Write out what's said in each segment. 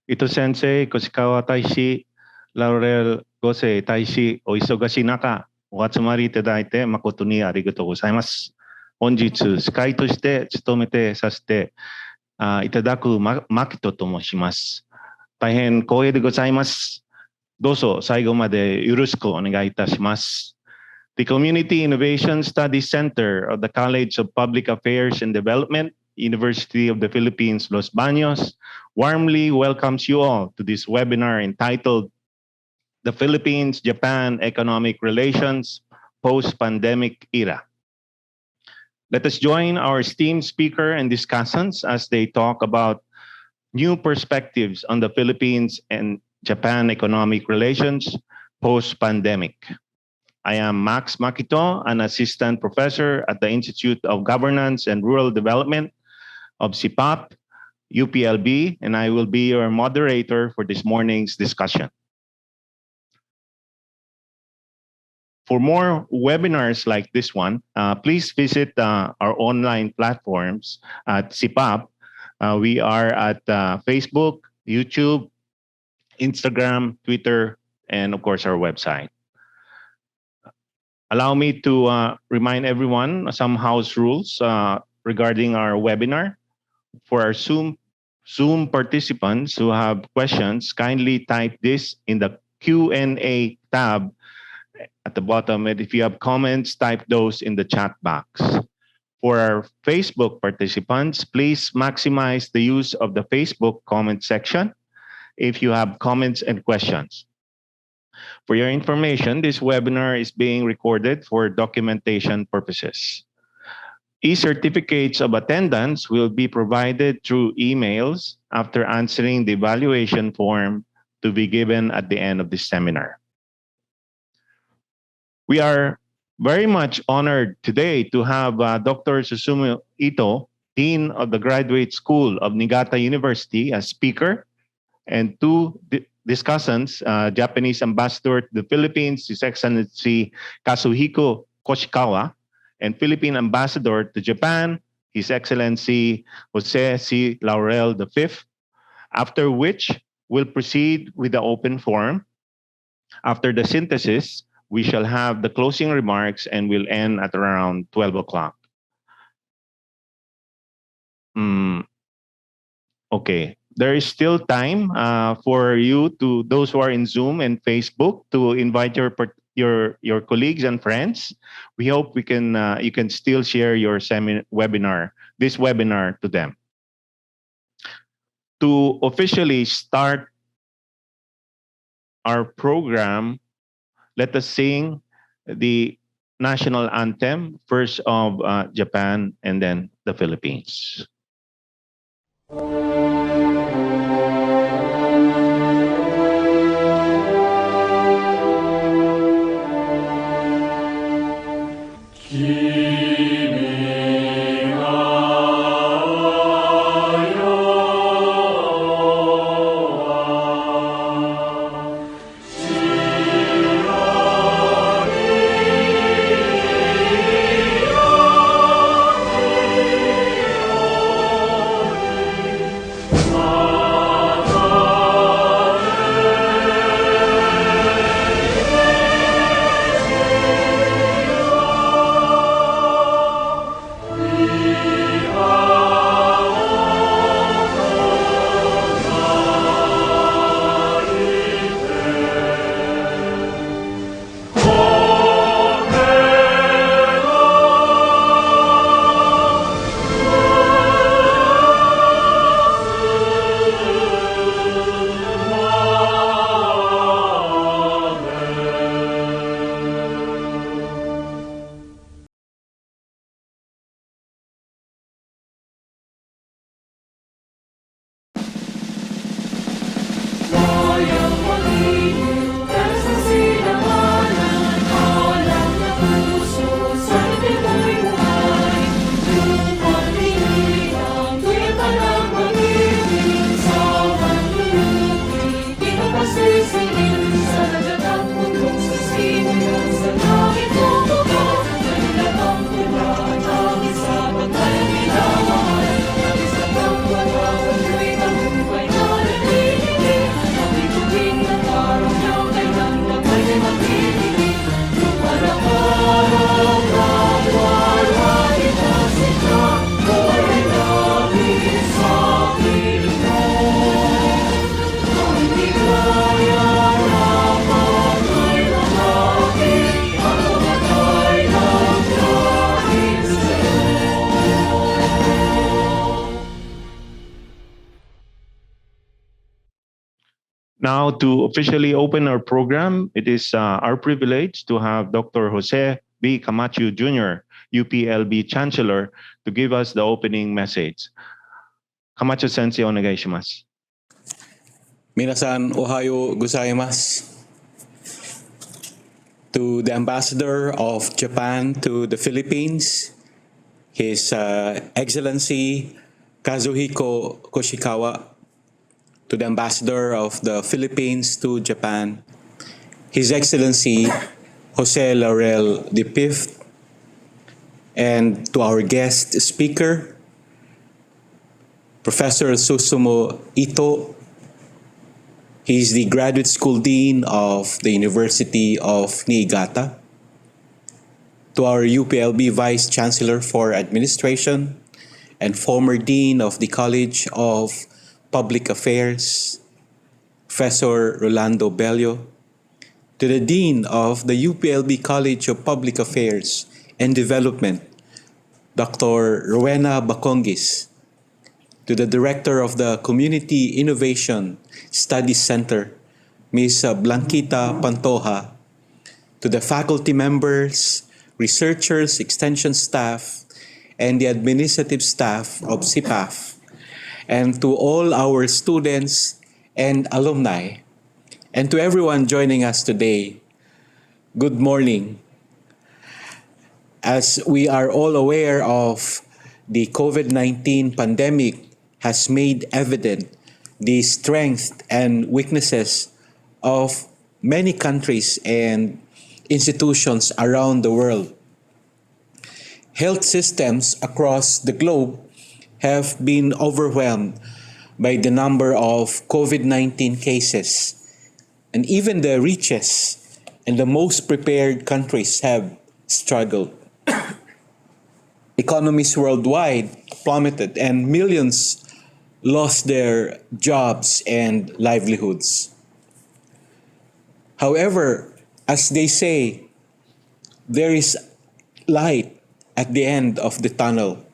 Ito Sensei, Koshikawa Taishi, Laurel Gose Taishi, o忙しい中、お集まりいただいて誠にありがとうございます。本日、司会として務めてさせていただくマキトと申します。大変光栄でございます。どうぞ最後までよろしくお願いいたします。The Community Innovation Studies Center of the College of Public Affairs and Development, University of the Philippines, Los Baños, warmly welcomes you all to this webinar entitled The Philippines-Japan Economic Relations Post-Pandemic Era. Let us join our esteemed speaker and discussants as they talk about new perspectives on the Philippines and Japan economic relations post-pandemic. I am Max Makito, an assistant professor at the Institute of Governance and Rural Development of CIPAP, UPLB, and I will be your moderator for this morning's discussion. For more webinars like this one, please visit our online platforms at CIPAP. We are at Facebook, YouTube, Instagram, Twitter, and of course our website. Allow me to remind everyone some house rules regarding our webinar. For our Zoom participants who have questions, kindly type this in the Q&A tab at the bottom. And if you have comments, type those in the chat box. For our Facebook participants, please maximize the use of the Facebook comment section if you have comments and questions. For your information, this webinar is being recorded for documentation purposes. E-certificates of attendance will be provided through emails after answering the evaluation form to be given at the end of this seminar. We are very much honored today to have Dr. Susumu Ito, Dean of the Graduate School of Niigata University, as speaker, and two discussants, Japanese Ambassador to the Philippines, His Excellency Kazuhiko Koshikawa, and Philippine Ambassador to Japan, His Excellency Jose C. Laurel V, after which we'll proceed with the open forum. After the synthesis, we shall have the closing remarks and we'll end at around 12 o'clock. Okay. There is still time for you, to those who are in Zoom and Facebook, to invite your colleagues and friends. We hope you can still share your this webinar to them. To officially start our program, let us sing the National Anthem, first of Japan and then the Philippines. Now, to officially open our program, it is our privilege to have Dr. Jose B. Camacho Jr., UPLB Chancellor, to give us the opening message. Camacho Sensei, onegaishimasu. 皆さん、おはようございます。To the Ambassador of Japan to the Philippines, His Excellency Kazuhiko Koshikawa, to the Ambassador of the Philippines to Japan, His Excellency Jose Laurel V, and to our guest speaker, Professor Susumu Ito. He's the Graduate School Dean of the University of Niigata. To our UPLB Vice Chancellor for Administration and former Dean of the College of Public Affairs, Professor Rolando Bello. To the Dean of the UPLB College of Public Affairs and Development, Dr. Rowena Bacongis. To the Director of the Community Innovation Studies Center, Ms. Blanquita Pantoja. To the faculty members, researchers, extension staff, and the administrative staff of CPAF, and to all our students and alumni, and to everyone joining us today, good morning. As we are all aware of, the COVID-19 pandemic has made evident the strength and weaknesses of many countries and institutions around the world. Health systems across the globe have been overwhelmed by the number of COVID-19 cases, and even the richest and the most prepared countries have struggled. Economies worldwide plummeted and millions lost their jobs and livelihoods. However, as they say, there is light at the end of the tunnel.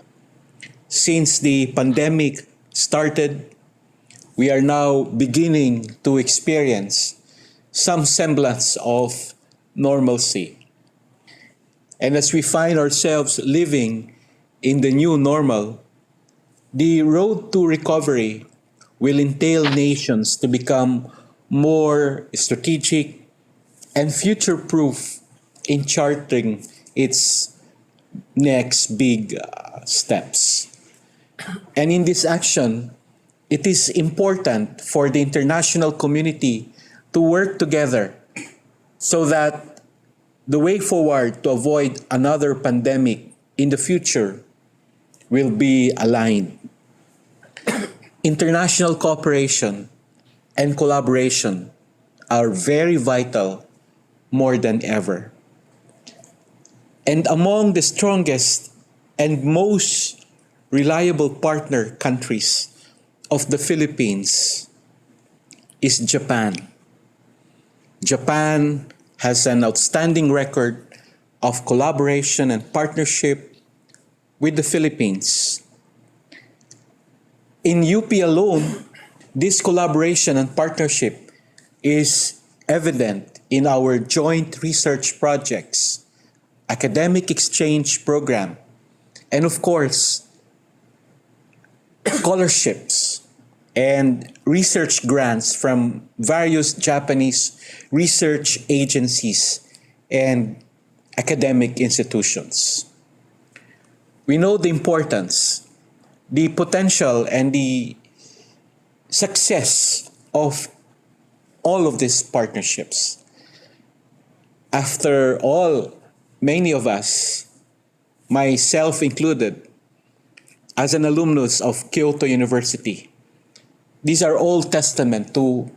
Since the pandemic started, we are now beginning to experience some semblance of normalcy. And as we find ourselves living in the new normal, the road to recovery will entail nations to become more strategic and future-proof in charting its next big steps. And in this action, it is important for the international community to work together so that the way forward to avoid another pandemic in the future will be aligned. International cooperation and collaboration are very vital more than ever. And among the strongest and most reliable partner countries of the Philippines is Japan. Japan has an outstanding record of collaboration and partnership with the Philippines. In UP alone, this collaboration and partnership is evident in our joint research projects, academic exchange program, and of course, scholarships and research grants from various Japanese research agencies and academic institutions. We know the importance, the potential, and the success of all of these partnerships. After all, many of us, myself included, as an alumnus of Kyoto University, these are all testament to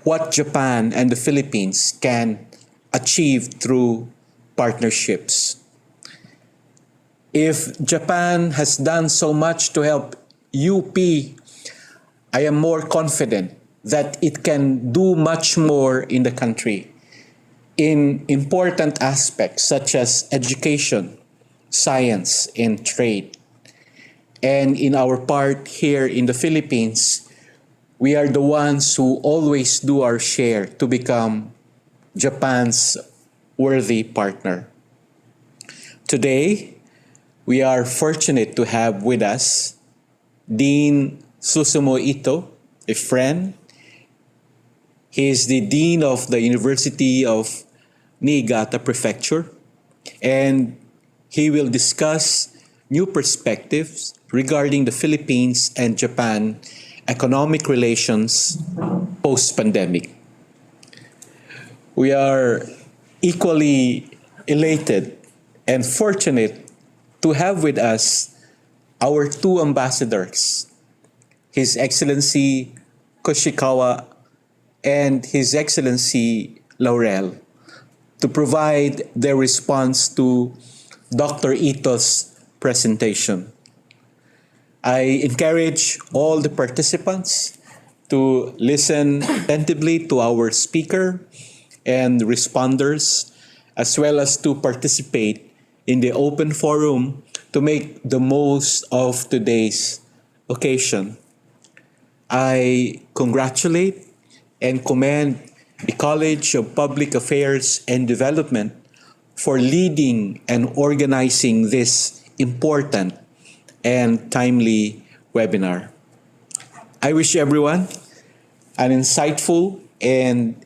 what Japan and the Philippines can achieve through partnerships. If Japan has done so much to help UP, I am more confident that it can do much more in the country in important aspects such as education, science, and trade. And in our part here in the Philippines, We are the ones who always do our share to become Japan's worthy partner. Today, we are fortunate to have with us Dean Susumu Ito, a friend. He is the Dean of the University of Niigata Prefecture, and he will discuss new perspectives regarding the Philippines and Japan economic relations post-pandemic. We are equally elated and fortunate to have with us our two ambassadors, His Excellency Koshikawa and His Excellency Laurel, to provide their response to Dr. Ito's presentation. I encourage all the participants to listen attentively to our speaker and responders, as well as to participate in the open forum to make the most of today's occasion. I congratulate and commend the College of Public Affairs and Development for leading and organizing this important and timely webinar. I wish everyone an insightful and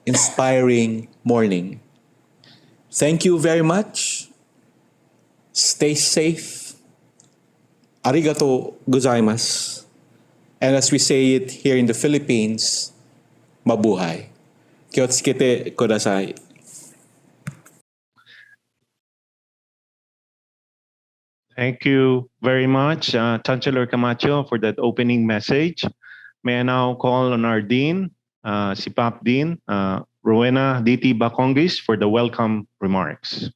inspiring morning. Thank you very much. Stay safe. Arigato gozaimasu. And as we say it here in the Philippines, mabuhay. 𝐏𝐿𝐴𝐧𝐸 kudasai. Thank you very much, Chancellor Camacho, for that opening message. May I now call on our Dean, si Pap Dean, Rowena D.T. Bacongis, for the welcome remarks.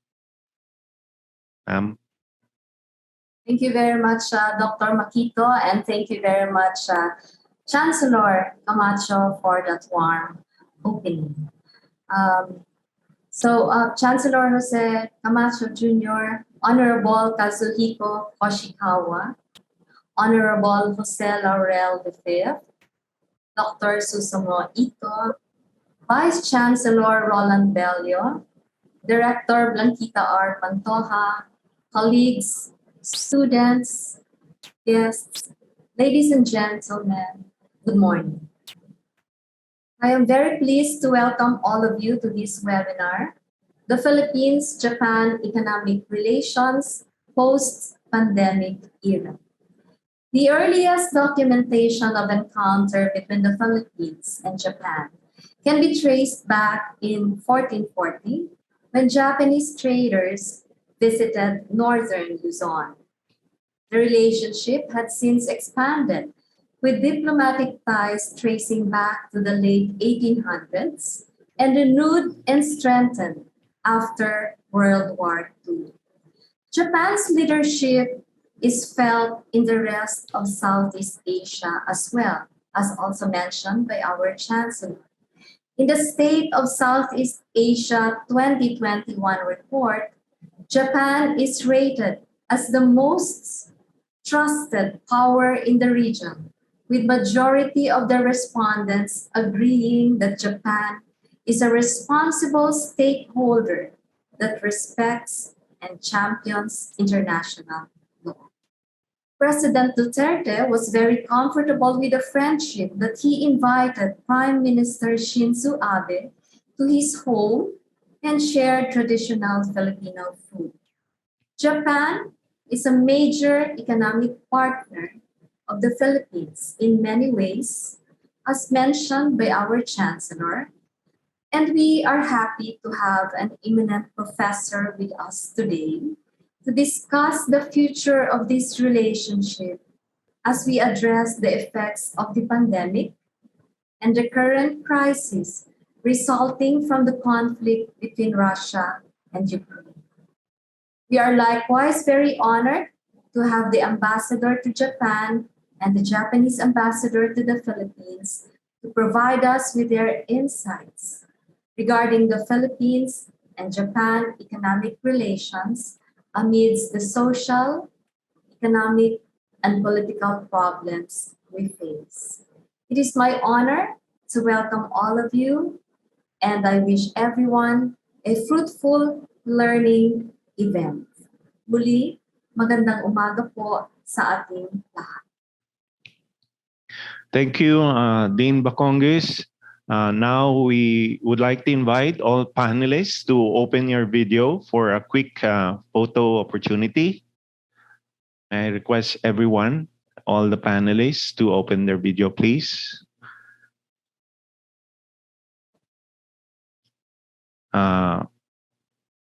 Thank you very much, Dr. Makito, and thank you very much, Chancellor Camacho, for that warm opening. Chancellor Jose Camacho Jr., Honorable Kazuhiko Koshikawa, Honorable Jose Laurel V, Dr. Susumu Ito, Vice Chancellor Roland Bello, Director Blanquita R. Pantoja, colleagues, students, guests, ladies and gentlemen, good morning. I am very pleased to welcome all of you to this webinar, The Philippines-Japan Economic Relations Post-Pandemic Era. The earliest documentation of encounter between the Philippines and Japan can be traced back in 1440 when Japanese traders visited northern Luzon. The relationship had since expanded, with diplomatic ties tracing back to the late 1800s and renewed and strengthened after World War II. Japan's leadership is felt in the rest of Southeast Asia as well, as also mentioned by our Chancellor. In the State of Southeast Asia 2021 report, Japan is rated as the most trusted power in the region, with majority of the respondents agreeing that Japan is a responsible stakeholder that respects and champions international law. President Duterte was very comfortable with the friendship that he invited Prime Minister Shinzo Abe to his home and shared traditional Filipino food. Japan is a major economic partner of the Philippines in many ways, as mentioned by our Chancellor, and we are happy to have an eminent professor with us today to discuss the future of this relationship as we address the effects of the pandemic and the current crisis resulting from the conflict between Russia and Ukraine. We are likewise very honored to have the ambassador to Japan and the Japanese ambassador to the Philippines to provide us with their insights regarding the Philippines and Japan economic relations amidst the social, economic, and political problems we face. It is my honor to welcome all of you, and I wish everyone a fruitful learning event. Muli, magandang umaga po sa ating lahat. Thank you, Dean Bacongues. Now we would like to invite all panelists to open your video for a quick photo opportunity. I request everyone, all the panelists, to open their video, please.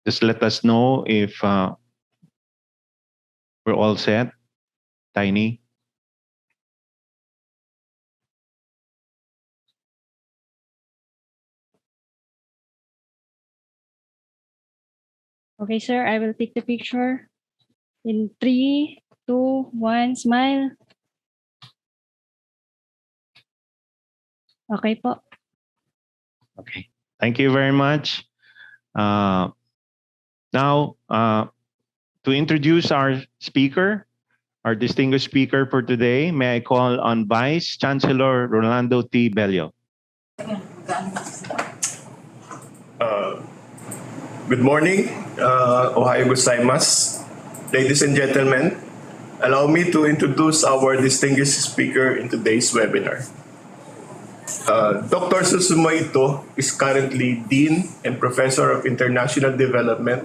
Just let us know if we're all set. Tiny. Okay, sir, I will take the picture. In 3, 2, 1, smile. Okay po. Okay, thank you very much. Now, to introduce our speaker, our distinguished speaker for today, may I call on Vice Chancellor Rolando T. Bello. Good morning, 𝐏𝐿𝐴 gozaimasu. Ladies and gentlemen, allow me to introduce our distinguished speaker in today's webinar. Dr. Susumu is currently Dean and Professor of International Development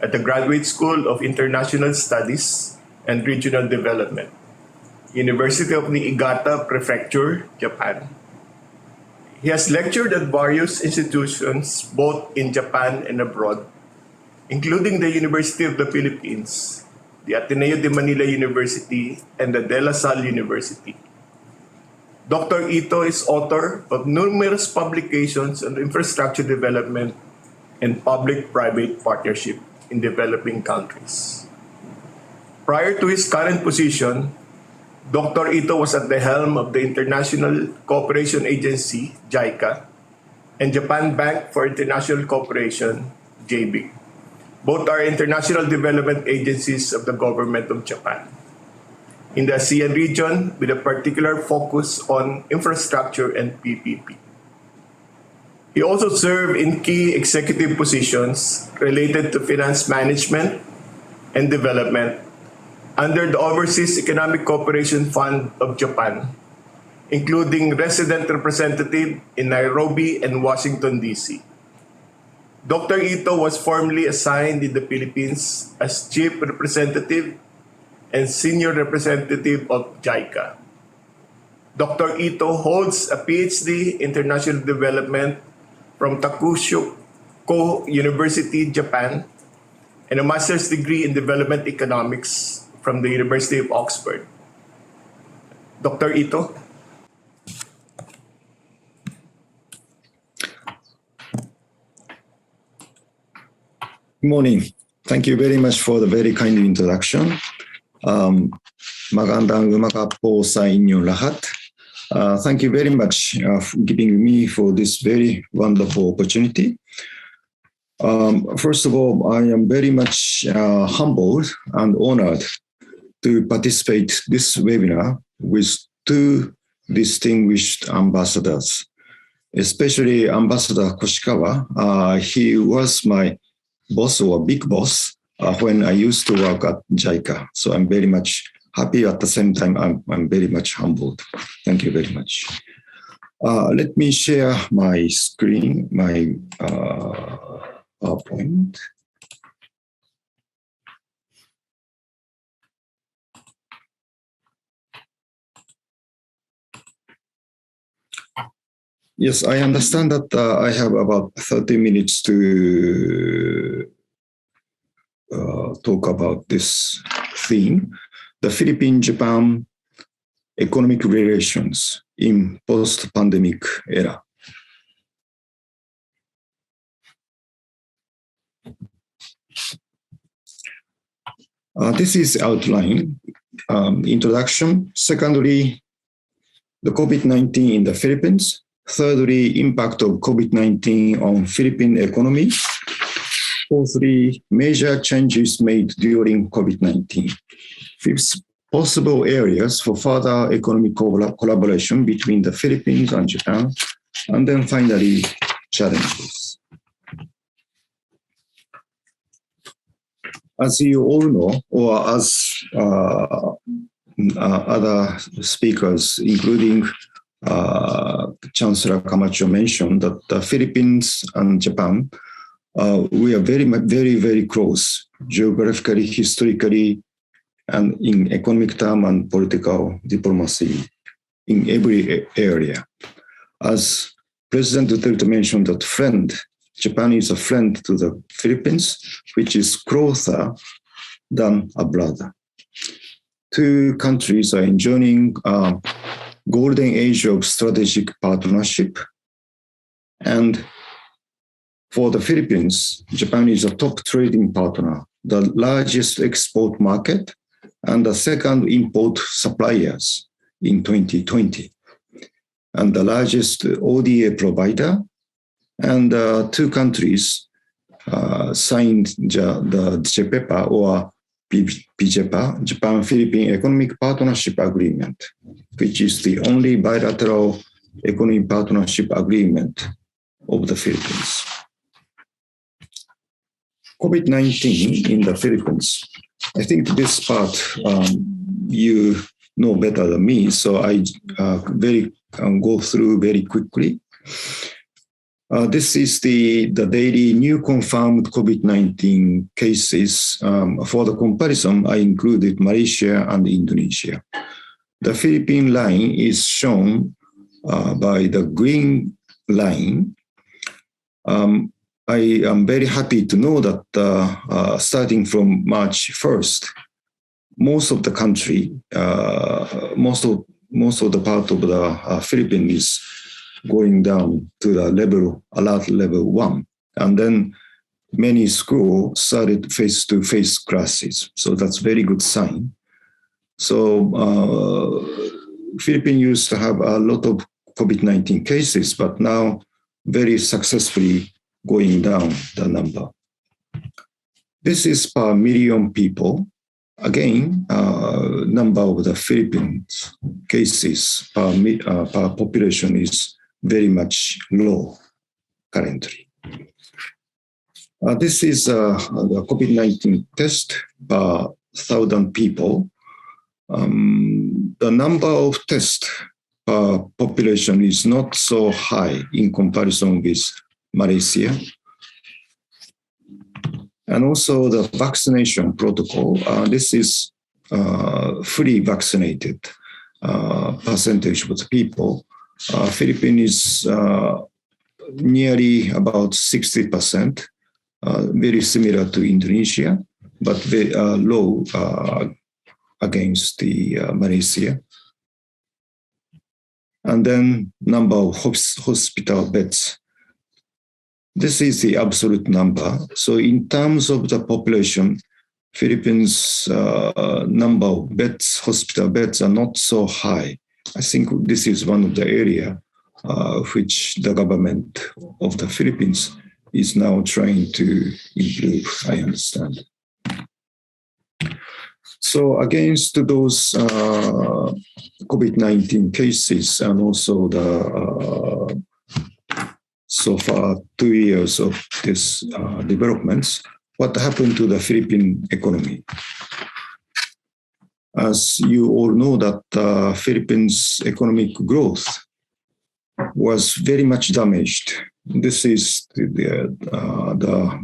at the Graduate School of International Studies and Regional Development, University of Niigata, Prefecture, Japan. He has lectured at various institutions both in Japan and abroad, including the University of the Philippines, the Ateneo de Manila University, and the De La Salle University. Dr. Ito is author of numerous publications on infrastructure development and public-private partnership in developing countries. Prior to his current position, Dr. Ito was at the helm of the International Cooperation Agency, JICA, and Japan Bank for International Cooperation, JBIC. Both are international development agencies of the government of Japan. In the ASEAN region, with a particular focus on infrastructure and PPP. He also served in key executive positions related to finance management and development under the Overseas Economic Cooperation Fund of Japan, including resident representative in Nairobi and Washington, D.C. Dr. Ito was formally assigned in the Philippines as Chief Representative and Senior Representative of JICA. Dr. Ito holds a PhD in International Development from Koshikawa University, Japan, and a master's degree in Development Economics from the University of Oxford. Dr. Ito. Good morning. Thank you very much for the very kind introduction. Magandang umaga po sa inyong lahat. Thank you very much for giving me for this very wonderful opportunity. First of all, I am very much humbled and honored to participate this webinar with two distinguished ambassadors, especially Ambassador Koshikawa. He was my boss or big boss when I used to work at JICA. So I'm very much happy. At the same time, I'm very much humbled. Thank you very much. Let me share my screen, my PowerPoint. Yes, I understand that I have about 30 minutes to talk about this theme, the Philippine-Japan economic relations in post-pandemic era. This is outline, introduction. Secondly, the COVID-19 in the Philippines. Thirdly, impact of COVID-19 on Philippine economy. Fourthly, major changes made during COVID-19. Fifth possible areas for further economic collaboration between the Philippines and Japan, and then finally, challenges. As you all know, or as other speakers, including Chancellor Camacho mentioned, that the Philippines and Japan, we are very close geographically, historically, and in economic term and political diplomacy in every area. As President Duterte mentioned, that Japan is a friend to the Philippines, which is closer than a brother. Two countries are enjoying a golden age of strategic partnership. And for the Philippines, Japan is a top trading partner, the largest export market, and the second import suppliers in 2020, and the largest ODA provider. And two countries signed the JPEPA or PJEPA, Japan-Philippine Economic Partnership Agreement, which is the only bilateral economic partnership agreement of the Philippines. COVID-19 in the Philippines. I think this part you know better than me, so I go through very quickly. This is the daily new confirmed COVID-19 cases. For the comparison, I included Malaysia and Indonesia. The Philippine line is shown by the green line. I am very happy to know that starting from March 1st, most of the country, most of the part of the Philippines is going down to the alert level 1. And then many schools started face-to-face classes. So that's very good sign. So Philippines used to have a lot of COVID-19 cases, but now very successfully going down the number. This is per million people. Again, number of the Philippines cases per population is very much low currently. This is the COVID-19 test per 1,000 people. The number of tests per population is not so high in comparison with Malaysia. And also the vaccination protocol. This is fully vaccinated percentage of the people. Philippines is nearly about 60%, very similar to Indonesia, but very low against the Malaysia. And then number of hospital beds. This is the absolute number. So in terms of the population, Philippines' number of beds, hospital beds are not so high. I think this is one of the area which the government of the Philippines is now trying to improve, I understand. So against those COVID-19 cases and also the so far 2 years of this developments, what happened to the Philippine economy? As you all know that Philippines' economic growth was very much damaged. This is the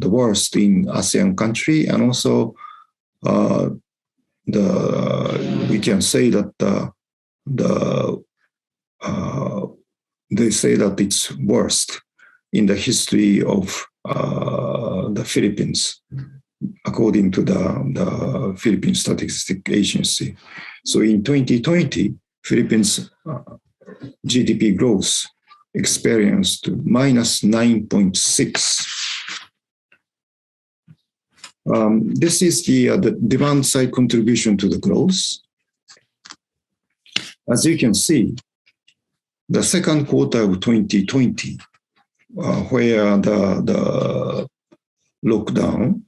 worst in ASEAN country, and also we can say that they say that it's worst in the history of the Philippines, according to the Philippine Statistics Agency. So in 2020, Philippines GDP growth experienced minus 9.6. This is the demand side contribution to the growth. As you can see, the second quarter of 2020, where the lockdown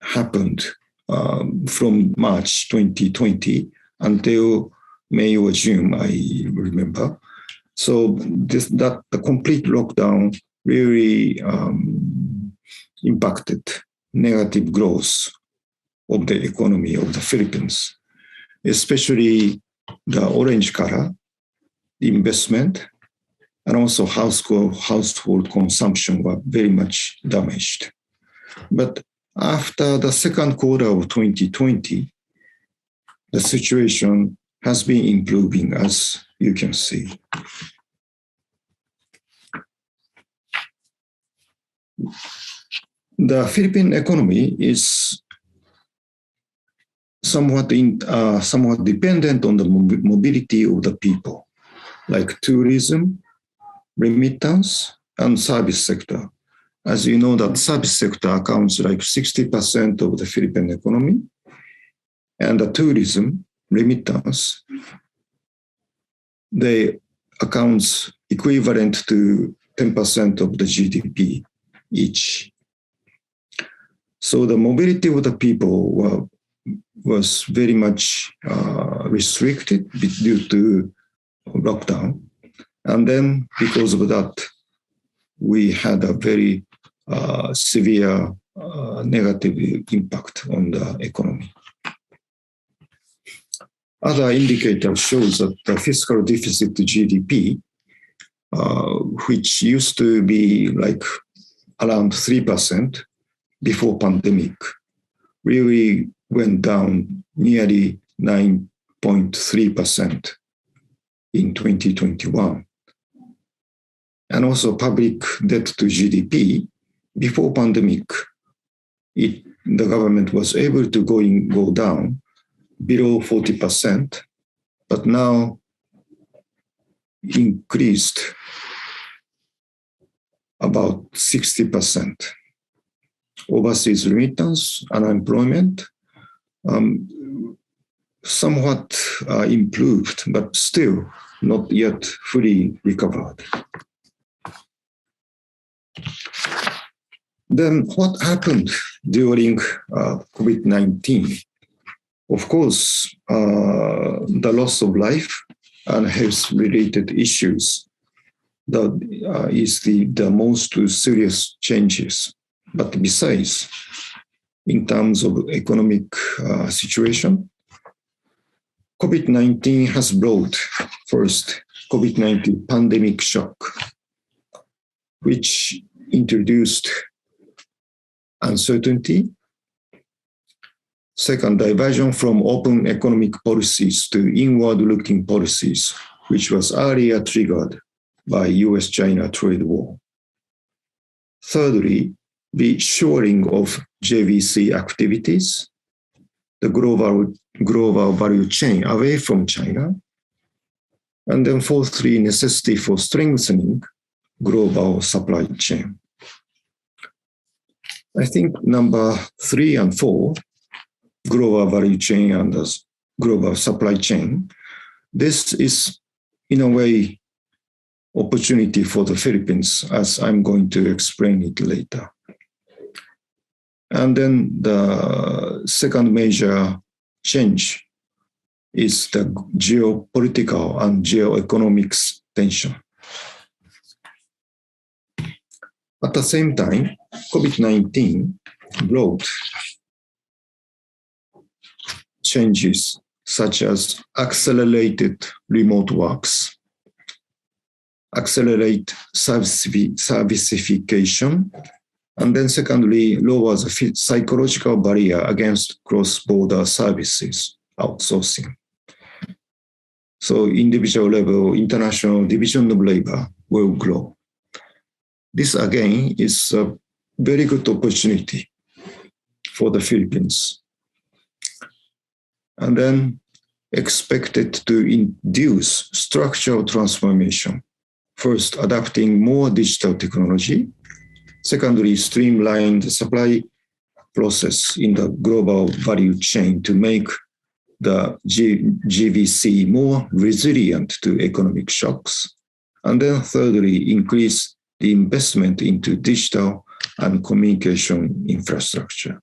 happened from March 2020 until May or June, I remember. So the complete lockdown really impacted negative growth of the economy of the Philippines, especially the orange color, the investment, and also household consumption were very much damaged. But after the second quarter of 2020, the situation has been improving, as you can see. The Philippine economy is somewhat dependent on the mobility of the people, like tourism, remittance, and service sector. As you know, that service sector accounts like 60% of the Philippine economy, and the tourism, remittance, they accounts equivalent to 10% of the GDP each. So the mobility of the people was very much restricted due to lockdown. And then because of that, we had a very severe negative impact on the economy. Other indicator shows that the fiscal deficit to GDP, which used to be like around 3% before pandemic, really went down nearly 9.3% in 2021. And also public debt to GDP, before pandemic, the government was able to go down below 40%, but now increased about 60%. Overseas remittance, unemployment, somewhat improved, but still not yet fully recovered. Then what happened during COVID-19? Of course, the loss of life and health-related issues that is the most serious changes. But besides, in terms of economic situation, COVID-19 has brought first COVID-19 pandemic shock, which introduced uncertainty. Second, diversion from open economic policies to inward-looking policies, which was earlier triggered by US-China trade war. Thirdly, the shoring of JVC activities, the global value chain away from China. And then fourthly, necessity for strengthening global supply chain. I think number 3 and 4, global value chain and the global supply chain, this is in a way opportunity for the Philippines, as I'm going to explain it later. And then the second major change is the geopolitical and geoeconomics tension. At the same time, COVID-19 brought changes such as accelerated remote works, accelerate servicification, and then secondly, lower the psychological barrier against cross-border services outsourcing. So individual level, international division of labor will grow. This again is a very good opportunity for the Philippines. And then expected to induce structural transformation. First, adapting more digital technology. Secondly, streamline the supply process in the global value chain to make the GVC more resilient to economic shocks. And then thirdly, increase the investment into digital and communication infrastructure.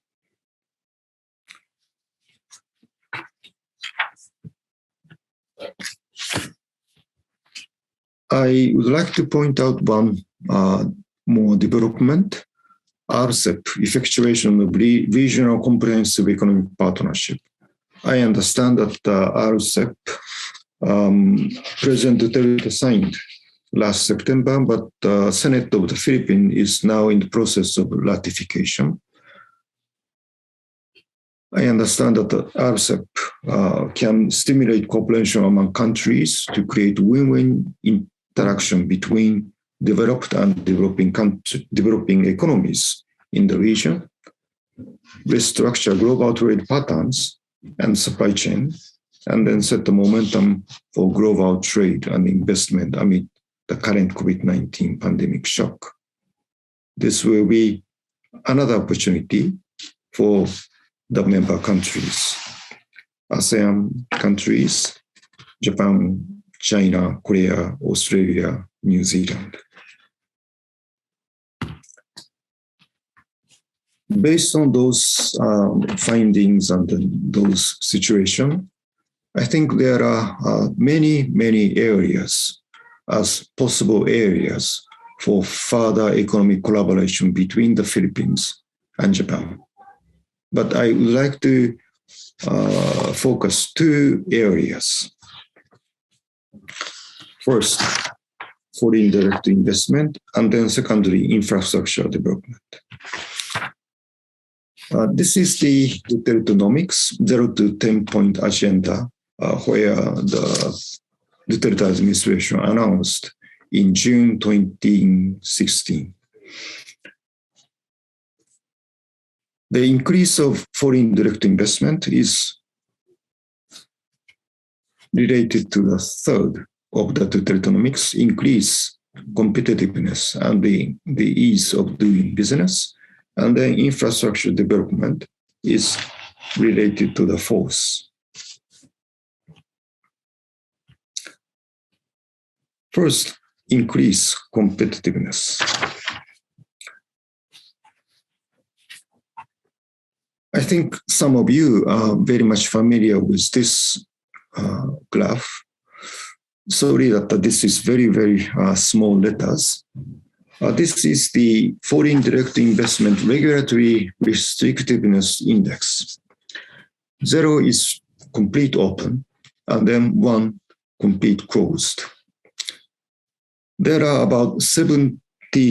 I would like to point out one more development, RCEP, Effectuation of Regional Comprehensive Economic Partnership. I understand that RCEP, President Duterte signed last September, but the Senate of the Philippines is now in the process of ratification. I understand that the RCEP can stimulate cooperation among countries to create win-win interaction between developed and developing economies in the region, restructure global trade patterns and supply chain, and then set the momentum for global trade and investment amid the current COVID-19 pandemic shock. This will be another opportunity for the member countries, ASEAN countries, Japan, China, Korea, Australia, New Zealand. Based on those findings and those situations, I think there are many areas as possible areas for further economic collaboration between the Philippines and Japan. But I would like to focus two areas. First, foreign direct investment, and then secondly, infrastructure development. This is the Duterte-nomics 0 to 10-point agenda, where the Duterte administration announced in June 2016. The increase of foreign direct investment is related to the third of the Duterte-nomics, increase competitiveness and the ease of doing business, and then infrastructure development is related to the fourth. First, increase competitiveness. I think some of you are very much familiar with this graph. Sorry that this is very small letters. This is the Foreign Direct Investment Regulatory Restrictiveness Index. 0 is complete open, and then 1 complete closed. There are about 70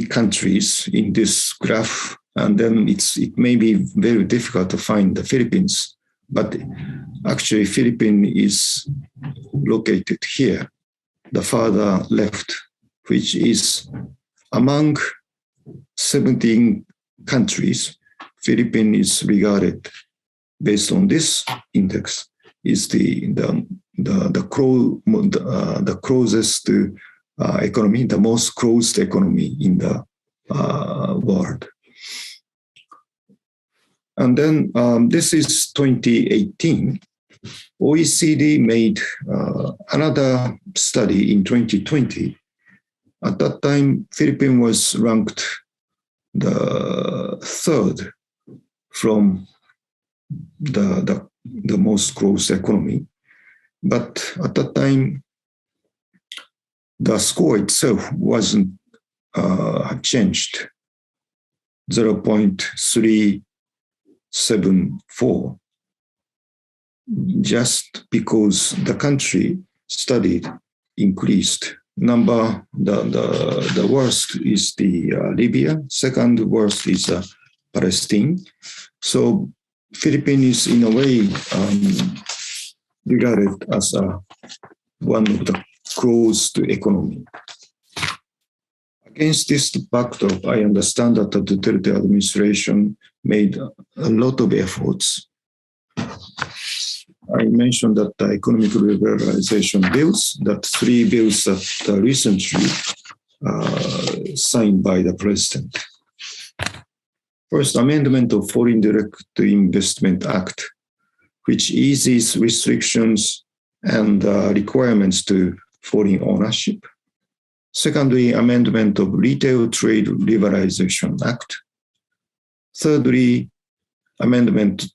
countries in this graph, and then it may be very difficult to find the Philippines, but actually Philippines is located here, the farther left, which is among 17 countries. Philippines is regarded, based on this index, is the closest economy, the most closed economy in the world. And then this is 2018. OECD made another study in 2020. At that time, Philippines was ranked the third from the most closed economy. But at that time, the score itself wasn't changed, 0.374, just because the country studied increased. The worst is the Libya, second worst is Palestine. So Philippines is in a way regarded as one of the closed economy. Against this backdrop, I understand that the Duterte administration made a lot of efforts. I mentioned that the economic liberalization bills, that 3 bills that recently signed by the president. First, amendment of Foreign Direct Investment Act, which eases restrictions and requirements to foreign ownership. Secondly, amendment of Retail Trade Liberalization Act. Thirdly, amendment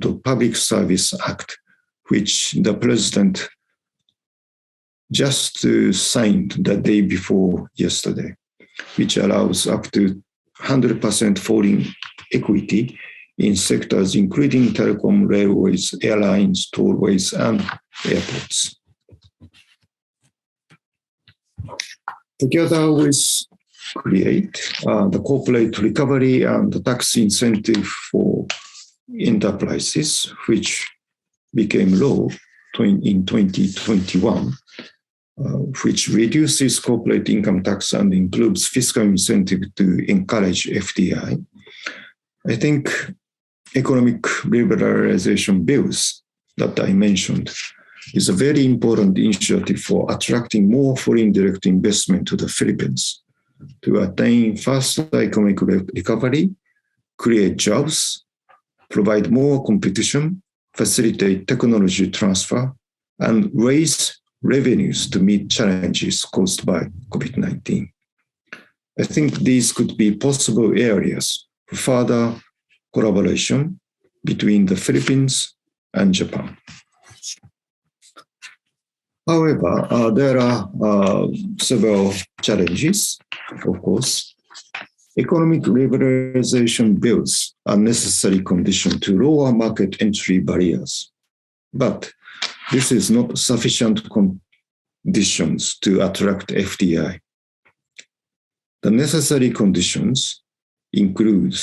of Public Service Act, which the president just signed the day before yesterday, which allows up to 100% foreign equity in sectors including telecom, railways, airlines, tollways, and airports. Together with 𝐏𝐸ate, the corporate recovery and the tax incentive for enterprises, which became law in 2021, which reduces corporate income tax and improves fiscal incentive to encourage FDI. I think economic liberalization bills that I mentioned is a very important initiative for attracting more foreign direct investment to the Philippines to attain faster economic recovery, create jobs, provide more competition, facilitate technology transfer, and raise revenues to meet challenges caused by COVID-19. I think these could be possible areas for further collaboration between the Philippines and Japan. However, there are several challenges, of course. Economic liberalization bills are necessary condition to lower market entry barriers, but this is not sufficient conditions to attract FDI. The necessary conditions include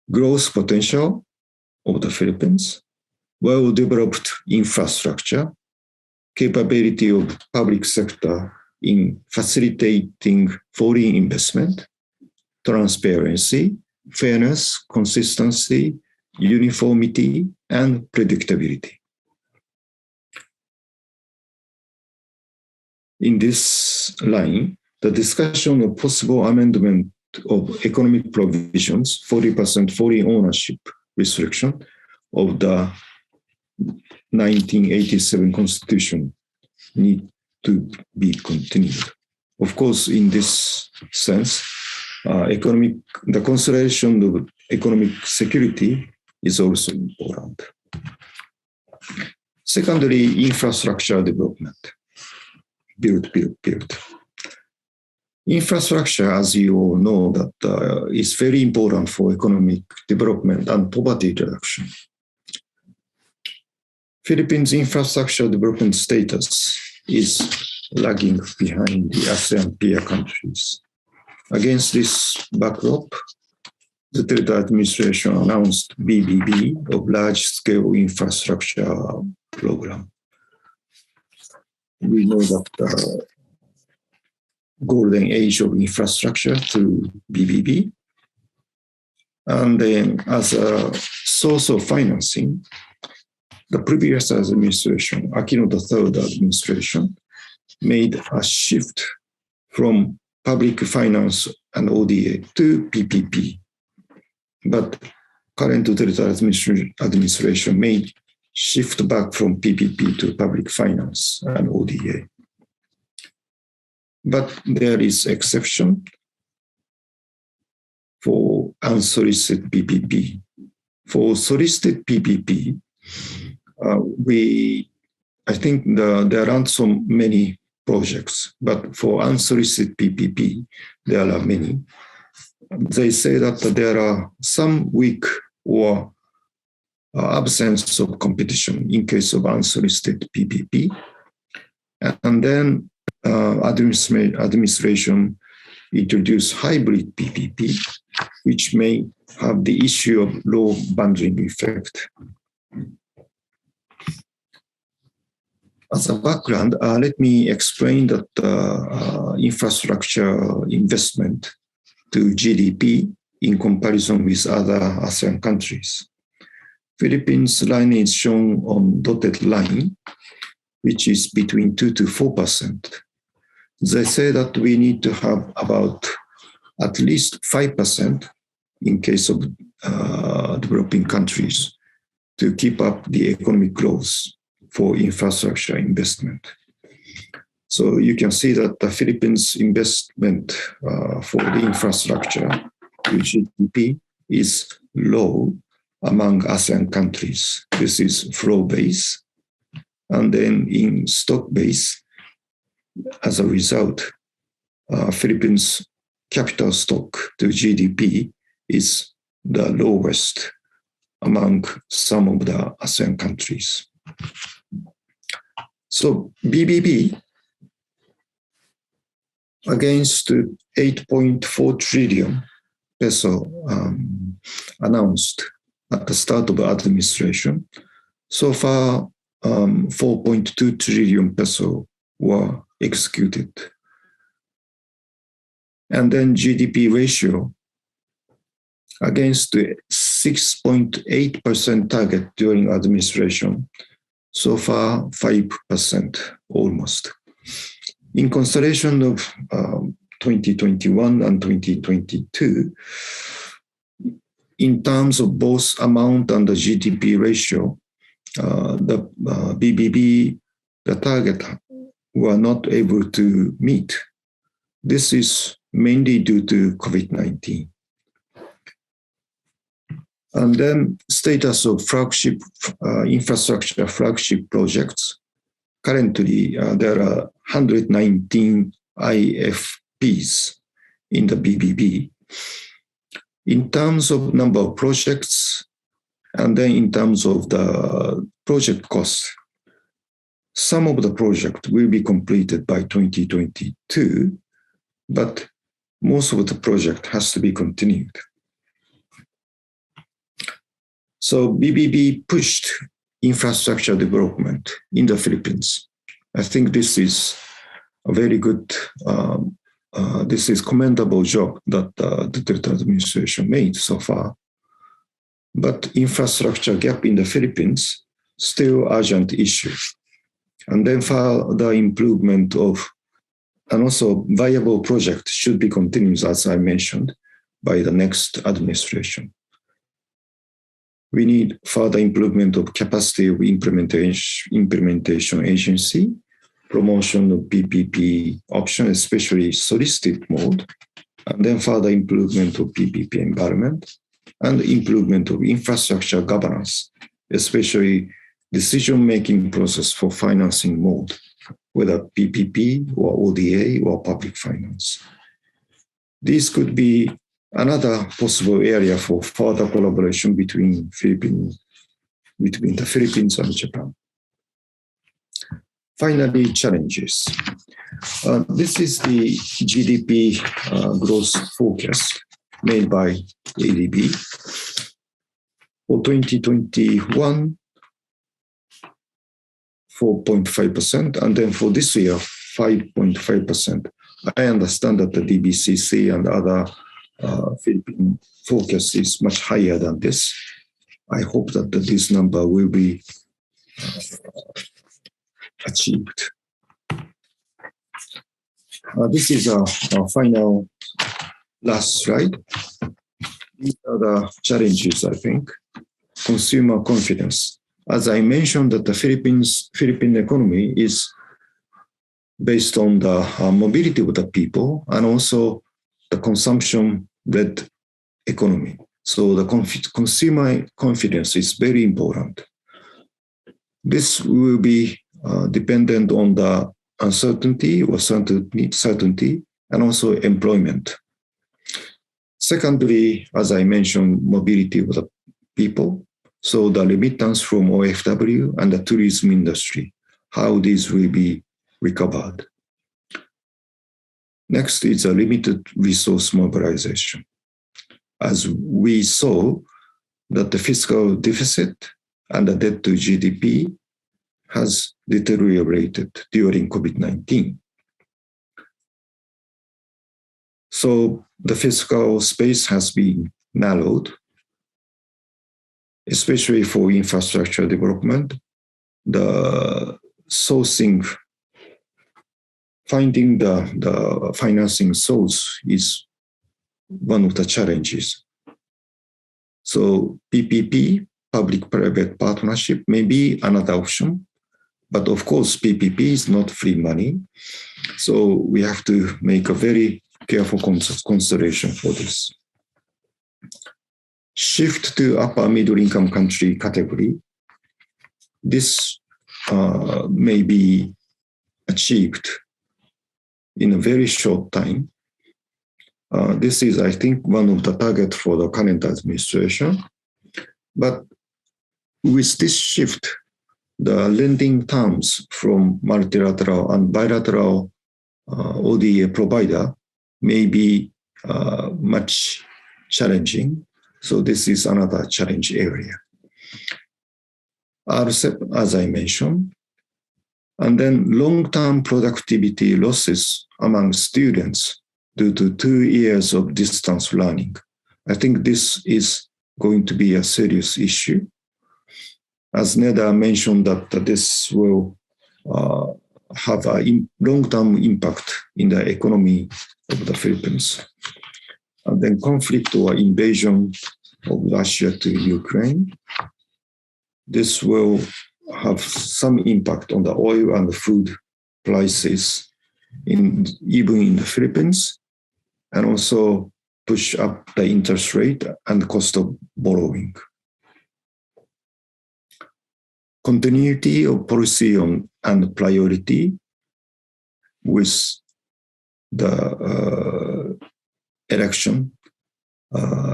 growth potential of the Philippines, well-developed infrastructure, capability of public sector in facilitating foreign investment, transparency, fairness, consistency, uniformity, and predictability. In this line, the discussion of possible amendment of economic provisions, 40% foreign ownership restriction of the 1987 Constitution need to be continued. Of course, in this sense, the consideration of economic security is also important. Secondly, infrastructure development. Build. Infrastructure, as you all know, that is very important for economic development and poverty reduction. Philippines' infrastructure development status is lagging behind the ASEAN peer countries. Against this backdrop, the Duterte administration announced BBB of large-scale infrastructure program. We know that the golden age of infrastructure through BBB, and then as a source of financing, the previous administration, Aquino III administration, made a shift from public finance and ODA to PPP. But current Duterte administration made shift back from PPP to public finance and ODA. But there is exception for unsolicited PPP. For solicited PPP, I think there aren't so many projects, but for unsolicited PPP, there are many. They say that there are some weak or absence of competition in case of unsolicited PPP. And then administration introduced hybrid PPP, which may have the issue of low bundling effect. As a background, let me explain that infrastructure investment to GDP in comparison with other ASEAN countries. Philippines line is shown on dotted line, which is between 2 to 4%. They say that we need to have about at least 5% in case of developing countries to keep up the economic growth for infrastructure investment. So you can see that the Philippines investment for the infrastructure to GDP is low among ASEAN countries. This is flow-based. And then in stock base, as a result, Philippines' capital stock to GDP is the lowest among some of the ASEAN countries. So BBB against 8.4 trillion peso announced at the start of the administration. So far, 4.2 trillion peso were executed. And then GDP ratio against the 6.8% target during administration, so far 5% almost. In consideration of 2021 and 2022, in terms of both amount and the GDP ratio, the BBB, the target, were not able to meet. This is mainly due to COVID-19. And then status of flagship infrastructure flagship projects. Currently, there are 119 IFPs in the BBB. In terms of number of projects, and then in terms of the project cost, some of the project will be completed by 2022, but most of the project has to be continued. So BBB pushed infrastructure development in the Philippines. I think this is a very good, this is commendable job that the Duterte administration made so far. But infrastructure gap in the Philippines, still urgent issue. And then further improvement of, and also viable project should be continued, as I mentioned, by the next administration. We need further improvement of capacity of implementation agency, promotion of PPP option, especially solicited mode, and then further improvement of PPP environment, and improvement of infrastructure governance, especially decision-making process for financing mode, whether PPP or ODA or public finance. This could be another possible area for further collaboration between the Philippines and Japan. Finally, challenges. This is the GDP growth forecast made by ADB. For 2021, 4.5%, and then for this year, 5.5%. I understand that the DBCC and other Philippine forecast is much higher than this. I hope that this number will be achieved. This is our final last slide. These are the challenges, I think. Consumer confidence. As I mentioned, that the Philippine economy is based on the mobility of the people and also the consumption-led economy. So the consumer confidence is very important. This will be dependent on the uncertainty or certainty and also employment. Secondly, as I mentioned, mobility of the people. So the remittance from OFW and the tourism industry, how these will be recovered. Next is a limited resource mobilization. As we saw that the fiscal deficit and the debt to GDP has deteriorated during COVID-19. So the fiscal space has been narrowed, especially for infrastructure development. The sourcing, finding the financing source is one of the challenges. So PPP, public-private partnership, may be another option. But of course, PPP is not free money. So we have to make a very careful consideration for this. Shift to upper middle income country category. This may be achieved in a very short time. This is, I think, one of the targets for the current administration. But with this shift, the lending terms from multilateral and bilateral ODA provider may be much challenging. So this is another challenge area. RCEP, as I mentioned, and then long-term productivity losses among students due to 2 years of distance learning. I think this is going to be a serious issue. As Neda mentioned, that this will have a long-term impact in the economy of the Philippines. And then conflict or invasion of Russia to Ukraine. This will have some impact on the oil and the food prices even in the Philippines, and also push up the interest rate and cost of borrowing. Continuity of policy and priority with the election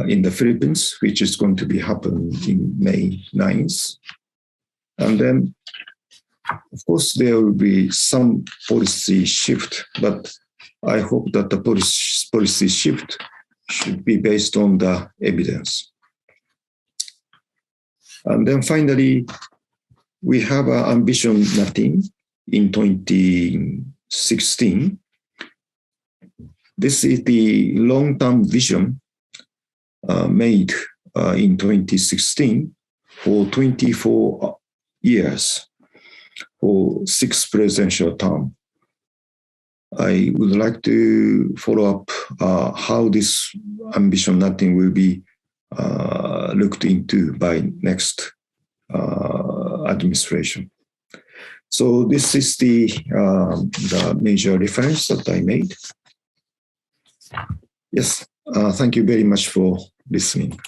in the Philippines, which is going to be happening in May 9th. And then, of course, there will be some policy shift, but I hope that the policy shift should be based on the evidence. And then finally, we have an ambition nothing in 2016. This is the long-term vision made in 2016 for 24 years for 6 presidential term. I would like to follow up how this ambition nothing will be looked into by next administration. So this is the major reference that I made. Yes, thank you very much for listening.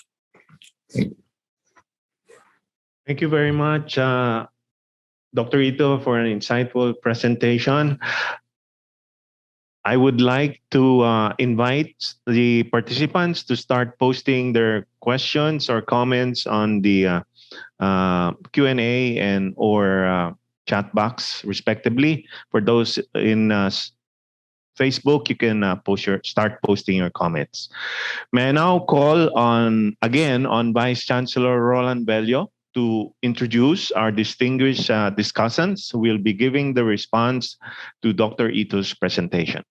Thank you very much, Dr. Ito, for an insightful presentation. I would like to invite the participants to start posting their questions or comments on the Q&A and or chat box, respectively. For those in Facebook, you can start posting your comments. May I now call on Vice Chancellor Roland Bello to introduce our distinguished discussants who will be giving the response to Dr. Ito's presentation.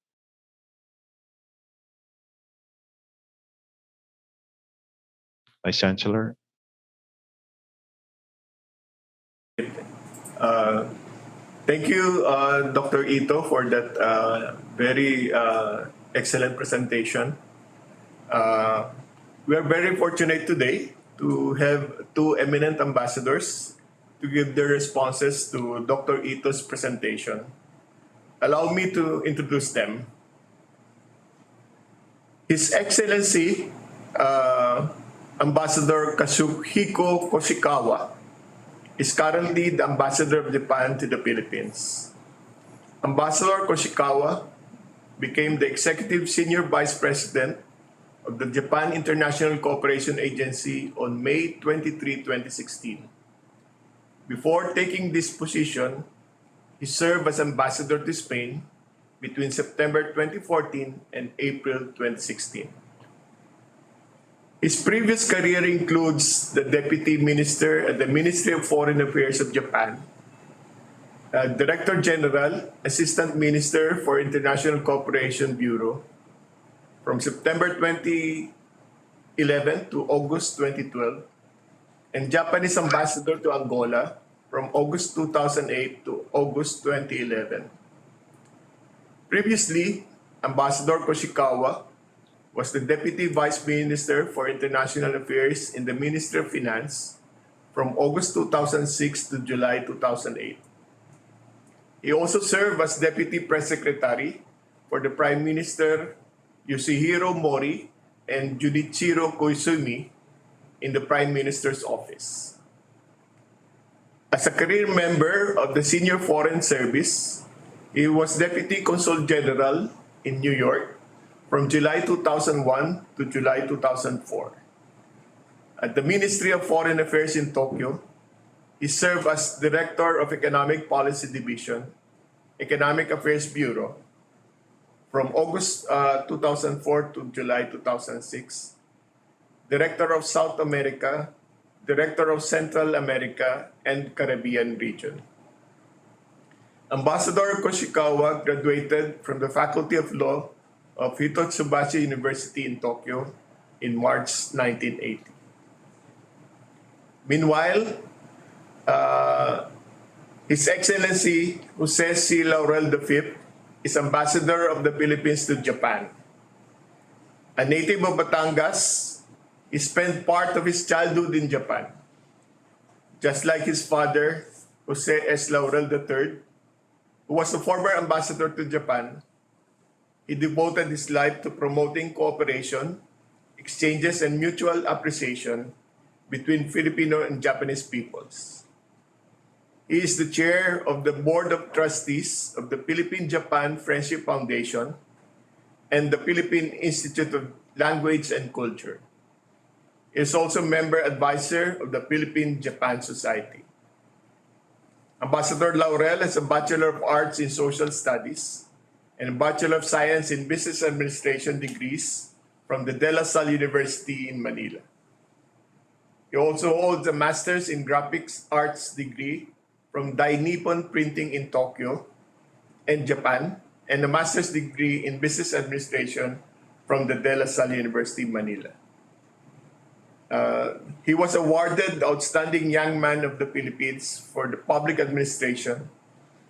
Vice Chancellor. Thank you, Dr. Ito, for that very excellent presentation. We are very fortunate today to have 2 eminent ambassadors to give their responses to Dr. Ito's presentation. Allow me to introduce them. His Excellency, Ambassador Koshikawa is currently the Ambassador of Japan to the Philippines. Ambassador Koshikawa became the Executive Senior Vice President of the Japan International Cooperation Agency on May 23, 2016. Before taking this position, he served as Ambassador to Spain between September 2014 and April 2016. His previous career includes the Deputy Minister at the Ministry of Foreign Affairs of Japan, Director General, Assistant Minister for International Cooperation Bureau from September 2011 to August 2012, and Japanese Ambassador to Angola from August 2008 to August 2011. Previously, Ambassador Koshikawa was the Deputy Vice Minister for International Affairs in the Ministry of Finance from August 2006 to July 2008. He also served as Deputy Press Secretary for the Prime Minister Yoshihiro Mori and Junichiro Koizumi in the Prime Minister's office. As a career member of the Senior Foreign Service, he was Deputy Consul General in New York from July 2001 to July 2004. At the Ministry of Foreign Affairs in Tokyo, he served as Director of Economic Policy Division, Economic Affairs Bureau, from August 2004 to July 2006, Director of South America, Director of Central America and Caribbean region. Ambassador Koshikawa graduated from the Faculty of Law of Hitotsubashi University in Tokyo in March 1980. Meanwhile, His Excellency 𝐏𝐸𝐴 Laurel V is Ambassador of the Philippines to Japan. A native of Batangas, he spent part of his childhood in Japan. Just like his father, Jose S. Laurel III, who was a former ambassador to Japan, he devoted his life to promoting cooperation, exchanges, and mutual appreciation between Filipino and Japanese peoples. He is the chair of the Board of Trustees of the Philippine-Japan Friendship Foundation and the Philippine Institute of Language and Culture. He is also member advisor of the Philippine-Japan Society. Ambassador Laurel has a Bachelor of Arts in Social Studies and a Bachelor of Science in Business Administration degrees from the De La Salle University in Manila. He also holds a Master's in Graphics Arts degree from Dai Nippon Printing in Tokyo and Japan, and a Master's degree in Business Administration from the De La Salle University, Manila. He was awarded the Outstanding Young Man of the Philippines for the Public Administration,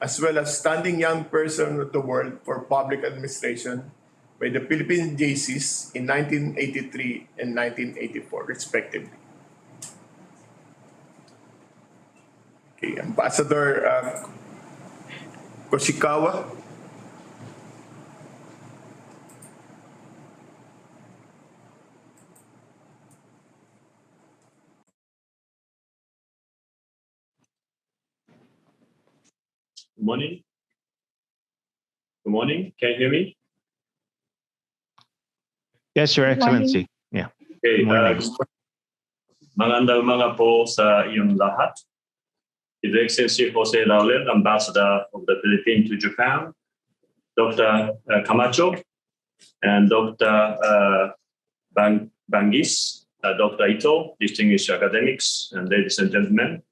as well as Standing Young Person of the World for Public Administration by the Philippine JICs in 1983 and 1984, respectively. Okay, Ambassador Koshikawa. Good morning. Good morning. Can you hear me? Yes, Your Good morning. Excellency. Yeah. Okay. Good morning. Magandang umaga po sa iyong lahat. His Excellency Jose Laurel, Ambassador of the Philippines to Japan, Dr. Camacho, and Dr. Bangis, Dr. Ito, distinguished academics, and ladies and gentlemen.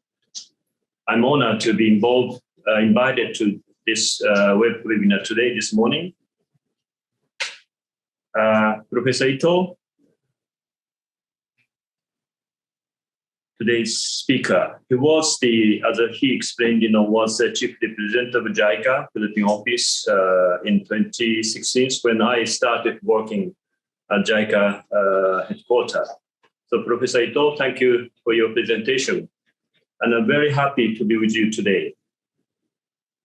I'm honored to be invited to this web webinar today, this morning. Professor Ito, today's speaker, as he explained, was the chief representative of JICA, Philippine office, in 2016 when I started working at JICA headquarters. So Professor Ito, thank you for your presentation. And I'm very happy to be with you today.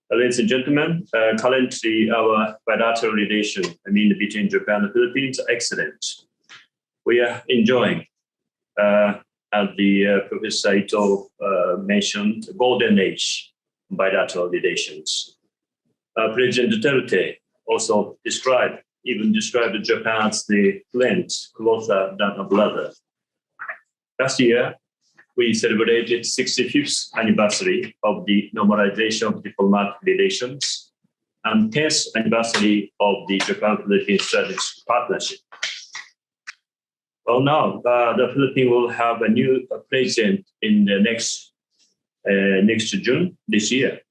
Ladies and gentlemen, currently our bilateral relation, between Japan and the Philippines, are excellent. We are enjoying, as the Professor Ito mentioned, golden age bilateral relations. President Duterte also described Japan as the friend closer than a brother. Last year, we celebrated 65th anniversary of the normalization of diplomatic relations and 10th anniversary of the Japan-Philippines strategic partnership. Well, now the Philippines will have a new president in the next June this year.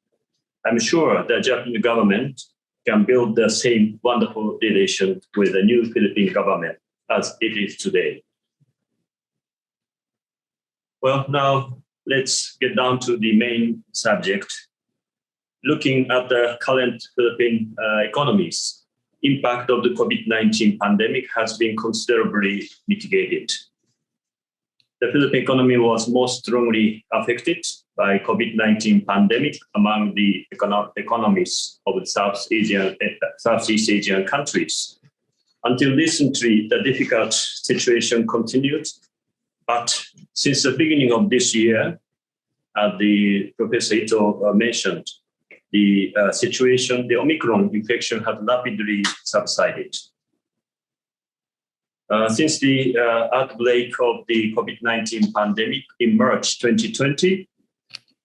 I'm sure the Japanese government can build the same wonderful relation with the new Philippine government as it is today. Well, now let's get down to the main subject. Looking at the current Philippine economies, impact of the COVID-19 pandemic has been considerably mitigated. The Philippine economy was most strongly affected by COVID-19 pandemic among the economies of the Southeast Asian countries. Until recently, the difficult situation continued, but since the beginning of this year, the Professor Ito mentioned, the situation, the Omicron infection has rapidly subsided. Since the outbreak of the COVID-19 pandemic in March 2020,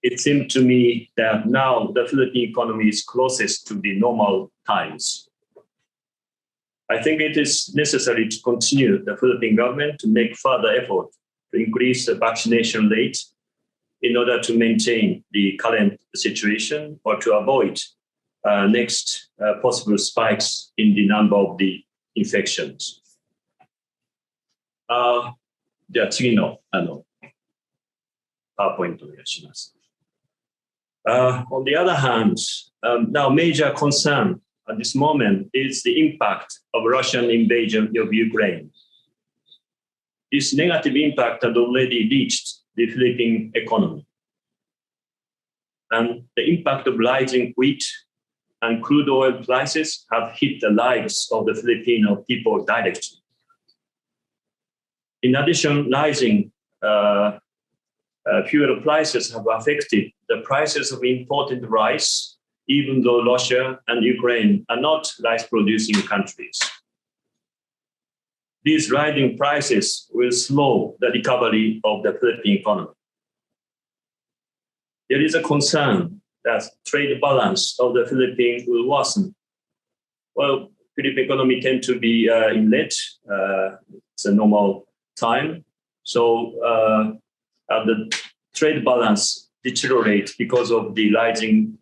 it seemed to me that now the Philippine economy is closest to the normal times. I think it is necessary to continue the Philippine government to make further effort to increase the vaccination rate in order to maintain the current situation or to avoid next possible spikes in the number of the infections. では次のパワーポイントお願いします。On the other hand, now major concern at this moment is the impact of Russian invasion of Ukraine. This negative impact had already reached the Philippine economy. And the impact of rising wheat and crude oil prices have hit the lives of the Filipino people directly. In addition, rising fuel prices have affected the prices of imported rice, even though Russia and Ukraine are not rice-producing countries. These rising prices will slow the recovery of the Philippine economy. There is a concern that trade balance of the Philippines will worsen. Well, Philippine economy tend to be in red. It's a normal time. So the trade balance deteriorates because of the rising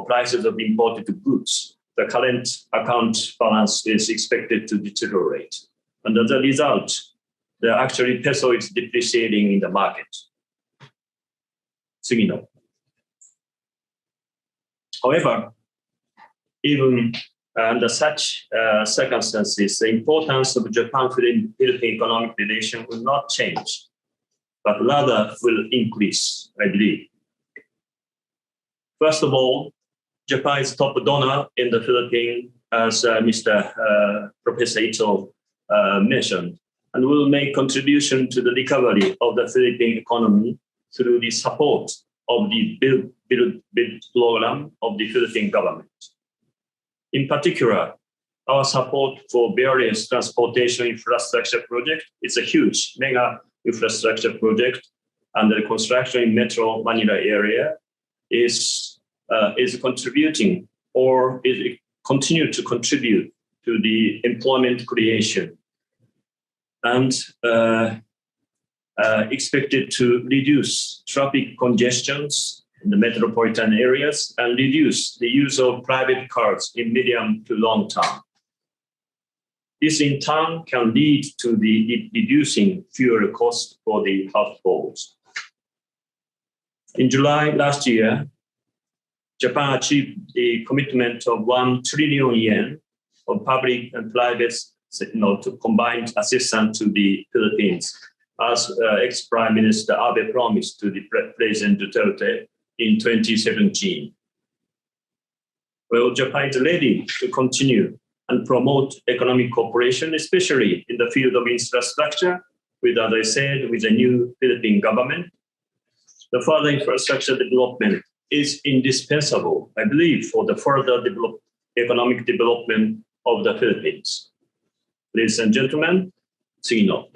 prices of imported goods. The current account balance is expected to deteriorate. And as a result, the actually peso is depreciating in the market. 次の However, even under such circumstances, the importance of Japan-Philippine economic relation will not change, but rather will increase, I believe. First of all, Japan is top donor in the Philippines, as Mr. Professor Ito mentioned, and will make contribution to the recovery of the Philippine economy through the support of the build program of the Philippine government. In particular, our support for various transportation infrastructure projects is a huge mega infrastructure project, and the construction in Metro Manila area is contributing or is continue to contribute to the employment creation and expected to reduce traffic congestions in the metropolitan areas and reduce the use of private cars in medium to long term. This in turn can lead to the reducing fuel costs for the households. In July last year, Japan achieved a commitment of 1 trillion yen of public and private to combined assistance to the Philippines, as ex-Prime Minister Abe promised to the President Duterte in 2017. Well, Japan is ready to continue and promote economic cooperation, especially in the field of infrastructure, with, as I said, with the new Philippine government. The further infrastructure development is indispensable, I believe, for the further economic development of the Philippines. Ladies and gentlemen, 次の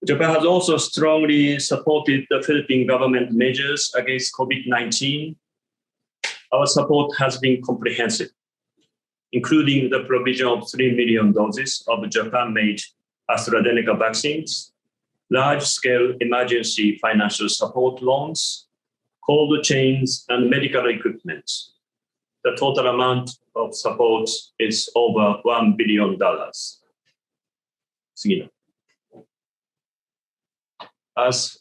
Japan has also strongly supported the Philippine government measures against COVID-19. Our support has been comprehensive, including the provision of 3 million doses of Japan-made AstraZeneca vaccines, large-scale emergency financial support loans, cold chains, and medical equipment. The total amount of support is over $1 billion. 次の As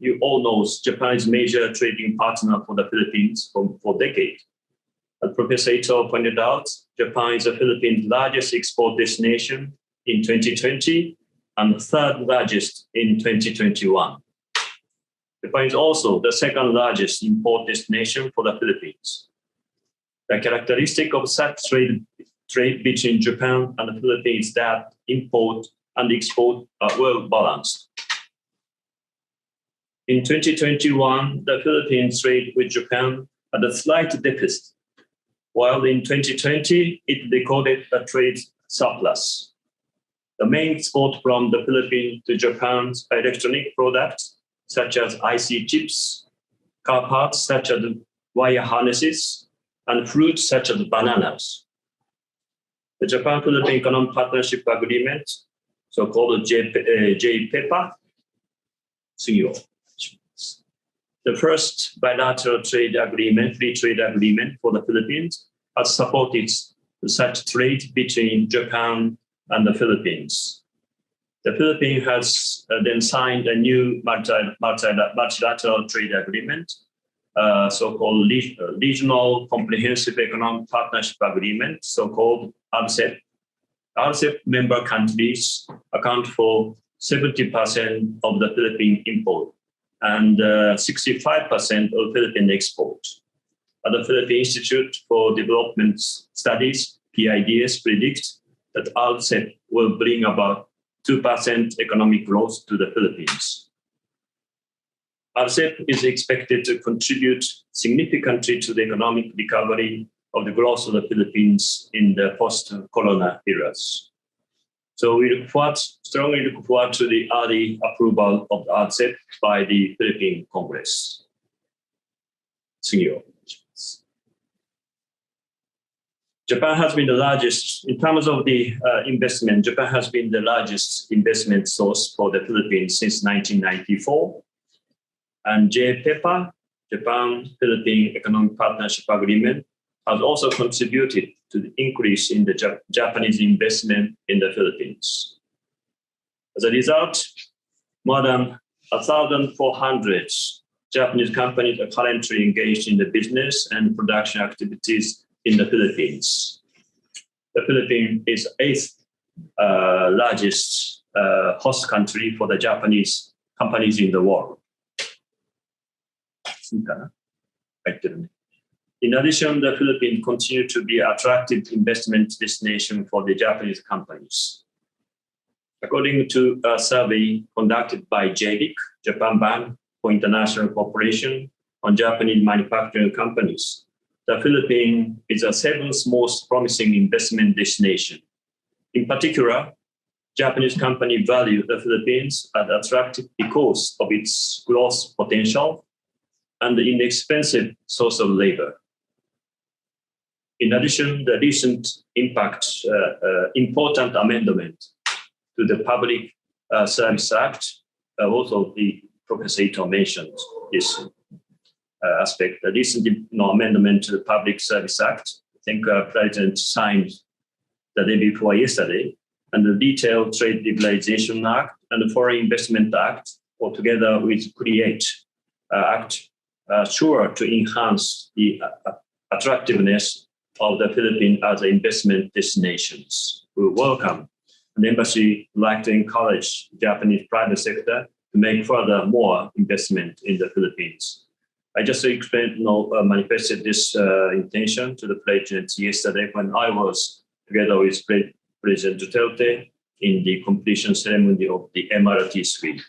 you all know, Japan is a major trading partner for the Philippines for decades. As Professor Ito pointed out, Japan is the Philippines' largest export destination in 2020 and third largest in 2021. Japan is also the second largest import destination for the Philippines. The characteristic of such trade between Japan and the Philippines is that import and export are well balanced. In 2021, the Philippines trade with Japan had a slight deficit, while in 2020, it recorded a trade surplus. The main export from the Philippines to Japan's electronic products, such as IC chips, car parts such as wire harnesses, and fruits such as bananas. The Japan-Philippine Economic Partnership Agreement, so-called 𝐏𝐸𝐴, the first bilateral trade agreement, free trade agreement for the Philippines, has supported such trade between Japan and the Philippines. The Philippines has then signed a new multilateral trade agreement, so-called Regional Comprehensive Economic Partnership Agreement, so-called RCEP. RCEP member countries account for 70% of the Philippine import and 65% of Philippine export. At the Philippine Institute for Development Studies, PIDS, predicts that RCEP will bring about 2% economic growth to the Philippines. RCEP is expected to contribute significantly to the economic recovery of the growth of the Philippines in the post-corona eras. So we strongly look forward to the early approval of the RCEP by the Philippine Congress. Japan has been the largest, in terms of the investment, Japan has been the largest investment source for the Philippines since 1994. And 𝐏𝐸𝐴, Japan-Philippine Economic Partnership Agreement, has also contributed to the increase in the Japanese investment in the Philippines. As a result, more than 1,400 Japanese companies are currently engaged in the business and production activities in the Philippines. The Philippines is the 8th largest host country for the Japanese companies in the world. In addition, the Philippines continue to be an attractive investment destination for the Japanese companies. According to a survey conducted by JBIC, Japan Bank for International Cooperation on Japanese manufacturing companies, the Philippines is the 7th most promising investment destination. In particular, Japanese companies value the Philippines as attractive because of its growth potential and the inexpensive source of labor. In addition, the recent important amendment to the Public Service Act, also the Professor Ito mentioned this aspect. The recent amendment to the Public Service Act, I think President signed the day before yesterday, and the Detailed Trade Liberalization Act and the Foreign Investment Act, or together with 𝐏𝐸𝐴 Act, sure to enhance the attractiveness of the Philippines as investment destinations. We welcome the embassy would like to encourage Japanese private sector to make further more investment in the Philippines. I just manifested this intention to the President yesterday when I was together with President Duterte in the completion ceremony of the MRT suite.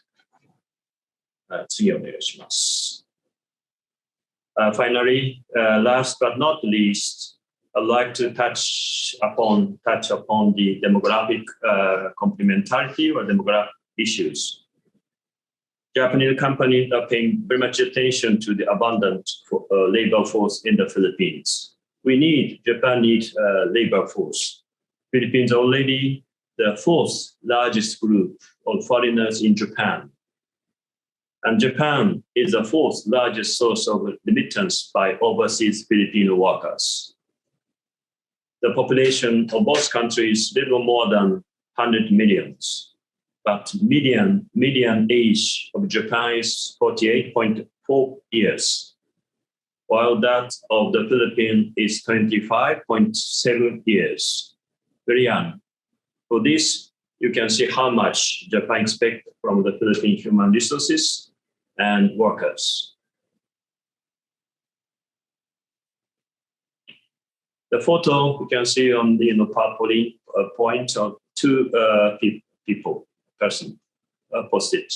Finally, last but not least, I'd like to touch upon the demographic complementarity or demographic issues. Japanese companies are paying very much attention to the abundant labor force in the Philippines. Japan needs labor force. Philippines already the 4th largest group of foreigners in Japan. And Japan is the 4th largest source of remittance by overseas Filipino workers. The population of both countries is little more than 100 million. But median age of Japan is 48.4 years, while that of the Philippines is 25.7 years. Very young. For this, you can see how much Japan expects from the Philippine human resources and workers. The photo you can see on the PowerPoint of two person posted.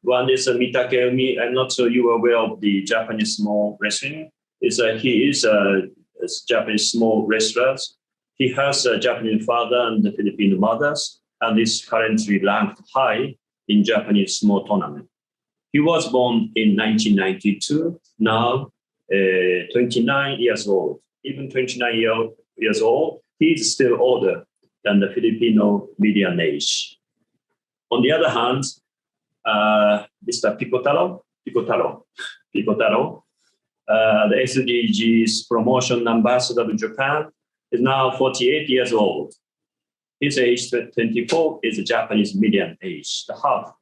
One is Mitakeumi. I'm not sure you are aware of the Japanese small wrestling. He is a Japanese small wrestler. He has a Japanese father and Filipino mothers, and is currently ranked high in Japanese small tournament. He was born in 1992, now 29 years old. Even 29 years old, he is still older than the Filipino median age. On the other hand, Mr. Picotaro, the SDGs promotion ambassador of Japan, is now 48 years old. His age, 24, is the Japanese median age, the half.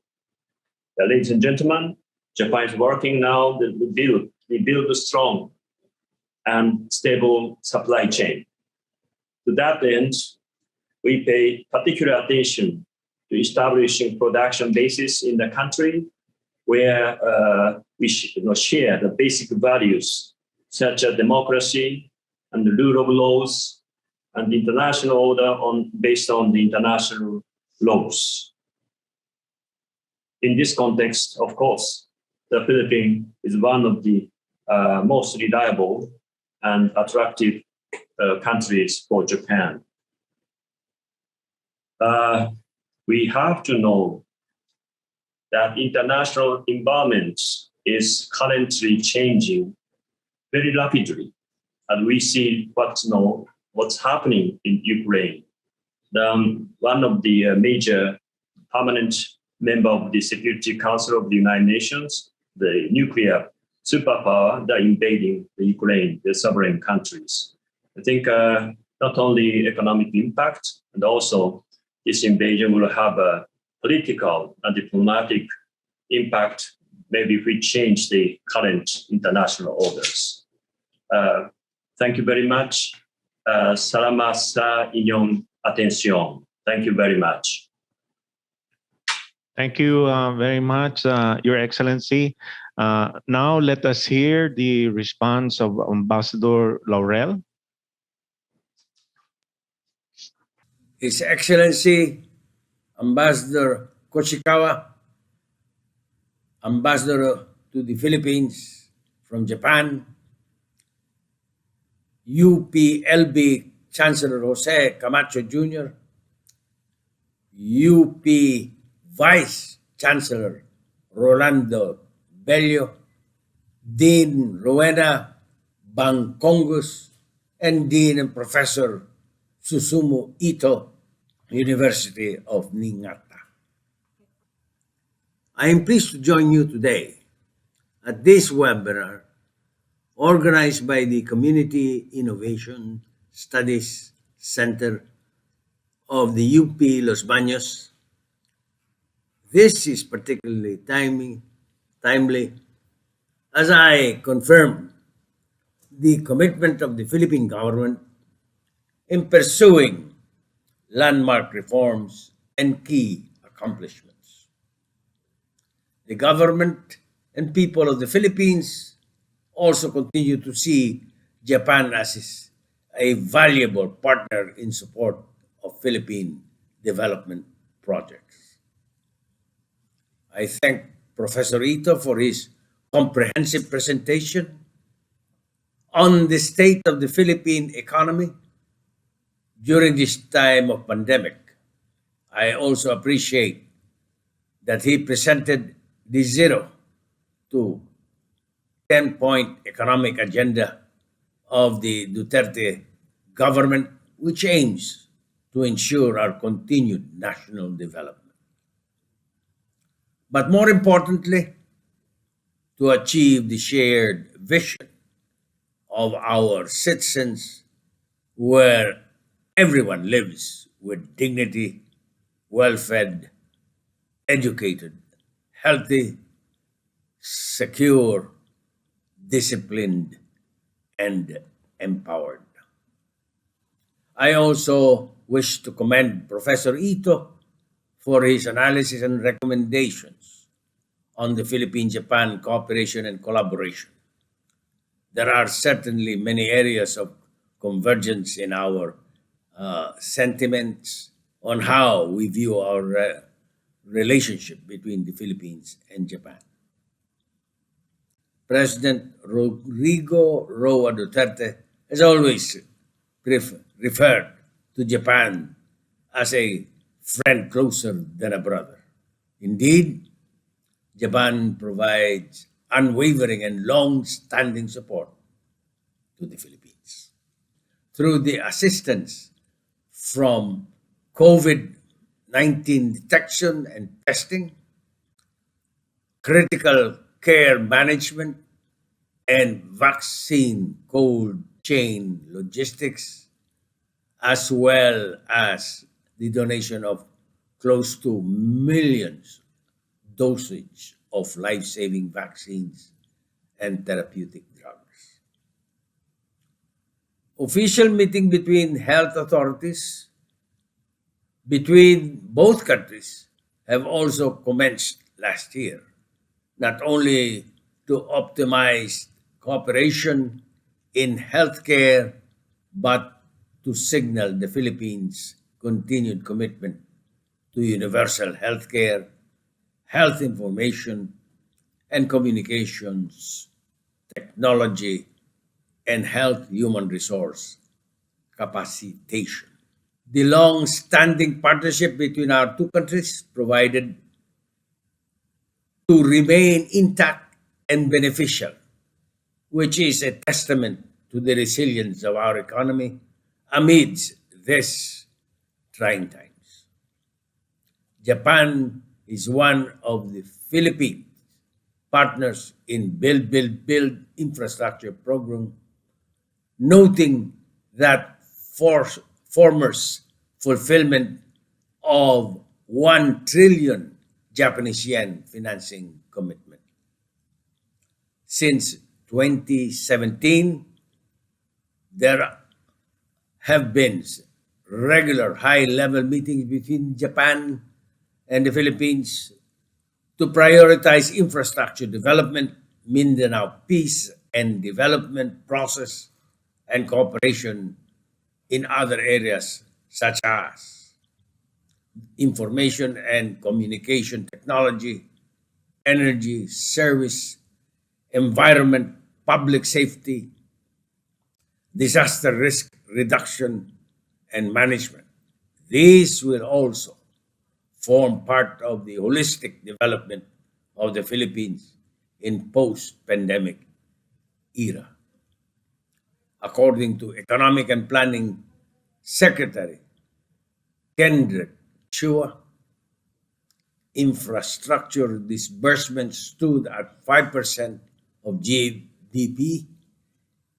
Ladies and gentlemen, Japan is working now to build a strong and stable supply chain. To that end, we pay particular attention to establishing production bases in the country where we share the basic values such as democracy and the rule of laws and the international order based on the international laws. In this context, of course, the Philippines is one of the most reliable and attractive countries for Japan. We have to know that international environment is currently changing very rapidly, and we see what's happening in Ukraine. One of the major permanent member of the Security Council of the United Nations, the nuclear superpower that invading the Ukraine, the sovereign countries. I think not only economic impact, and also this invasion will have a political and diplomatic impact, maybe if we change the current international orders. Thank you very much. Salamat sa inyong atensyon. Thank you very much. Thank you very much, Your Excellency. Now let us hear the response of Ambassador Laurel. His Excellency, Ambassador Koshikawa, Ambassador to the Philippines from Japan, UPLB Chancellor Jose Camacho Jr., UP Vice Chancellor Rolando Bello, Dean Rowena Bangcongus, and Dean and Professor Susumu Ito, University of Niigata. I am pleased to join you today at this webinar organized by the Community Innovation Studies Center of the UP Los Baños. This is particularly timely as I confirm the commitment of the Philippine government in pursuing landmark reforms and key accomplishments. The government and people of the Philippines also continue to see Japan as a valuable partner in support of Philippine development projects. I thank Professor Ito for his comprehensive presentation on the state of the Philippine economy during this time of pandemic. I also appreciate that he presented the 0 to 10-point economic agenda of the Duterte government, which aims to ensure our continued national development. But more importantly, to achieve the shared vision of our citizens where everyone lives with dignity, well-fed, educated, healthy, secure, disciplined, and empowered. I also wish to commend Professor Ito for his analysis and recommendations on the Philippine-Japan cooperation and collaboration. There are certainly many areas of convergence in our sentiments on how we view our relationship between the Philippines and Japan. President Rodrigo Roa Duterte has always referred to Japan as a friend closer than a brother. Indeed, Japan provides unwavering and long-standing support to the Philippines. Through the assistance from COVID-19 detection and testing, critical care management, and vaccine cold chain logistics, as well as the donation of close to millions dosage of life-saving vaccines and therapeutic drugs. Official meeting between health authorities between both countries have also commenced last year, not only to optimize cooperation in healthcare, but to signal the Philippines' continued commitment to universal healthcare, health information and communications technology, and health human resource capacitation. The long-standing partnership between our two countries provided to remain intact and beneficial, which is a testament to the resilience of our economy amidst these trying times. Japan is one of the Philippines partners in Build infrastructure program, noting that former's fulfillment of 1 trillion Japanese yen financing commitment. Since 2017, there have been regular high-level meetings between Japan and the Philippines to prioritize infrastructure development, Mindanao peace and development process, and cooperation in other areas such as information and communication technology, energy, service, environment, public safety, disaster risk reduction, and management. These will also form part of the holistic development of the Philippines in post-pandemic era. According to Economic and Planning Secretary Kendrick Chua, infrastructure disbursement stood at 5% of GDP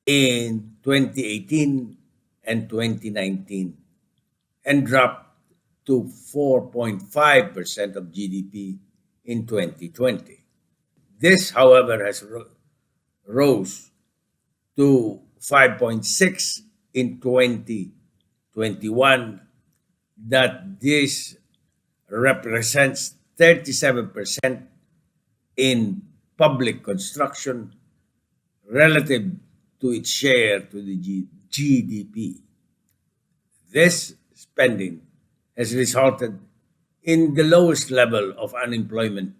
in 2018 and 2019 and dropped to 4.5% of GDP in 2020. This, however, has rose to 5.6 in 2021. That this represents 37% in public construction relative to its share to the GDP. This spending has resulted in the lowest level of unemployment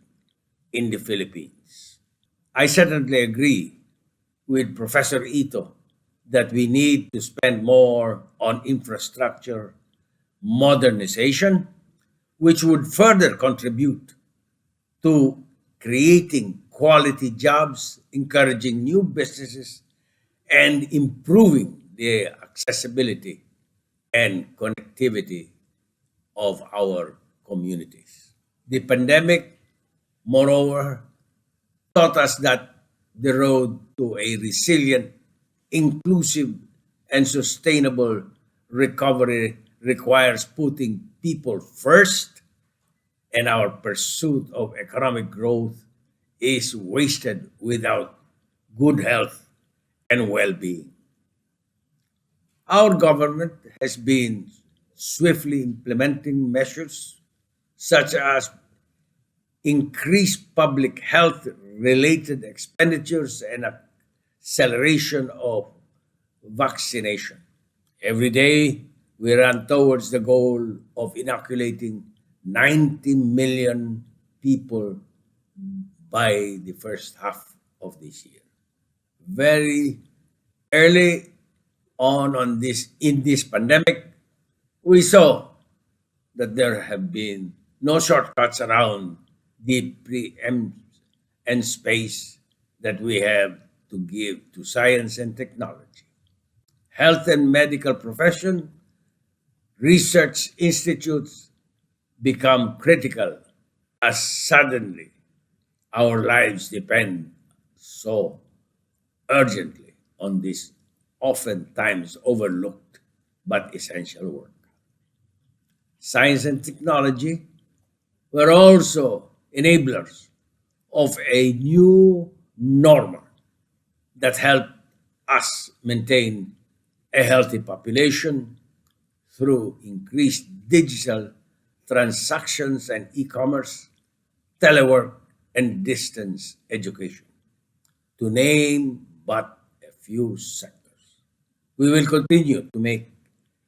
in the Philippines. I certainly agree with Professor Ito that we need to spend more on infrastructure modernization, which would further contribute to creating quality jobs, encouraging new businesses, and improving the accessibility and connectivity of our communities. The pandemic, moreover, taught us that the road to a resilient, inclusive, and sustainable recovery requires putting people first, and our pursuit of economic growth is wasted without good health and well-being. Our government has been swiftly implementing measures such as increased public health-related expenditures and acceleration of vaccination. Every day, we run towards the goal of inoculating 90 million people by the first half of this year. Very early on in this pandemic, we saw that there have been no shortcuts around the preempt and space that we have to give to science and technology. Health and medical profession, research institutes become critical as suddenly our lives depend so urgently on this oftentimes overlooked but essential work. Science and technology were also enablers of a new normal that helped us maintain a healthy population through increased digital transactions and e-commerce, telework, and distance education, to name but a few sectors. We will continue to make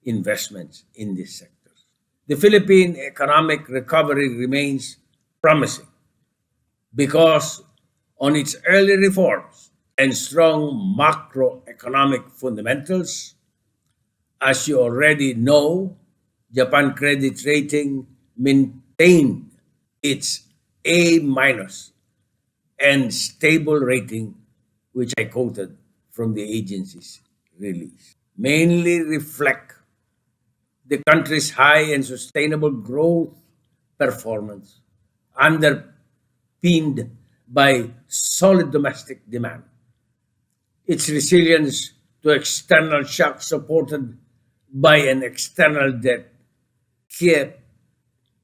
investments in these sectors. The Philippine economic recovery remains promising because on its early reforms and strong macroeconomic fundamentals, as you already know, Japan credit rating maintained its A- and stable rating, which I quoted from the agency's release, mainly reflect the country's high and sustainable growth performance, underpinned by solid domestic demand. Its resilience to external shocks supported by an external debt kept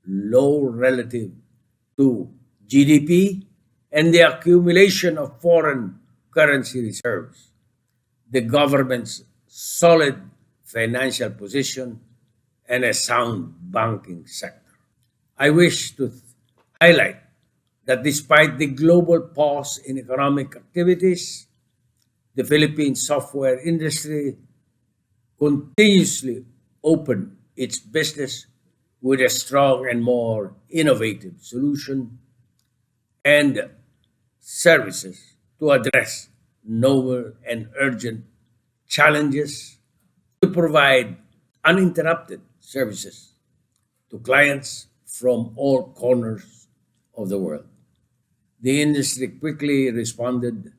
low relative to GDP and the accumulation of foreign currency reserves, the government's solid financial position, and a sound banking sector. I wish to highlight that despite the global pause in economic activities, the Philippine software industry continuously opened its business with a strong and more innovative solution and services to address novel and urgent challenges, to provide uninterrupted services to clients from all corners of the world. The industry quickly responded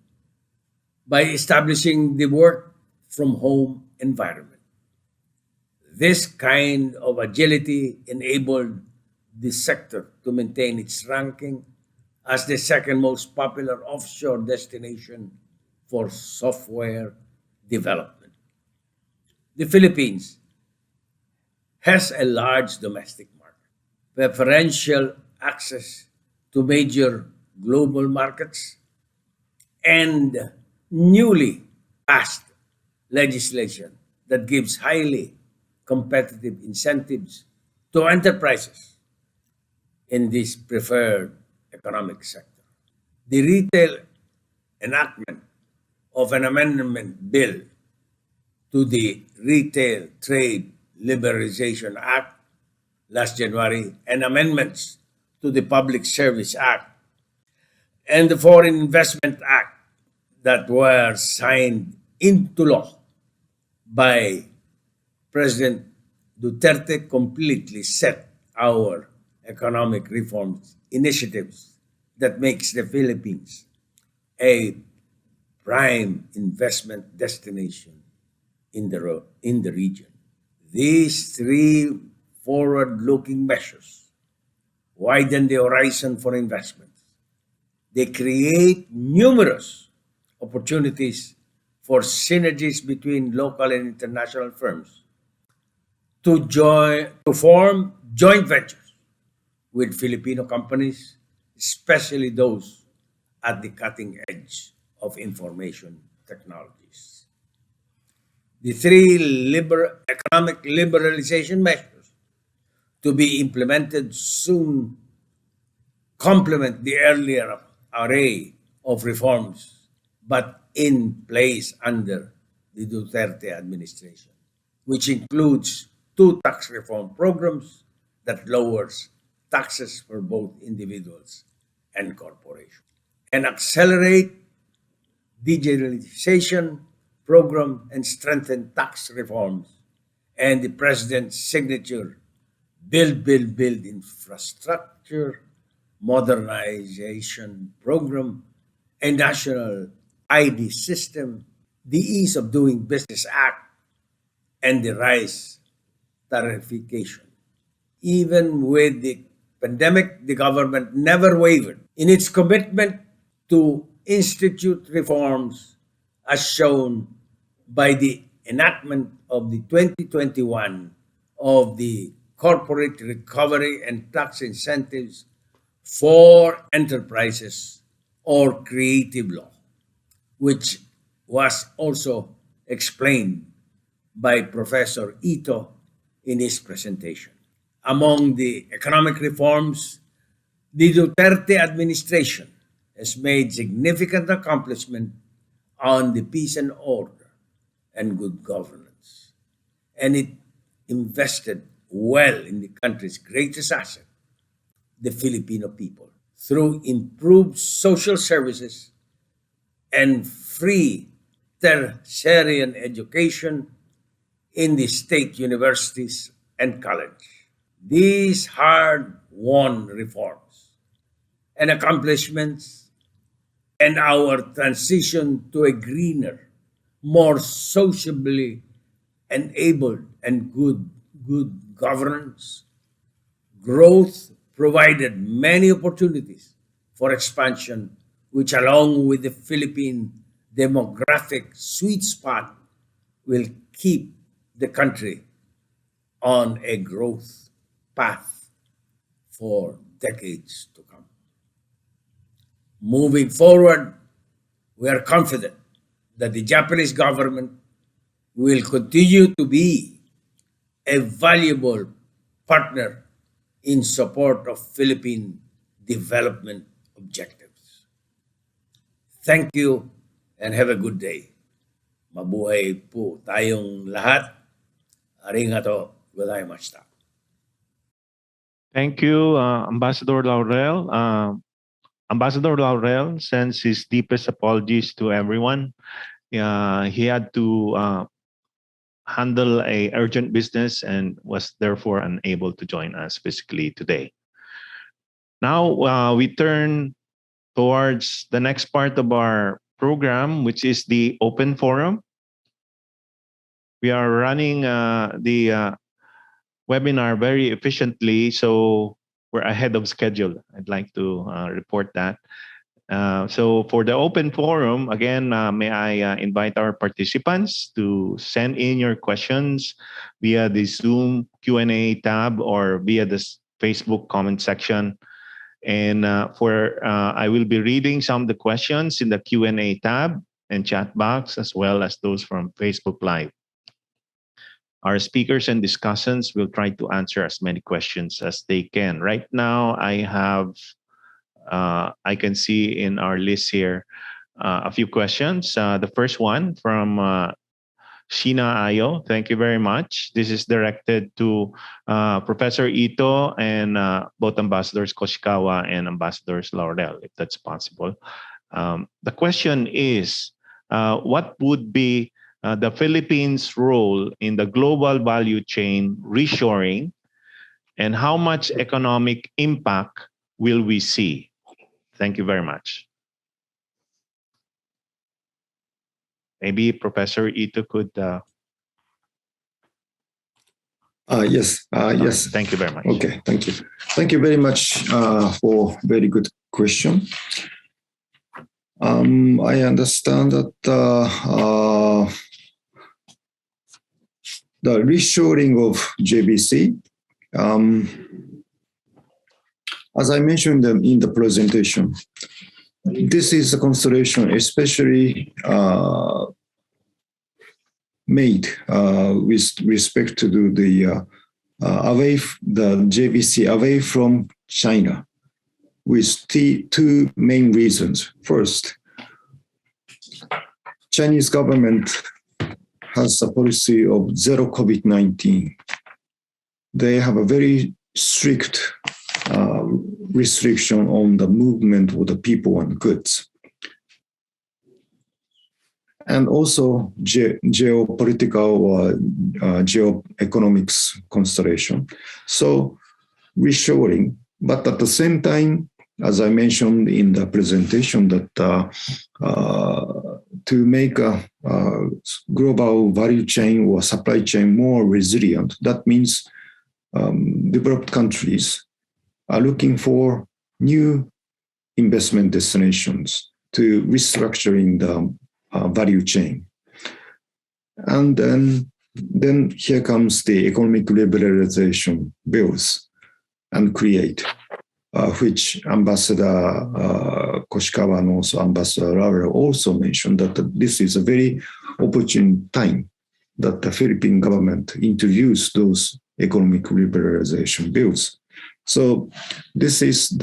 by establishing the work from home environment. This kind of agility enabled the sector to maintain its ranking as the second most popular offshore destination for software development. The Philippines has a large domestic market, preferential access to major global markets, and newly passed legislation that gives highly competitive incentives to enterprises in this preferred economic sector. The retail enactment of an amendment bill to the Retail Trade Liberalization Act last January, and amendments to the Public Service Act and the Foreign Investment Act that were signed into law by President Duterte completely set our economic reforms initiatives that makes the Philippines a prime investment destination in the region. These three forward-looking measures widen the horizon for investment. They create numerous opportunities for synergies between local and international firms to form joint ventures with Filipino companies, especially those at the cutting edge of information technologies. The three economic liberalization measures to be implemented soon complement the earlier array of reforms, but in place under the Duterte administration, which includes two tax reform programs that lowers taxes for both individuals and corporations, and accelerate digitalization program and strengthen tax reforms, and the President's signature Build Infrastructure Modernization Program, a national ID system, the Ease of Doing Business Act, and the rice tariffication. Even with the pandemic, the government never wavered in its commitment to institute reforms as shown by the enactment of the 2021 of the Corporate Recovery and Tax Incentives for Enterprises or Creative Law, which was also explained by Professor Ito in his presentation. Among the economic reforms, the Duterte administration has made significant accomplishment on the peace and order and good governance, and it invested well in the country's greatest asset, the Filipino people, through improved social services and free tertiary education in the state universities and colleges. These hard-won reforms and accomplishments and our transition to a greener, more sociably enabled and good governance, growth provided many opportunities for expansion, which along with the Philippine demographic sweet spot will keep the country on a growth path for decades to come. Moving forward, we are confident that the Japanese government will continue to be a valuable partner in support of Philippine development objectives. Thank you and have a good day. Mabuhay po tayong lahat. Arigato gozaimashita. Thank you, Ambassador Laurel. Ambassador Laurel sends his deepest apologies to everyone. He had to handle a urgent business and was therefore unable to join us physically today. Now we turn towards the next part of our program, which is the open forum. We are running the webinar very efficiently, so we're ahead of schedule. I'd like to report that. So for the open forum, again, may I invite our participants to send in your questions via the Zoom Q&A tab or via the Facebook comment section. And I will be reading some of the questions in the Q&A tab and chat box, as well as those from Facebook Live. Our speakers and discussants will try to answer as many questions as they can. Right now, I can see in our list here a few questions. The first one from Sheena Ayo. Thank you very much. This is directed to Professor Ito and both Ambassadors Koshikawa and Ambassadors Laurel, if that's possible. The question is, what would be the Philippines' role in the global value chain reshoring, and how much economic impact will we see? Thank you very much. Maybe Professor Ito could... Yes. Yes. Thank you very much. Okay, thank you. Thank you very much for very good question. I understand that the reshoring of JBC, as I mentioned in the presentation, this is a consideration especially made with respect to the JBC away from China, with two main reasons. First, Chinese government has a policy of zero COVID-19. They have a very strict restriction on the movement of the people and goods. And also geopolitical or geoeconomics constellation. So reshoring, but at the same time, as I mentioned in the presentation, that to make a global value chain or supply chain more resilient, that means developed countries are looking for new investment destinations to restructuring the value chain. And then here comes the economic liberalization bills and create, which Ambassador Koshikawa and also Ambassador Laurel also mentioned that this is a very opportune time that the Philippine government introduced those economic liberalization bills. So this is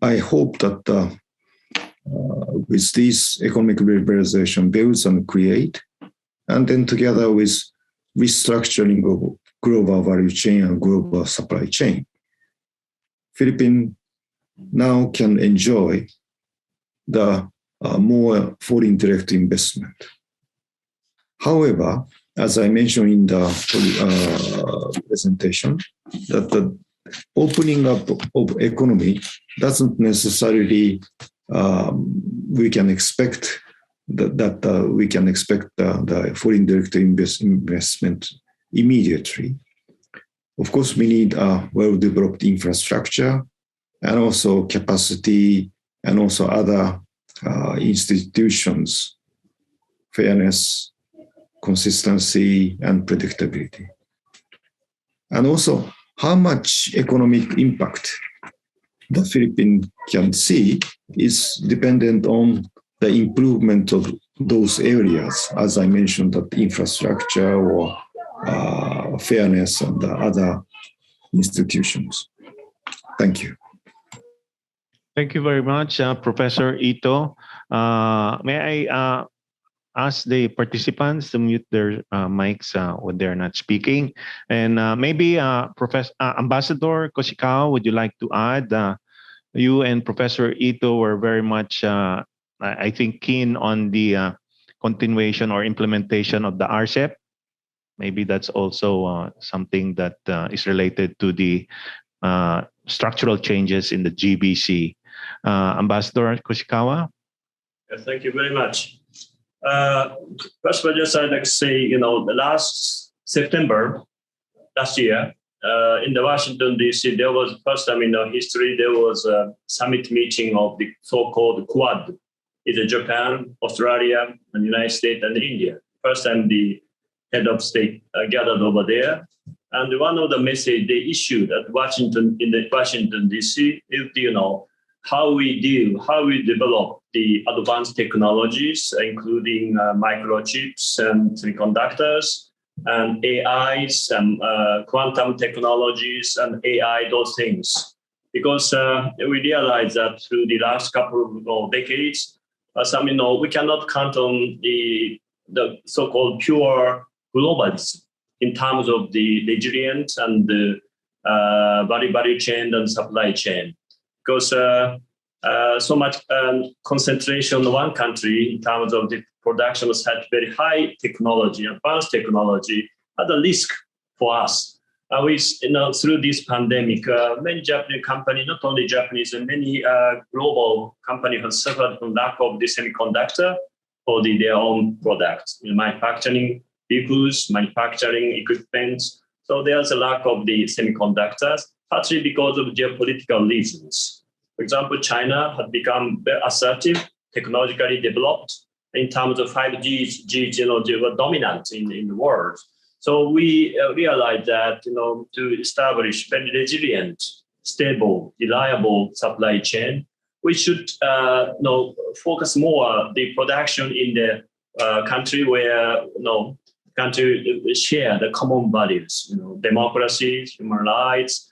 I hope that with these economic liberalization bills and create, and then together with restructuring of global value chain and global supply chain, Philippines now can enjoy the more foreign direct investment. However, as I mentioned in the presentation, that the opening up of economy doesn't necessarily we can expect the foreign direct investment immediately. Of course, we need a well-developed infrastructure and also capacity and also other institutions, fairness, consistency, and predictability. And also, how much economic impact the Philippines can see is dependent on the improvement of those areas, as I mentioned, that infrastructure or fairness and the other institutions. Thank you. Thank you very much, Professor Ito. May I ask the participants to mute their mics when they're not speaking? And maybe Ambassador Koshikawa, would you like to add? You and Professor Ito were very much, I think, keen on the continuation or implementation of the RCEP. Maybe that's also something that is related to the structural changes in the GBC. Ambassador Koshikawa? Thank you very much. First of all, just I'd like to say, the last September, last year, in the Washington, D.C., there was the first time in our history, there was a summit meeting of the so-called Quad. It's Japan, Australia, and the United States and India. First time the head of state gathered over there. And one of the message they issued at Washington, in the Washington, D.C. is, how we develop the advanced technologies, including microchips and semiconductors, and AIs, and quantum technologies, and AI, those things. Because we realize that through the last couple of decades, we cannot count on the so-called pure globalism in terms of the resilience and the value chain and supply chain. Because so much concentration in one country in terms of the production of such very high technology, advanced technology, at a risk for us. Through this pandemic, many Japanese companies, not only Japanese, and many global companies have suffered from lack of the semiconductor for their own products, manufacturing vehicles, manufacturing equipment. So there's a lack of the semiconductors, partly because of geopolitical reasons. For example, China had become very assertive, technologically developed in terms of 5G. They were dominant in the world. So we realized that to establish very resilient, stable, reliable supply chain, we should focus more the production in the country where country share the common values, democracy, human rights,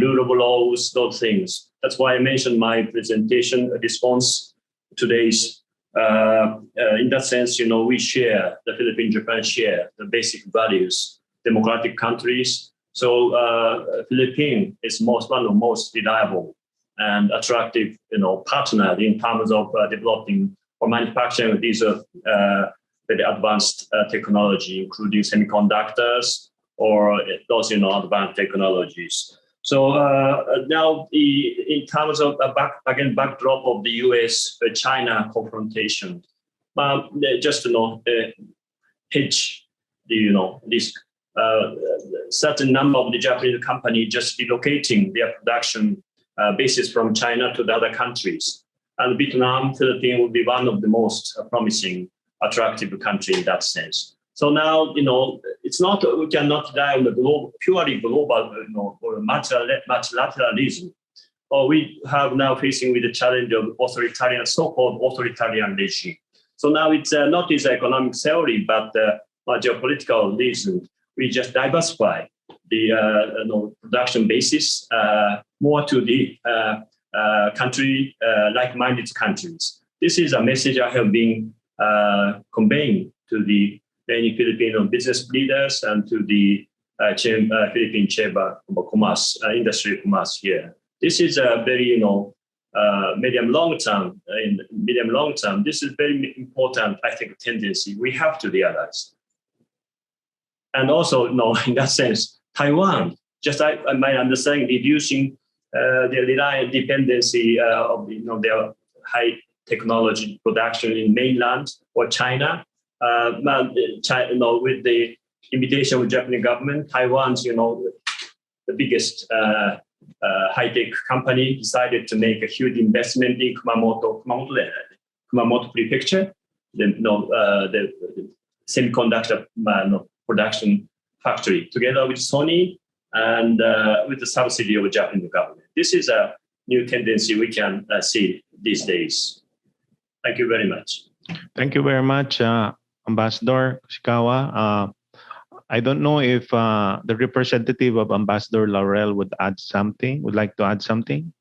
rule of laws, those things. That's why I mentioned my presentation response today's. In that sense, we share, the Philippines, Japan share the basic values, democratic countries, So Philippines is one of the most reliable and attractive, partner in terms of developing or manufacturing these very advanced technology, including semiconductors or those advanced technologies. So now, in terms of backdrop of the U.S.-China confrontation, just hedge this certain number of the Japanese companies just relocating their production bases from China to the other countries, and Vietnam, Philippines will be one of the most promising, attractive country in that sense. So now, it's not, we cannot rely on the purely global, or multilateralism. Or we have now facing with the challenge of so-called authoritarian regime. So now it's not this economic theory, but geopolitical reason. We just diversify the production basis more to the country, like-minded countries. This is a message I have been conveying to the many Filipino business leaders and to the Philippine Chamber of Commerce, Industry Commerce here. This is a very, medium long term. In medium long term, this is very important, I think, tendency we have to realize. And also, in that sense, Taiwan, just my understanding, reducing the reliant dependency of their high technology production in mainland or China. With the invitation of the Japanese government, Taiwan's, the biggest high-tech company decided to make a huge investment in Kumamoto Prefecture, the semiconductor production factory, together with Sony and with the subsidy of the Japanese government. This is a new tendency we can see these days. Thank you very much. Thank you very much, Ambassador Koshikawa. I don't know if the representative of Ambassador Laurel would like to add something.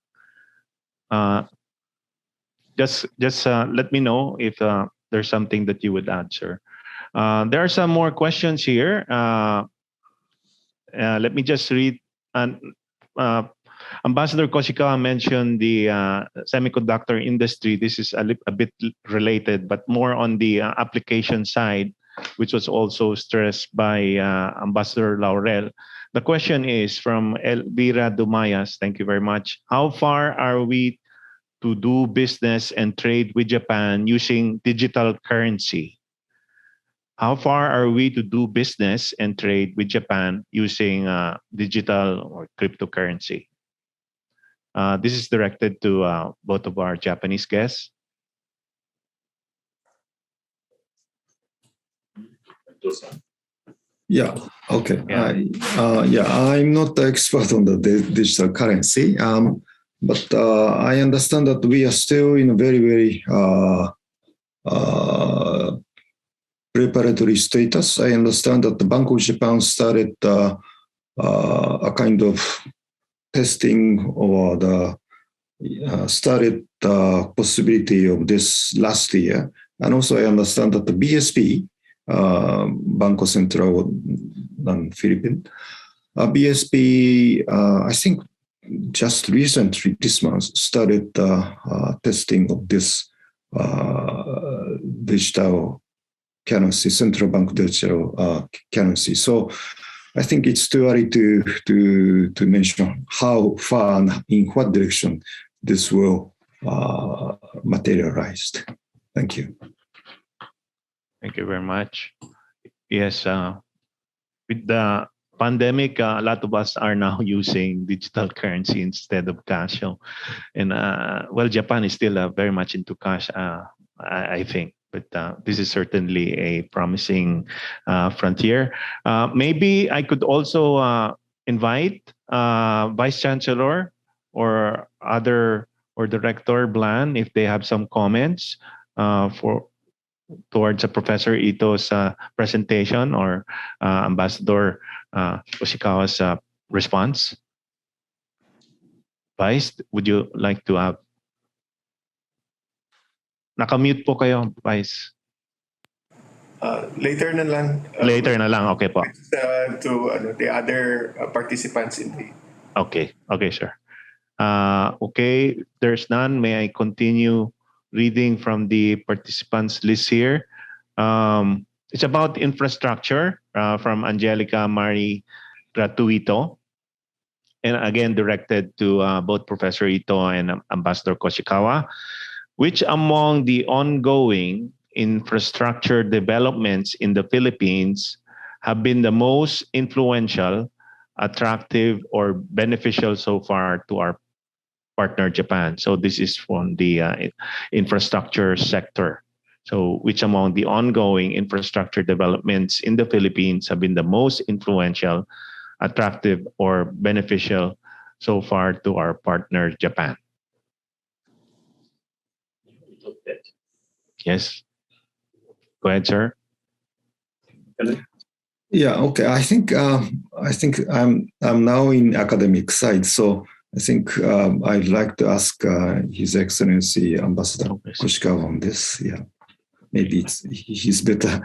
Just let me know if there's something that you would answer. There are some more questions here. Let me just read. Ambassador Koshikawa mentioned the semiconductor industry. This is a bit related, but more on the application side, which was also stressed by Ambassador Laurel. The question is from Elvira Dumayas. Thank you very much. How far are we to do business and trade with Japan using digital currency? How far are we to do business and trade with Japan using digital or cryptocurrency? This is directed to both of our Japanese guests. Yeah, okay. Yeah. I'm not the expert on the digital currency, but I understand that we are still in a very, very preparatory status. I understand that the Bank of Japan started a kind of testing or started the possibility of this last year. And also I understand that the BSP, Banco Central ng Philippines, BSP, I think just recently this month started testing of this digital currency, central bank digital currency. So I think it's too early to mention how far and in what direction this will materialize. Thank you. Thank you very much. Yes, with the pandemic, a lot of us are now using digital currency instead of cash. And well, Japan is still very much into cash, I think. But this is certainly a promising frontier. Maybe I could also invite Vice Chancellor or Director Blan if they have some comments towards Professor Ito's presentation or Ambassador Koshikawa's response. Vice, would you like to have? Nakamute po kayo, Vice. Later na lang. Later na lang, okay po. To the other participants in the... Okay, okay, sir. Okay, there's none. May I continue reading from the participants list here? It's about infrastructure from Angelica Marie Gratuito. And again, directed to both Professor Ito and Ambassador Koshikawa. Which among the ongoing infrastructure developments in the Philippines have been the most influential, attractive, or beneficial so far to our partner Japan? So this is from the infrastructure sector. So which among the ongoing infrastructure developments in the Philippines have been the most influential, attractive, or beneficial so far to our partner Japan? Yes. Go ahead, sir. Yeah. Okay. I think I'm now in academic side, so I think I'd like to ask His Excellency Ambassador Koshikawa on this. Yeah. Maybe he's better.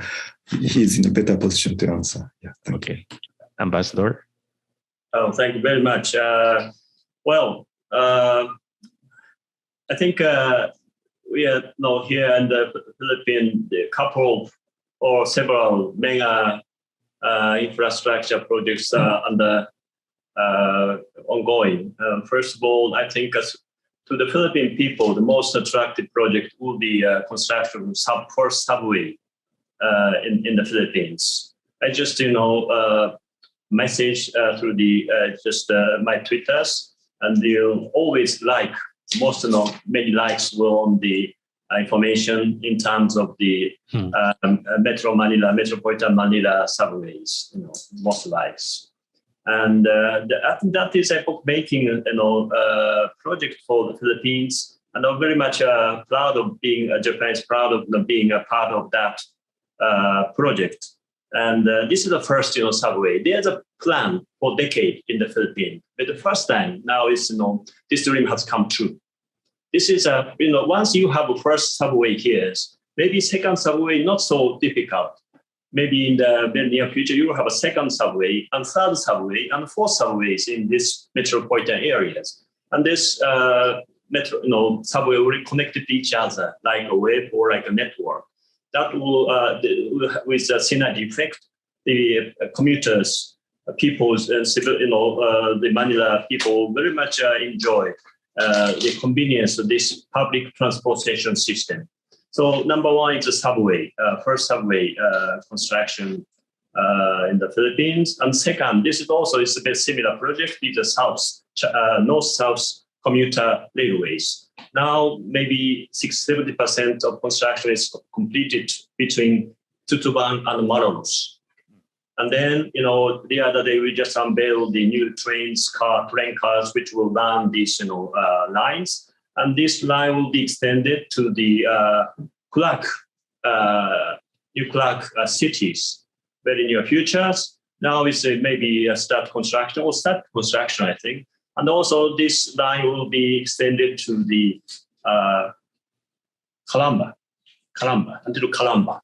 He's in a better position to answer. Yeah. Okay. Ambassador. Oh, thank you very much. I think we are now here in the Philippines, a couple or several mega infrastructure projects under ongoing. First of all, I think to the Philippine people, the most attractive project will be construction of first subway in the Philippines. I just message through the my Twitters, and they'll always like. Many likes were on the information in terms of the Metropolitan Manila subways. Most likes, and I think that is making project for the Philippines, and I'm very much proud of being Japan is proud of being a part of that project. And this is the first subway. There's a plan for decade in the Philippines, but the first time now is this dream has come true. This is once you have a first subway here, maybe second subway not so difficult. Maybe in the very near future you will have a second subway and third subway and fourth subways in these metropolitan areas. And this subway will connect to each other like a web or like a network. That will, with a synergy effect, the commuters, peoples, and the Manila people very much enjoy the convenience of this public transportation system. So number one is the subway, first subway construction in the Philippines. And second, this is also a very similar project with the north-south commuter railways. Now, maybe 70% of construction is completed between Tutuban and Malolos. And then, the other day we just unveiled the new train cars, which will run these, lines. And this line will be extended to the New Clark cities very near futures. Now it's maybe start construction, I think. And also this line will be extended to the Calamba, until Calamba.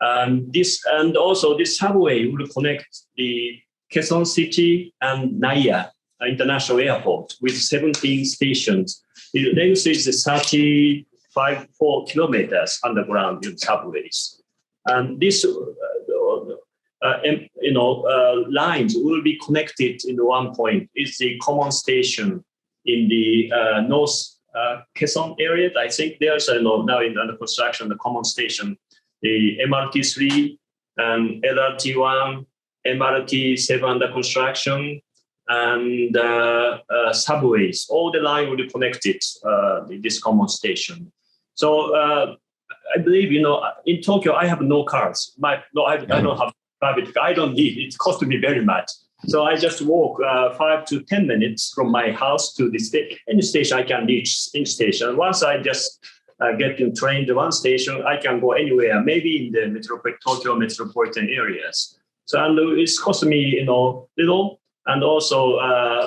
And also this subway will connect the Quezon City and Naya International Airport with 17 stations. The length is 4 kilometers underground in subways. And this lines will be connected in one point. It's the common station in the North Quezon area. I think there's now under construction the common station, the MRT3 and LRT1, MRT7 under construction, and subways. All the line will be connected this common station. So I believe in Tokyo I have no cars. I don't have private car. I don't need it. It costs me very much. So I just walk 5 to 10 minutes from my house to any station I can reach in station. Once I just get in train to one station, I can go anywhere, maybe in the Tokyo metropolitan areas. So and it's cost me little, and also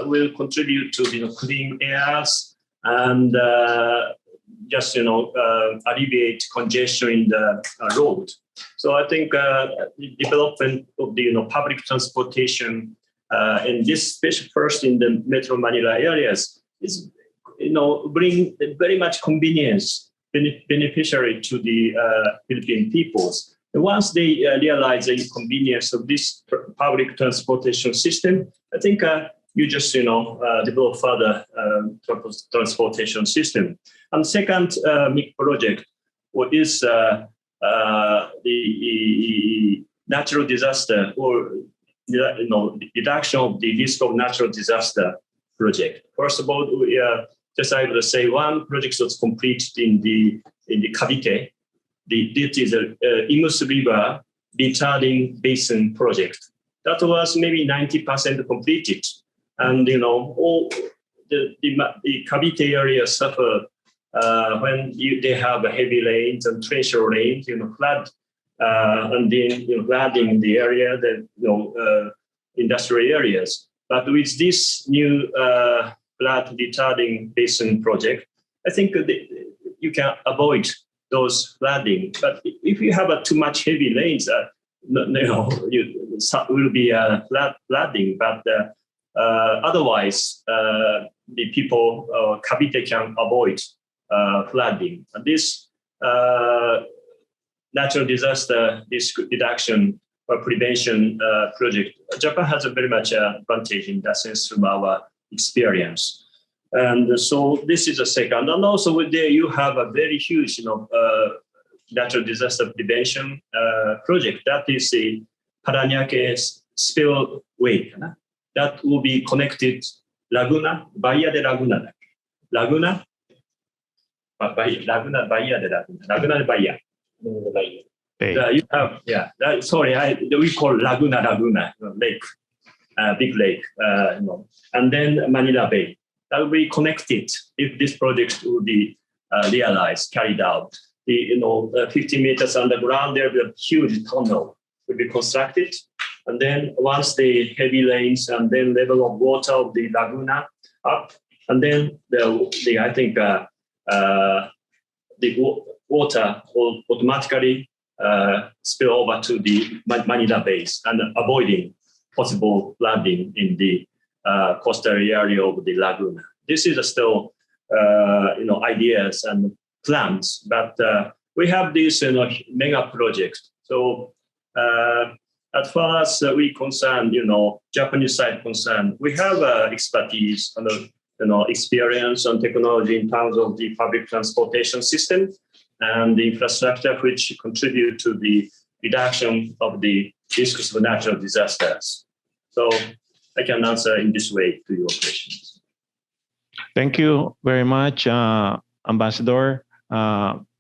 will contribute to clean airs and just alleviate congestion in the road. So I think the development of the public transportation in this, especially first in the Metro Manila areas, is bring very much convenience beneficiary to the Philippine peoples. And once they realize the convenience of this public transportation system, I think you just develop further transportation system. And second big project is the natural disaster or reduction of the risk of natural disaster project. First of all, we just I will say one project was completed in the 𝐏𝐴𝐻𝐸𝐿. This is a 𝐏𝐸𝐻 River retarding basin project. That was maybe 90% completed, and all the 𝐏𝐴𝐻𝐸𝐿 area suffer when they have heavy rains and torrential rains, flood, and then flooding the area, industrial areas. But with this new flood retarding basin project, I think you can avoid those flooding. But if you have too much heavy rains, it will be flooding. But otherwise, the people 𝐏𝐵𝐻 can avoid flooding. And this natural disaster risk reduction or prevention project, Japan has a very much advantage in that sense from our experience. And so this is a second. And also there you have a very huge, natural disaster prevention project. That is the Paranaque spillway. That will be connected Laguna, Bahia de Laguna. Laguna de Bahia. You have, we call Laguna, lake, big lake, and then Manila Bay. That will be connected if this project will be realized, carried out. The 50 meters underground, there will be a huge tunnel will be constructed, and then once the heavy rains and then level of water of the Laguna up, and then I think the water will automatically spill over to the Manila base and avoiding possible flooding in the coastal area of the Laguna. This is still, ideas and plans, but we have these, mega projects. So as far as we concerned, Japanese side concerned, we have expertise and experience and technology in terms of the public transportation system and the infrastructure which contribute to the reduction of the risks of natural disasters. So I can answer in this way to your questions. Thank you very much, Ambassador.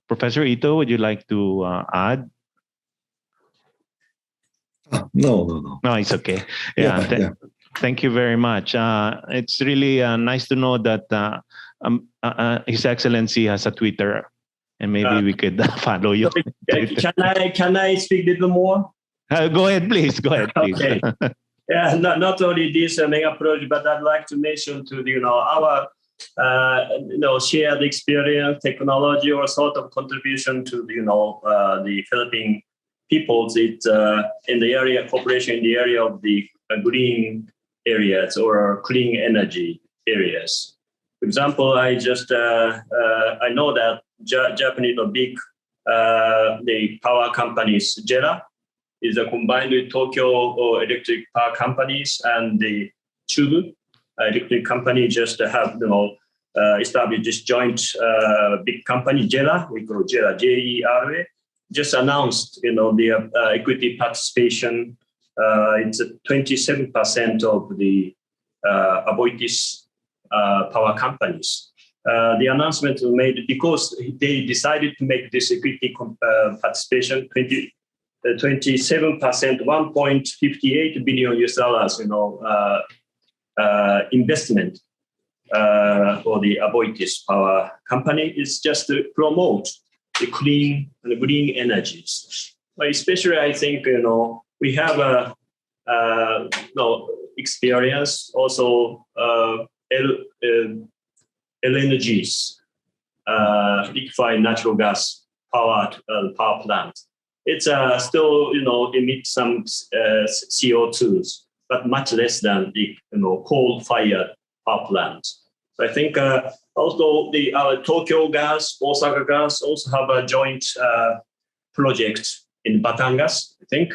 Professor Ito, would you like to add? No. No, it's okay. Thank you very much. It's really nice to know that His Excellency has a Twitter, and maybe we could follow you. Can I speak a little more? Go ahead, please. Okay. Yeah, not only this mega project, but I'd like to mention to our shared experience, technology, or sort of contribution to the Philippine peoples. It's in the area cooperation in the area of the green areas or clean energy areas. For example, I know that Japanese big the power companies JERA is combined with Tokyo Electric Power Companies and the Chubu Electric Company just have established this joint big company JERA. We call JERA JERA. Just announced the equity participation. It's 27% of the Aboitiz power companies. The announcement was made because they decided to make this equity participation 27%, $1.58 billion investment for the Aboitiz power company. Is just to promote the clean and green energies. But especially, I think we have experience also LNGs, liquefied natural gas power plant. it's still emit some CO2s, but much less than the coal-fired power plants. So I think also the Tokyo Gas, Osaka Gas also have a joint project in Batangas. I think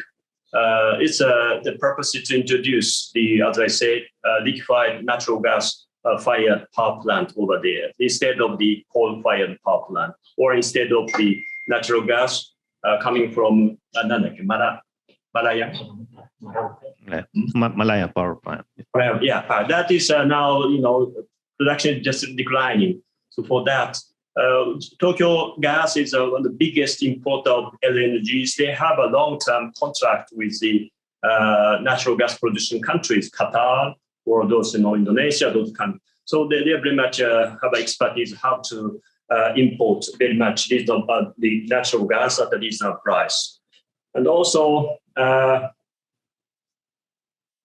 it's the purpose is to introduce as I said, liquefied natural gas fired power plant over there instead of the coal-fired power plant, or instead of the natural gas coming from Malaya. Malaya power plant. Yeah, that is now production is just declining. So for that, Tokyo Gas is one of the biggest importer of LNGs. They have a long-term contract with the natural gas producing countries, Qatar or those Indonesia, those countries. So they very much have expertise how to import very much the natural gas at a reasonable price. And also,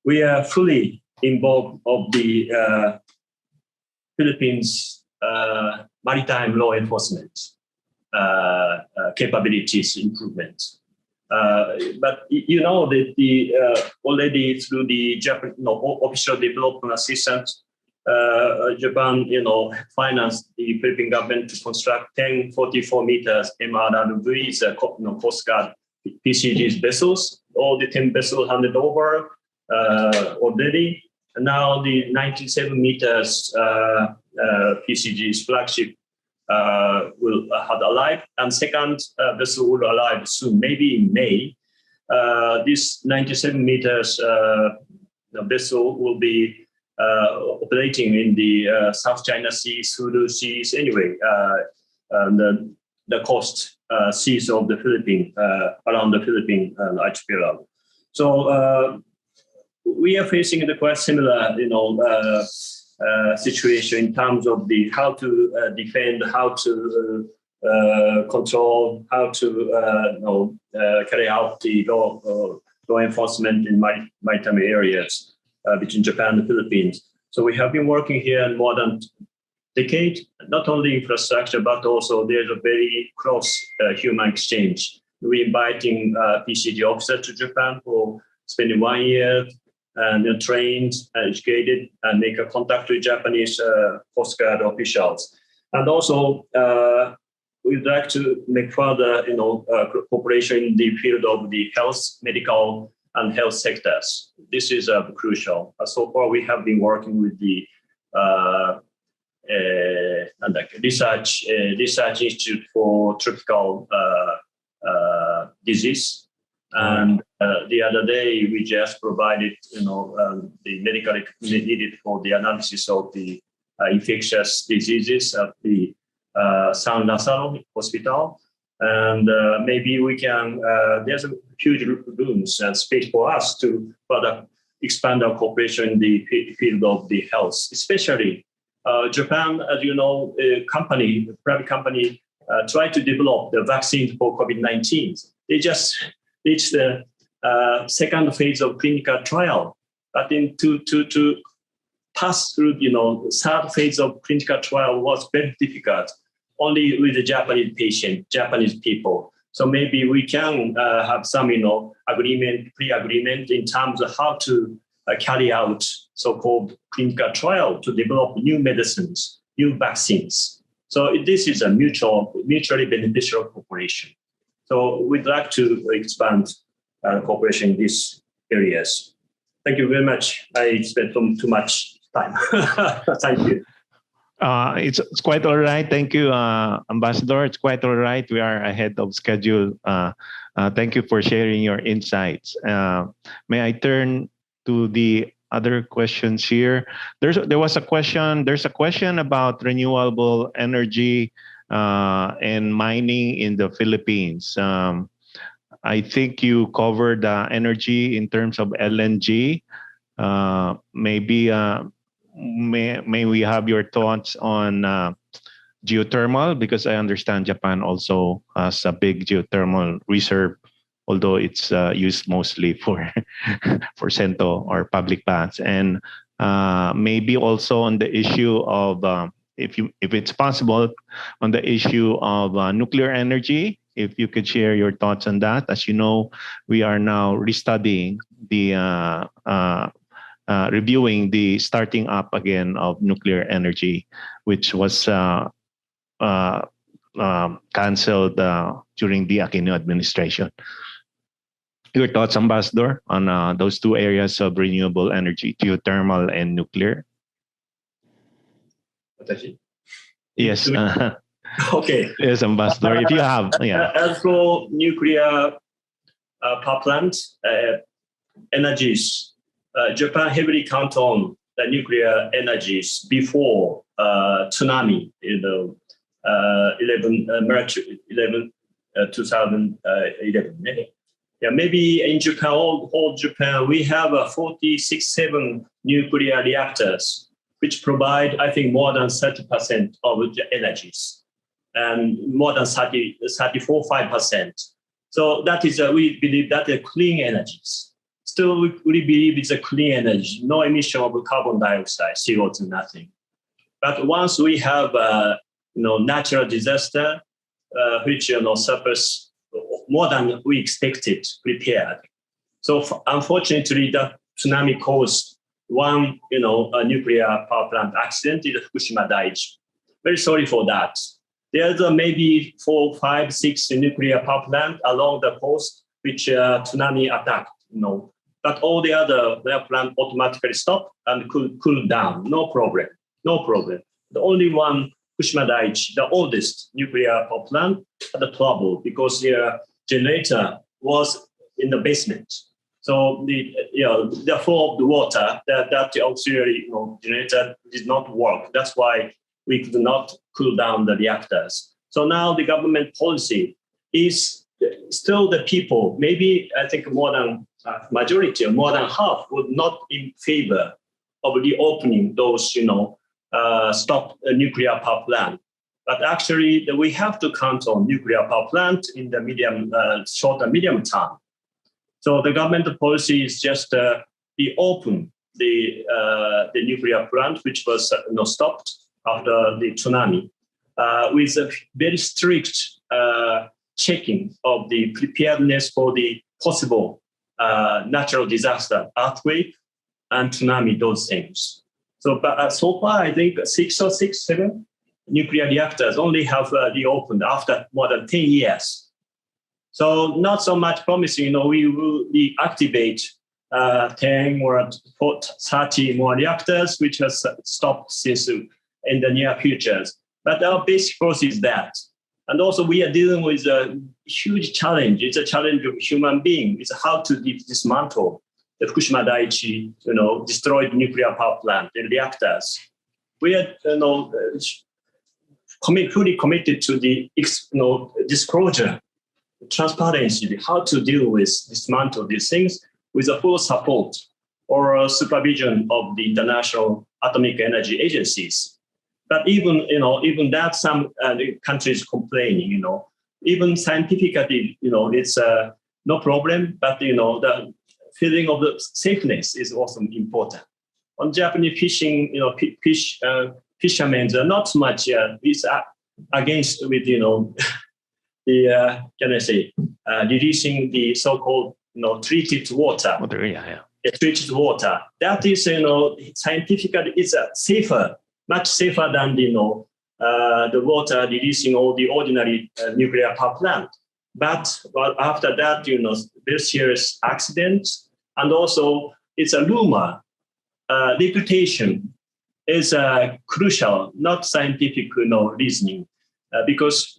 we are fully involved of the Philippines maritime law enforcement capabilities improvement. But that the already through the Japan official development assistance, Japan financed the Philippine government to construct 10 44 meters MRRV Coast Guard PCG's vessels. All the 10 vessels handed over already. And now the 97 meters PCG's flagship will have arrived, and second vessel will arrive soon, maybe in May. This 97 meters vessel will be operating in the South China Sea, Sulu Seas, anyway, the coast seas of the Philippines, around the Philippine archipelago. So we are facing the quite similar, situation in terms of the how to defend, how to control, how to carry out the law enforcement in maritime areas between Japan and the Philippines. So we have been working here in more than a decade, not only infrastructure, but also there's a very close human exchange. We're inviting PCG officers to Japan for spending 1 year, and they're trained, educated, and make a contact with Japanese Coast Guard officials. And also, we'd like to make further, cooperation in the field of the health, medical, and health sectors. This is crucial. So far, we have been working with the research institute for tropical disease. And the other day, we just provided, the medical equipment needed for the analysis of the infectious diseases at the San Lazaro Hospital. And maybe we can, there's a huge rooms and space for us to further expand our cooperation in the field of the health, especially Japan, as you know, private company, tried to develop the vaccine for COVID-19. They just reached the second phase of clinical trial, but to pass through, third phase of clinical trial was very difficult, only with the Japanese patient, Japanese people. So maybe we can have some, pre-agreement in terms of how to carry out so-called clinical trial to develop new medicines, new vaccines. So this is a mutually beneficial cooperation. So we'd like to expand cooperation in these areas. Thank you very much. I spent too much time. Thank you. It's quite all right. Thank you, Ambassador. It's quite all right. We are ahead of schedule. Thank you for sharing your insights. May I turn to the other questions here? There's a question about renewable energy and mining in the Philippines. I think you covered energy in terms of LNG. Maybe may we have your thoughts on geothermal, because I understand Japan also has a big geothermal reserve, although it's used mostly for for Sento or public baths. And maybe also on the issue of if it's possible, on the issue of nuclear energy if you could share your thoughts on that. As you know, we are now restudying reviewing the starting up again of nuclear energy, which was canceled during the Aquino administration. Your thoughts, Ambassador, on those two areas of renewable energy, geothermal and nuclear? Yes. Okay. Yes, Ambassador. If you have, yeah. As for nuclear power plant energies, Japan heavily count on the nuclear energies before tsunami, March 11, 2011. Yeah, maybe in Japan, all Japan, we have 46-7 nuclear reactors, which provide, I think, more than 30% of the energies, and more than 34-5%. So that is, we believe that the clean energies. Still, we believe it's a clean energy, no emission of carbon dioxide, CO2, nothing. But once we have, natural disaster, which suffers more than we expected, prepared. So unfortunately, the tsunami caused one, a nuclear power plant accident in Fukushima Daiichi. Very sorry for that. There's maybe 4, 5, 6 nuclear power plants along the coast which tsunami attacked. But all the other plant automatically stopped and cool down. No problem. The only one, Fukushima Daiichi, the oldest nuclear power plant, had a trouble because their generator was in the basement. So the flow of the water, that auxiliary generator did not work. That's why we could not cool down the reactors. So now the government policy is still the people, maybe I think more than majority or more than half would not in favor of reopening those, stop nuclear power plant. But actually, we have to count on nuclear power plant in the short and medium term. So the government policy is just reopen the nuclear plant, which was stopped after the tsunami, with a very strict checking of the preparedness for the possible natural disaster, earthquake, and tsunami, those things. So, but so far, I think 7 nuclear reactors only have reopened after more than 10 years. So not so much promising. We will reactivate 10 or 30 more reactors, which has stopped since in the near future. But our basic process is that. And also we are dealing with a huge challenge. It's a challenge of human being. It's how to dismantle the Fukushima Daiichi, destroyed nuclear power plant and reactors. We are, fully committed to the, disclosure, transparency, how to deal with dismantle these things with the full support or supervision of the international atomic energy agencies. But even that, some countries complaining, even scientifically, it's no problem, but, the feeling of the safeness is also important. On Japanese fishing, fishermen are not so much against with, releasing the so-called, treated water. Treated water. That is, scientifically, it's safer, much safer than the water releasing all the ordinary nuclear power plant. But after that, very serious accidents, and also it's a rumor. Reputation is crucial, not scientific, reasoning, because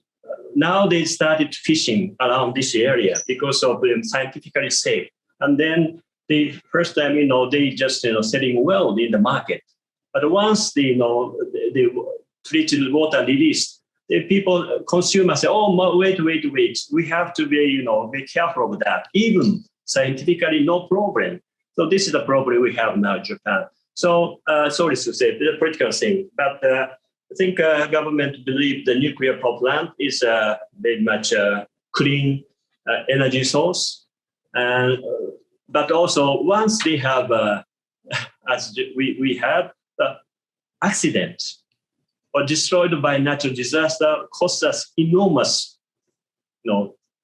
now they started fishing around this area because of scientifically safe. And then the first time, they just selling well in the market. But once the treated water released, the people, consumers say, "Oh, wait, we have to be careful of that." Even scientifically, no problem. So this is the problem we have now in Japan. So sorry to say, the political thing, but I think government believe the nuclear power plant is very much clean energy source, and but also once they have, as we have, accident or destroyed by natural disaster, costs us enormous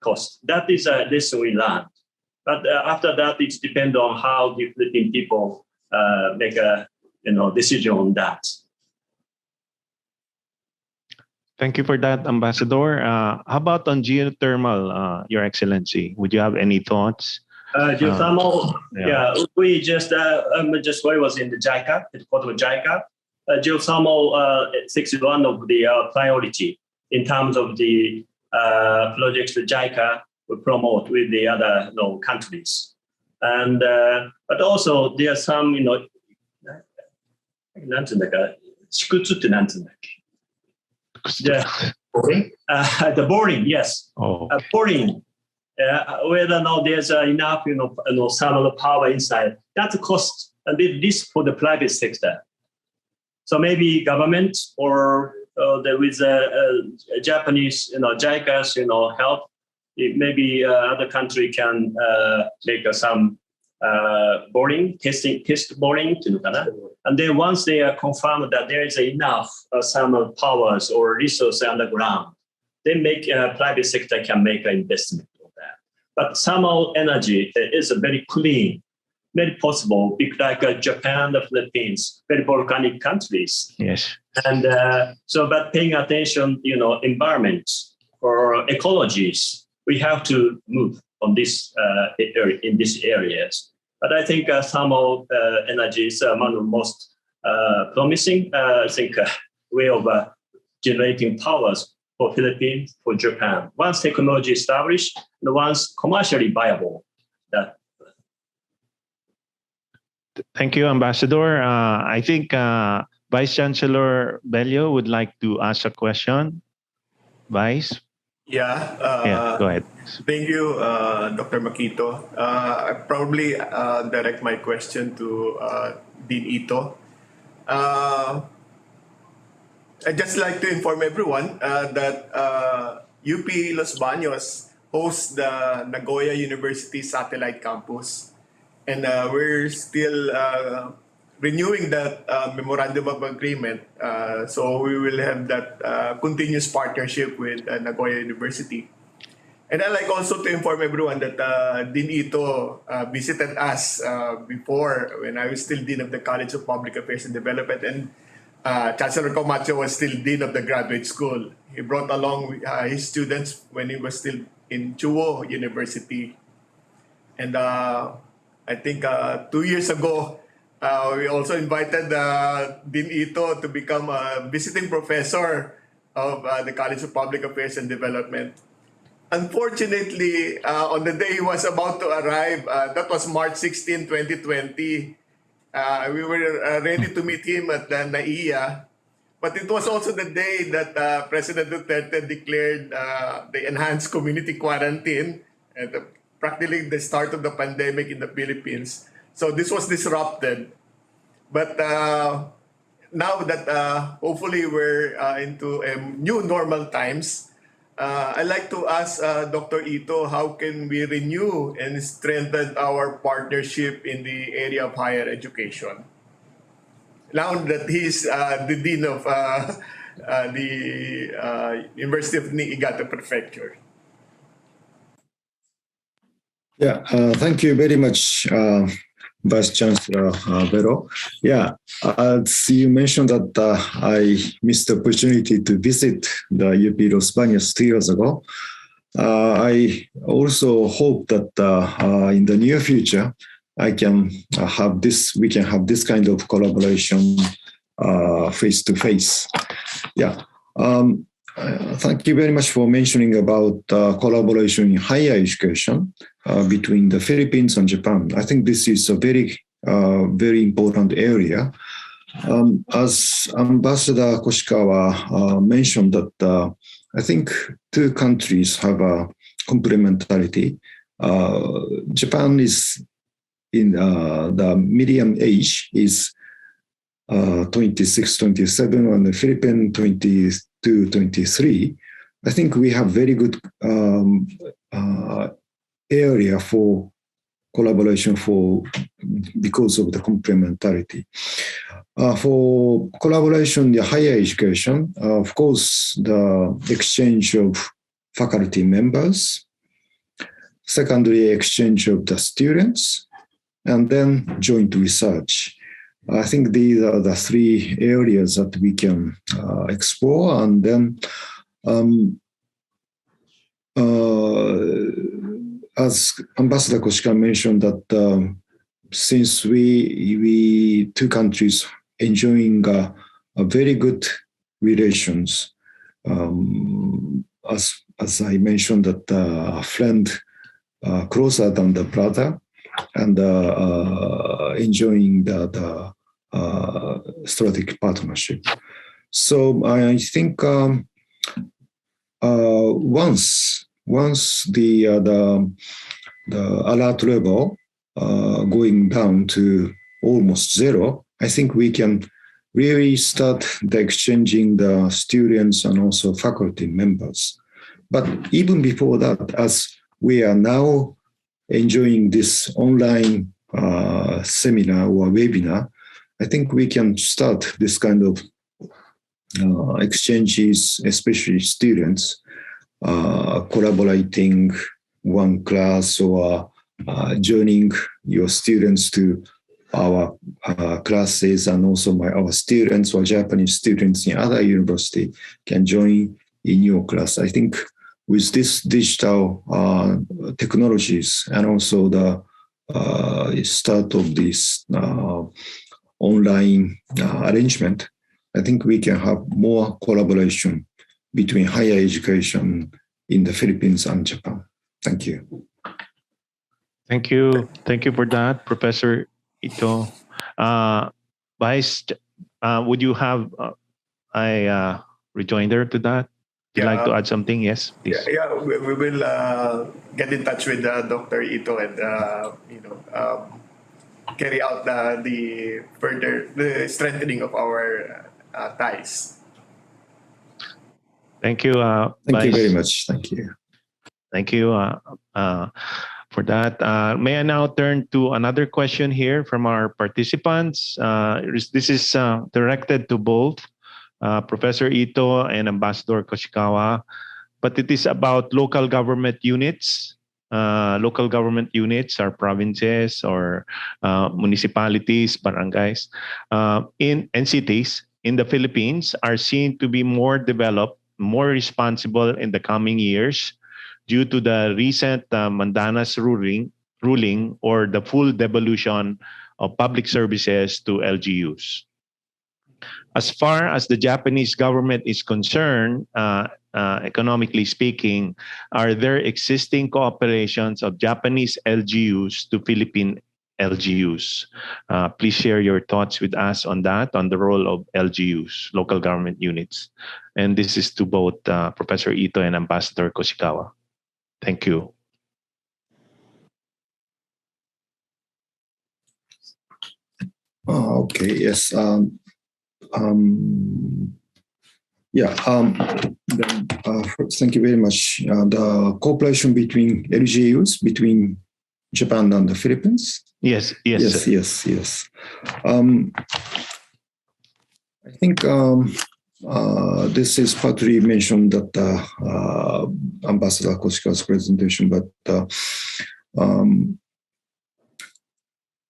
cost. That is a lesson we learned. But after that, it depends on how the Philippine people make a decision on that. Thank you for that, Ambassador. How about on geothermal, Your Excellency? Would you have any thoughts? Geothermal, yeah. we just where was in the JICA, headquarters of JICA. Geothermal is one of the priority in terms of the projects that JICA will promote with the other countries. And but also there are some, 𝐏𝐴𝐻𝐿𝐴 𝐶𝐞𝐬ってなんつうんだっけ? The boring, yes. Oh. Boring. Whether or not there's enough, thermal power inside, that's a cost and this for the private sector. So maybe government or with Japanese, JICA's, help, maybe other country can make some test boring, and then once they are confirmed that there is enough thermal powers or resources underground, then private sector can make an investment on that. But thermal energy is very clean, very possible, like Japan, the Philippines, very volcanic countries. Yes. And but paying attention, environment or ecologies, we have to move on this in these areas. But I think thermal energy is one of the most promising, way of generating powers for Philippines, for Japan. Once technology established, and once commercially viable. Thank you, Ambassador. I think Vice Chancellor 𝐿𝐴 would like to ask a question. Vice? Yeah, go ahead. Thank you, Dr. Makito. I probably direct my question to Dean Ito. I'd just like to inform everyone that UP Los Baños hosts the Nagoya University Satellite Campus. And we're still renewing that memorandum of agreement. So we will have that continuous partnership with Nagoya University. And I'd like also to inform everyone that Dean Ito visited us before when I was still Dean of the College of Public Affairs and Development, and Chancellor Camacho was still Dean of the Graduate School. He brought along his students when he was still in 𝐄𝐜𝐲 University. And I think 2 years ago, we also invited Dean Ito to become a visiting professor of the College of Public Affairs and Development. Unfortunately, on the day he was about to arrive, that was March 16, 2020, we were ready to meet him at the NAIA. But it was also the day that President Duterte declared the enhanced community quarantine at practically the start of the pandemic in the Philippines. So this was disrupted. But now that hopefully we're into new normal times, I'd like to ask Dr. Ito, how can we renew and strengthen our partnership in the area of higher education? Now that he's the Dean of the University of Niigata Prefecture. Yeah, thank you very much, Vice Chancellor 𝐿𝐴. Yeah, as you mentioned that I missed the opportunity to visit the UP Los Baños 2 years ago. I also hope that in the near future, we can have this kind of collaboration face to face. Yeah. Thank you very much for mentioning about collaboration in higher education between the Philippines and Japan. I think this is a very, very important area. As Ambassador Koshikawa mentioned that I think two countries have a complementarity. Japan is in the medium age is 26, 27, and the Philippines 22, 23. I think we have very good area for collaboration because of the complementarity. For collaboration in the higher education, of course, the exchange of faculty members. Secondly, exchange of the students, and then joint research. I think these are the three areas that we can explore. And then, as Ambassador Koshikawa mentioned, that since we two countries enjoying a very good relations, as I mentioned, that a friend closer than the brother, and enjoying the strategic partnership. So I think once the alert level going down to almost zero, I think we can really start the exchanging the students and also faculty members. But even before that, as we are now enjoying this online seminar or webinar, I think we can start this kind of exchanges, especially students collaborating one class or joining your students to our classes, and also our students or Japanese students in other university can join in your class. I think with this digital technologies and also the start of this online arrangement, I think we can have more collaboration between higher education in the Philippines and Japan. Thank you. Thank you. Thank you for that, Professor Ito. Vice, would you have a rejoinder to that? Would you like to add something? Yes, please. Yeah, we will get in touch with Dr. Ito and carry out the further strengthening of our ties. Thank you. Thank you very much. Thank you. Thank you for that. May I now turn to another question here from our participants? This is directed to both Professor Ito and Ambassador Koshikawa, but it is about local government units. Local government units are provinces or municipalities, barangays, and cities in the Philippines are seen to be more developed, more responsible in the coming years due to the recent Mandanas ruling or the full devolution of public services to LGUs. As far as the Japanese government is concerned, economically speaking, are there existing cooperations of Japanese LGUs to Philippine LGUs? Please share your thoughts with us on that, on the role of LGUs, local government units. And this is to both Professor Ito and Ambassador Koshikawa. Thank you. Okay, yes. Thank you very much. The cooperation between LGUs, between Japan and the Philippines? Yes. I think this is partly mentioned that Ambassador Koshikawa's presentation, but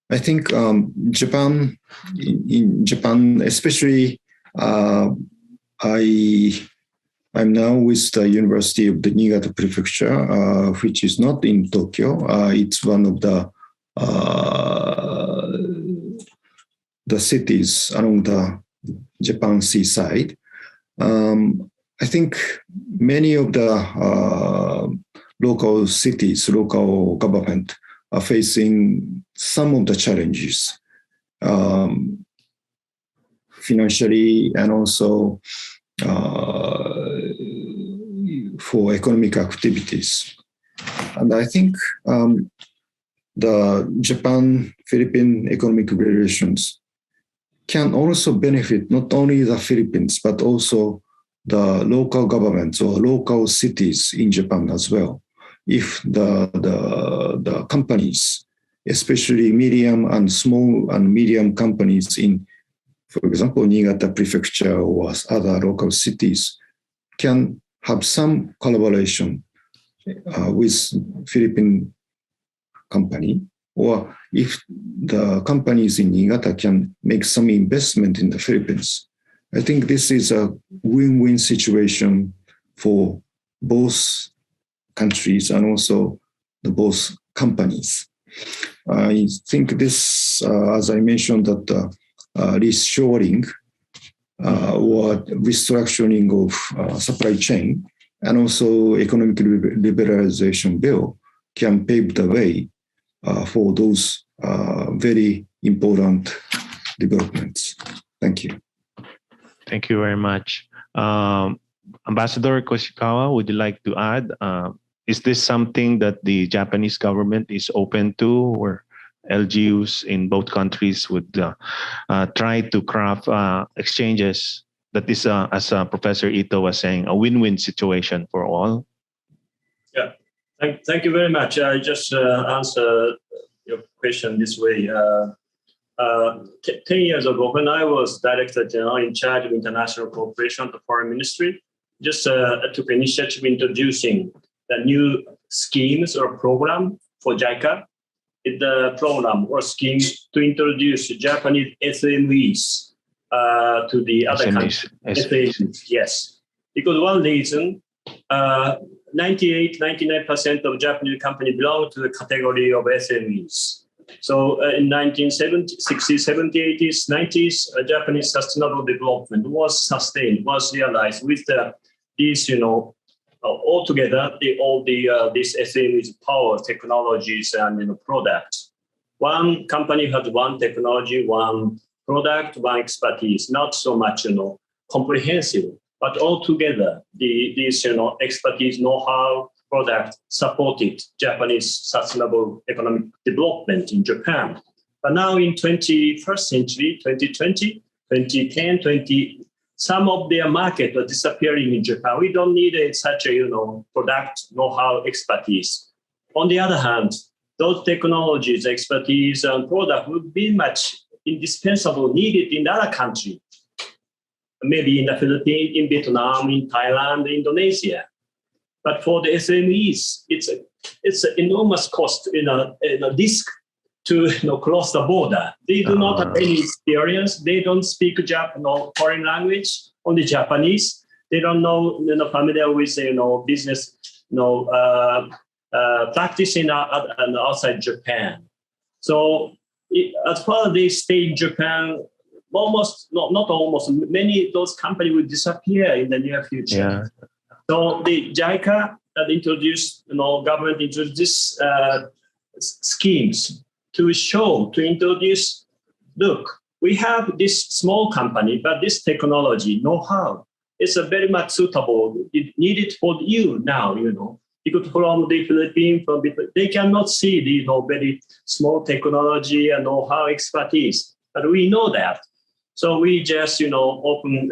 I think Japan, in Japan, especially, I'm now with the University of the Niigata Prefecture, which is not in Tokyo. It's one of the cities along the Japan seaside. I think many of the local cities, local government are facing some of the challenges financially and also for economic activities. And I think the Japan-Philippine economic relations can also benefit not only the Philippines, but also the local governments or local cities in Japan as well. If the companies, especially medium and small and medium companies in, for example, Niigata Prefecture or other local cities, can have some collaboration with Philippine company, or if the companies in Niigata can make some investment in the Philippines. I think this is a win-win situation for both countries and also the both companies. I think this, as I mentioned, that reshoring or restructuring of supply chain and also economic liberalization bill can pave the way for those very important developments. Thank you. Thank you very much. Ambassador Koshikawa, would you like to add? Is this something that the Japanese government is open to, or LGUs in both countries would try to craft exchanges that is, as Professor Ito was saying, a win-win situation for all? Yeah, thank you very much. I just answer your question this way. 10 years ago, when I was Director General in charge of international cooperation at the Foreign Ministry, just took initiative introducing the new schemes or program for JICA. The program or scheme to introduce Japanese SMEs to the other countries. SMEs, yes. Because one reason, 99% of Japanese companies belong to the category of SMEs. So in 1960s, 70s, 80s, 90s, Japanese sustainable development was sustained, was realized with these, altogether, these SMEs power, technologies, and products. One company has one technology, one product, one expertise, not so much, comprehensive, but altogether, these, expertise, know-how, product supported Japanese sustainable economic development in Japan. But now in 21st century, 2020, 2010, some of their market are disappearing in Japan. We don't need such a, product, know-how, expertise. On the other hand, those technologies, expertise, and product would be much indispensable, needed in other countries. Maybe in the Philippines, in Vietnam, in Thailand, Indonesia. But for the SMEs, it's an enormous cost, risk to cross the border. They do not have any experience. They don't speak foreign language, only Japanese. They don't know, familiar with business, practicing outside Japan. So as far as they stay in Japan, many of those companies will disappear in the near future. Yeah. So the JICA introduced, government introduced these schemes to introduce, look, we have this small company, but this technology, know-how, is very much suitable. It needed for you now, because from the Philippines, they cannot see the very small technology and know-how expertise, but we know that. So we just, open,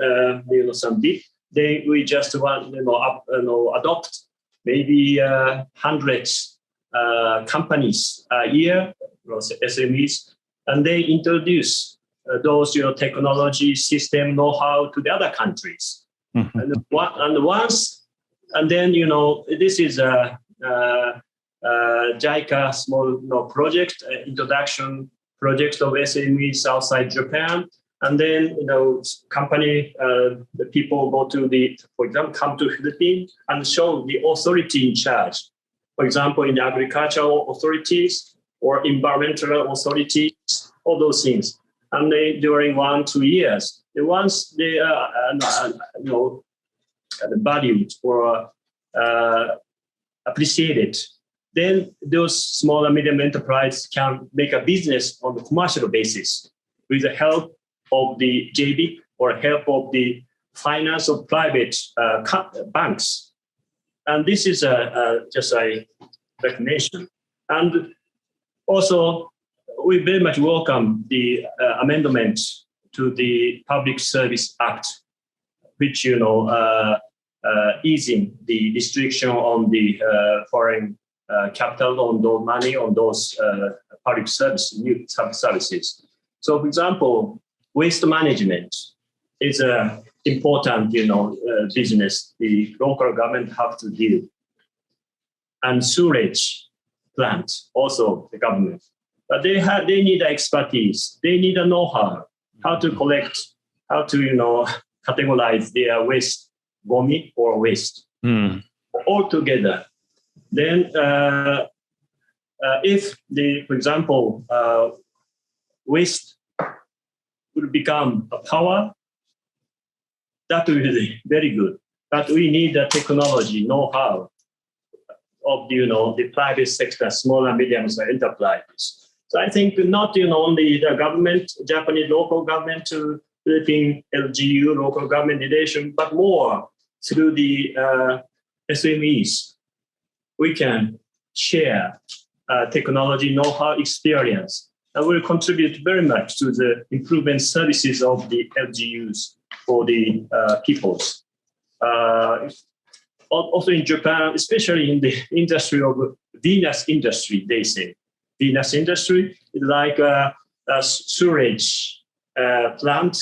some bit. We just want, adopt maybe hundreds companies a year, SMEs, and they introduce those, technology, system, know-how to the other countries. And then, this is a JICA small project, introduction project of SMEs outside Japan. And then, company, the people go to for example, come to Philippines and show the authority in charge. For example, in the agricultural authorities or environmental authorities, all those things. And they, during 1-2 years, once they are, valued or appreciated, then those small and medium enterprises can make a business on the commercial basis with the help of the JB or help of the finance of private banks. And this is just a recognition. And also, we very much welcome the amendment to the Public Service Act, which, easing the restriction on the foreign capital, on the money, on those public services. So, for example, waste management is important, business the local government have to deal. And sewage plant, also the government. But they need expertise. They need a know-how, how to collect, how to, categorize their waste, gomi or waste, all together. Then if for example, waste will become a power, that will be very good. But we need the technology, know-how of the private sector, small and medium enterprises. So I think not only the government, Japanese local government to Philippine LGU, local government relation, but more through the SMEs. We can share technology, know-how, experience, and will contribute very much to the improvement services of the LGUs for the peoples. Also in Japan, especially in the industry of Venus industry, they say. Venus industry is like a sewage plant,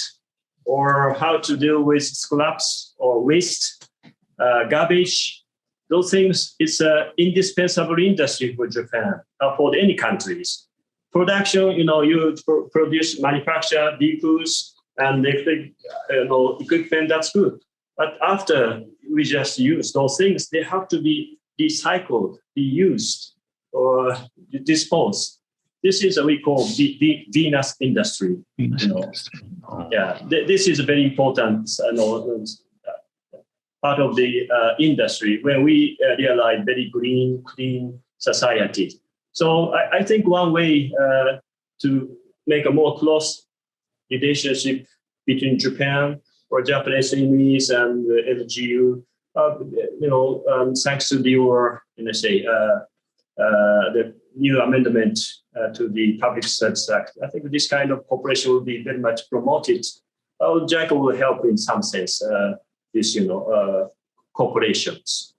or how to deal with scraps or waste, garbage. Those things, it's an indispensable industry for Japan, for any countries. Production, you produce, manufacture vehicles and equipment, that's good. But after we just use those things, they have to be recycled, be used, or disposed. This is what we call the Venus industry. Yeah, this is a very important part of the industry where we realize very green, clean society. So I think one way to make a more close relationship between Japan or Japanese SMEs and LGU, thanks to your, the new amendment to the Public Service Act, I think this kind of cooperation will be very much promoted. JICA will help in some sense this, corporations.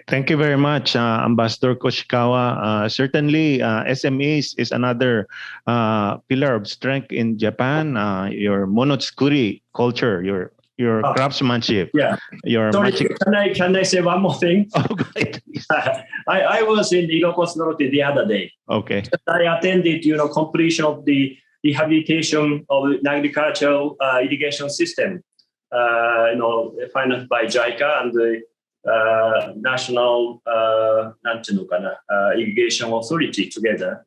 Thank you very much, Ambassador Koshikawa. Certainly, SMEs is another pillar of strength in Japan. Your monotsukuri culture, your craftsmanship. Yeah. Sorry, can I say one more thing? Oh, great. I was in 𝐏𝐴𝐻𝐿𝐴 the other day. Okay. I attended, completion of the rehabilitation of an agricultural irrigation system, financed by JICA and the National Irrigation Authority together.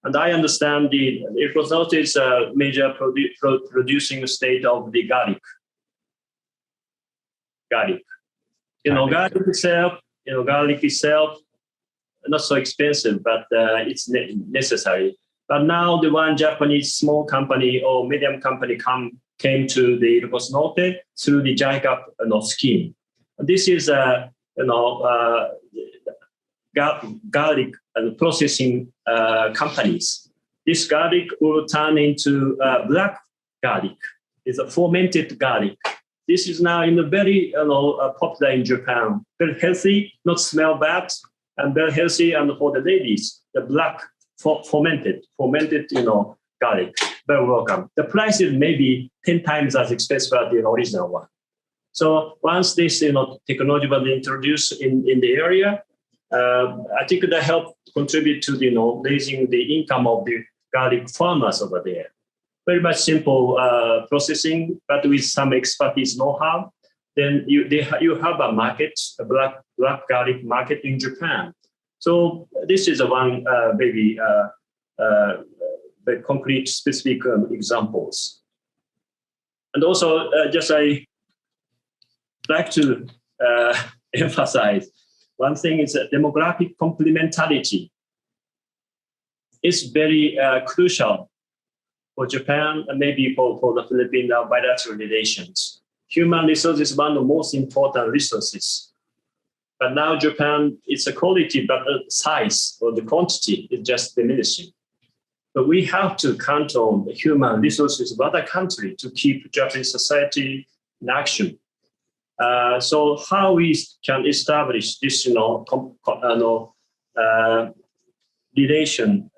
And I understand it was not a major producing state of the garlic. Garlic itself, not so expensive, but it's necessary. But now the one Japanese small company or medium company came to the 𝐏𝐴𝐻𝐿𝐴 through the JICA scheme. This is garlic processing companies. This garlic will turn into black garlic. It's a fermented garlic. This is now very popular in Japan. Very healthy, not smell bad, and very healthy. And for the ladies, the black fermented garlic. Very welcome. The price is maybe 10 times as expensive as the original one. So once this technology was introduced in the area, I think that helped contribute to raising the income of the garlic farmers over there. Very much simple processing, but with some expertise know-how. Then you have a market, a black garlic market in Japan. So this is one maybe the concrete specific examples. And also I like to emphasize one thing is that demographic complementarity is very crucial for Japan and maybe for the Philippine bilateral relations. Human resources is one of the most important resources. But now Japan, it's a quality, but the size or the quantity is just diminishing. But we have to count on the human resources of other country to keep Japanese society in action. So how we can establish this, relation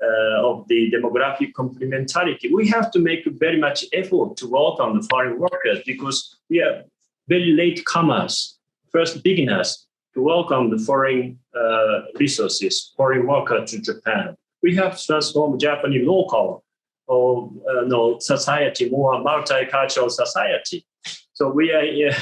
of the demographic complementarity, we have to make very much effort to welcome the foreign workers because we are very late comers, first beginners to welcome the foreign resources, foreign workers to Japan. We have to transform Japanese local society, more multicultural society. So we are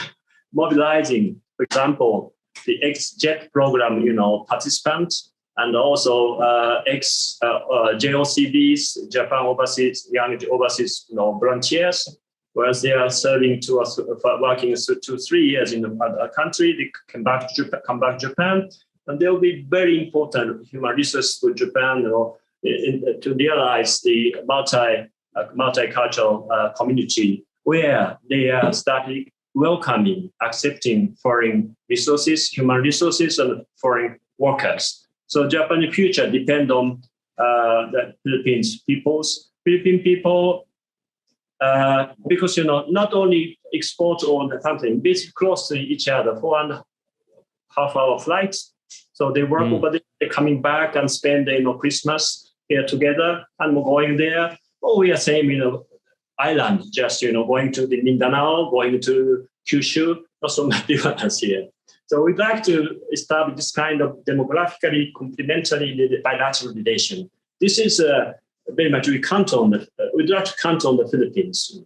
mobilizing, for example, the ex-JET program, participants, and also ex-JOCBs, Japan Overseas Young Overseas volunteers, whereas they are serving to us, working 2 to 3 years in a country, they come back to Japan, and they will be very important human resources for Japan, to realize the multicultural community where they are starting welcoming, accepting foreign resources, human resources, and foreign workers. So Japan's future depends on the Philippine people, because not only export on the country, basically close to each other, 4.5-hour flights. So they work over there, they're coming back and spend Christmas here together, and we're going there. Oh, we are same island, just going to the Mindanao, going to Kyushu, not so much difference here. So we'd like to establish this kind of demographically complementary bilateral relation. This is very much we'd like to count on the Philippines.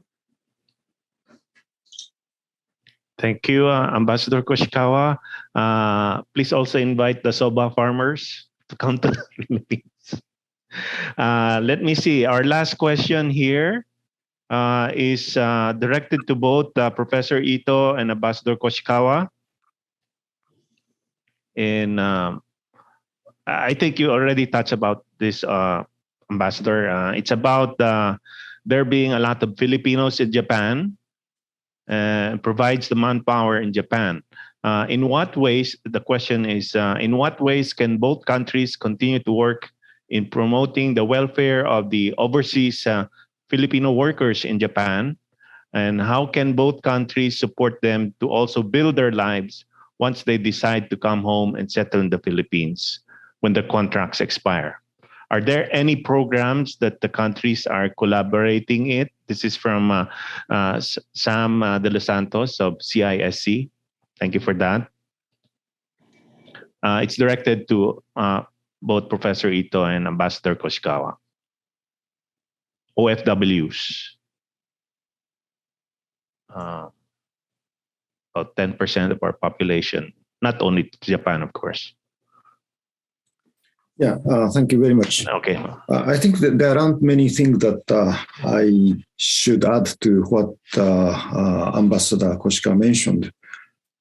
Thank you, Ambassador Koshikawa. Please also invite the soba farmers to come to the Philippines. Let me see. Our last question here is directed to both Professor Ito and Ambassador Koshikawa. And I think you already touched about this, Ambassador. It's about there being a lot of Filipinos in Japan and provides the manpower in Japan. In what ways, the question is, in what ways can both countries continue to work in promoting the welfare of the overseas Filipino workers in Japan? And how can both countries support them to also build their lives once they decide to come home and settle in the Philippines when the contracts expire? Are there any programs that the countries are collaborating in? This is from Sam De Los Santos of CISC. Thank you for that. It's directed to both Professor Ito and Ambassador Koshikawa. OFWs. About 10% of our population, not only Japan, of course. Yeah, thank you very much. Okay. I think that there aren't many things that I should add to what Ambassador Koshikawa mentioned.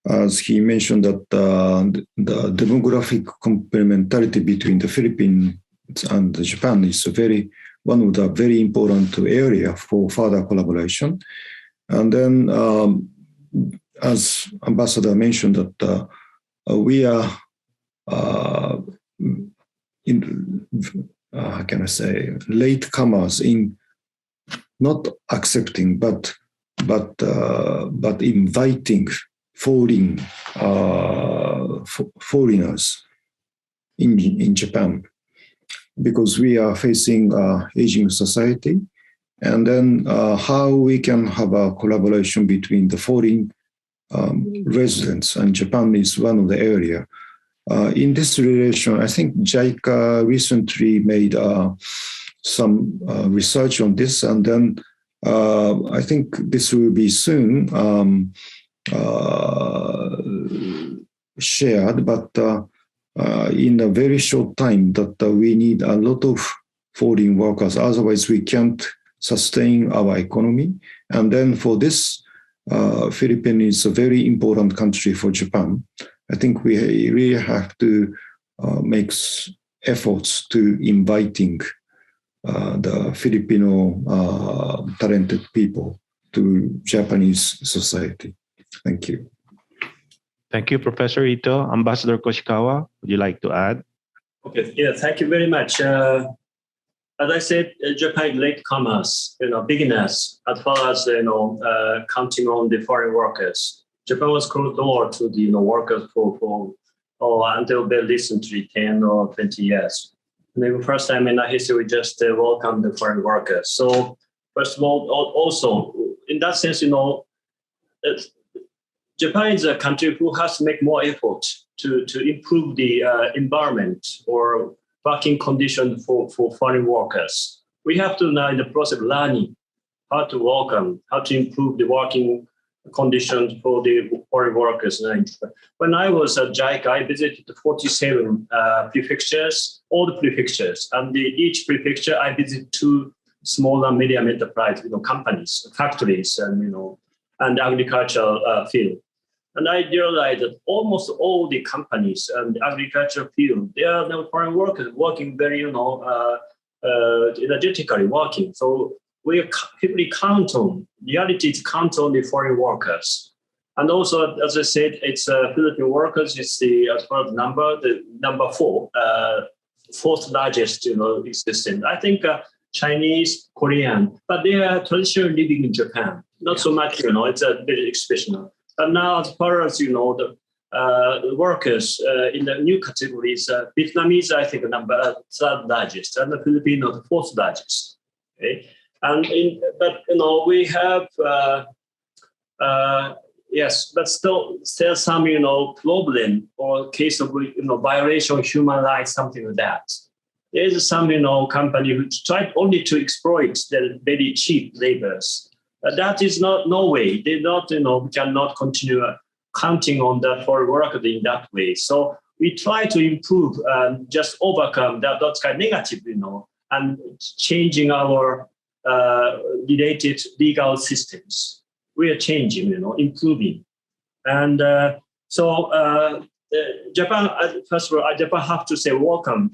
As he mentioned that the demographic complementarity between the Philippines and Japan is one of the very important area for further collaboration. And then, as Ambassador mentioned, that we are how can I say, latecomers in not accepting but inviting foreigners in Japan, because we are facing aging society, and then how we can have a collaboration between the foreign residents, and Japan is one of the area. In this relation, I think JICA recently made some research on this, and then I think this will be soon shared, but in a very short time that we need a lot of foreign workers, otherwise we can't sustain our economy. And then for this, Philippines is a very important country for Japan. I think we really have to make efforts to inviting the Filipino talented people to Japanese society. Thank you. Thank you, Professor Ito. Ambassador Koshikawa, would you like to add? Okay, yeah, thank you very much. As I said, Japan latecomers, beginners, as far as counting on the foreign workers. Japan was closed door to the workers for until very recently 10 or 20 years. maybe first time in our history, we just welcome the foreign workers. So first of all, also in that sense, Japan is a country who has to make more effort to improve the environment or working conditions for foreign workers. We have to now in the process of learning how to welcome, how to improve the working conditions for the foreign workers. When I was at JICA, I visited 47 prefectures, all the prefectures, and each prefecture I visited 2 small and medium enterprise, companies, factories, and agricultural field. And I realized that almost all the companies and the agricultural field, they are now foreign workers working very, energetically working. So we heavily count on, reality is count on the foreign workers. And also, as I said, it's Philippine workers, it's as far as the number 4, fourth largest, existing. I think Chinese, Korean, but they are traditionally living in Japan. Not so much, it's a bit exceptional. But now, as far as the workers in the new categories, Vietnamese, I think, number 3rd largest, and the Filipino, the 4th largest. Okay, and we have yes, but still some problem or case of violation of human rights, something like that. There is some company who tried only to exploit the very cheap laborers. That is no way. They cannot continue counting on that foreign workers in that way. So we try to improve and just overcome that kind of negative, and changing our related legal systems. We are changing, improving. And Japan, first of all, Japan have to say welcome,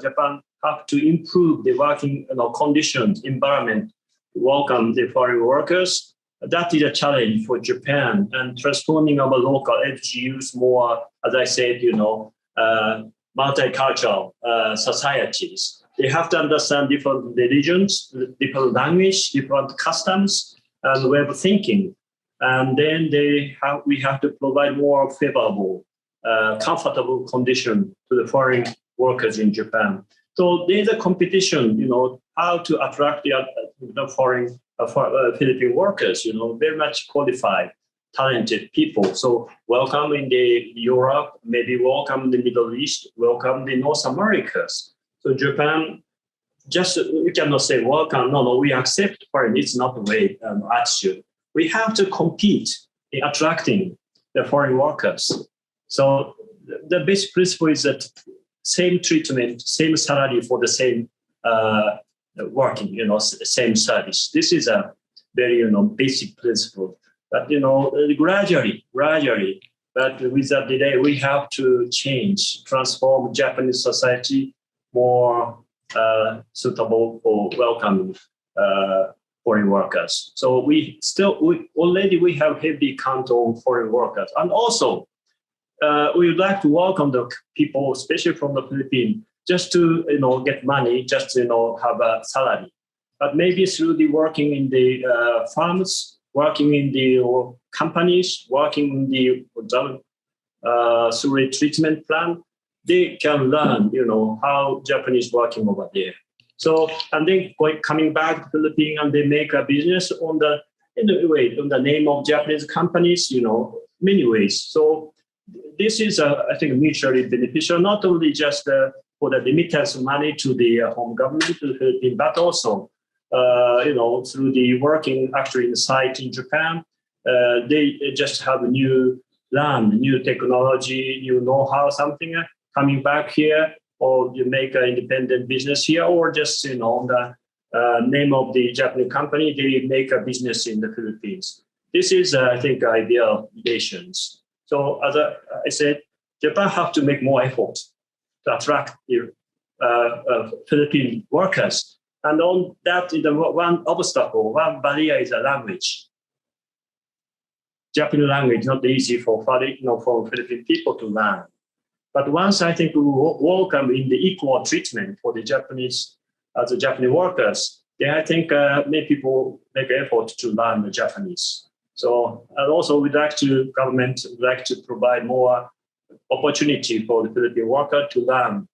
Japan have to improve the working conditions, environment, welcome the foreign workers. That is a challenge for Japan, and transforming our local FGUs more, as I said, multicultural societies. They have to understand different religions, different language, different customs, and way of thinking. And then we have to provide more favorable, comfortable condition to the foreign workers in Japan. So there's a competition, how to attract the foreign Philippine workers, very much qualified, talented people. So welcome in the Europe, maybe welcome the Middle East, welcome the North Americas. So Japan, we cannot say welcome. No, we accept foreign. It's not the way attitude. We have to compete in attracting the foreign workers. So the basic principle is that same treatment, same salary for the same working, same service. This is a very, basic principle. But, gradually, but with that delay, we have to transform Japanese society more suitable for welcoming foreign workers. So we have heavy count on foreign workers. And also, we would like to welcome the people, especially from the Philippines, just to get money, just to have a salary. But maybe through the working in the farms, working in the companies, working in the sewage treatment plant, they can learn, how Japanese working over there. So, and then coming back to the Philippines, and they make a business on the name of Japanese companies, many ways. So this is, I think, mutually beneficial, not only just for the remittance of money to the home government, to the Philippines, but also, through the working actually in the site in Japan, they just have a new land, new technology, new know-how, something coming back here, or you make an independent business here, or just, on the name of the Japanese company, they make a business in the Philippines. This is, I think, ideal relations. So as I said, Japan have to make more effort to attract the Philippine workers. And on that, one obstacle, one barrier is a language. Japanese language not easy for Philippine people to learn. But once I think we welcome in the equal treatment for the Japanese workers, then I think many people make an effort to learn the Japanese. So, and also government would like to provide more opportunity for the Philippine worker to learn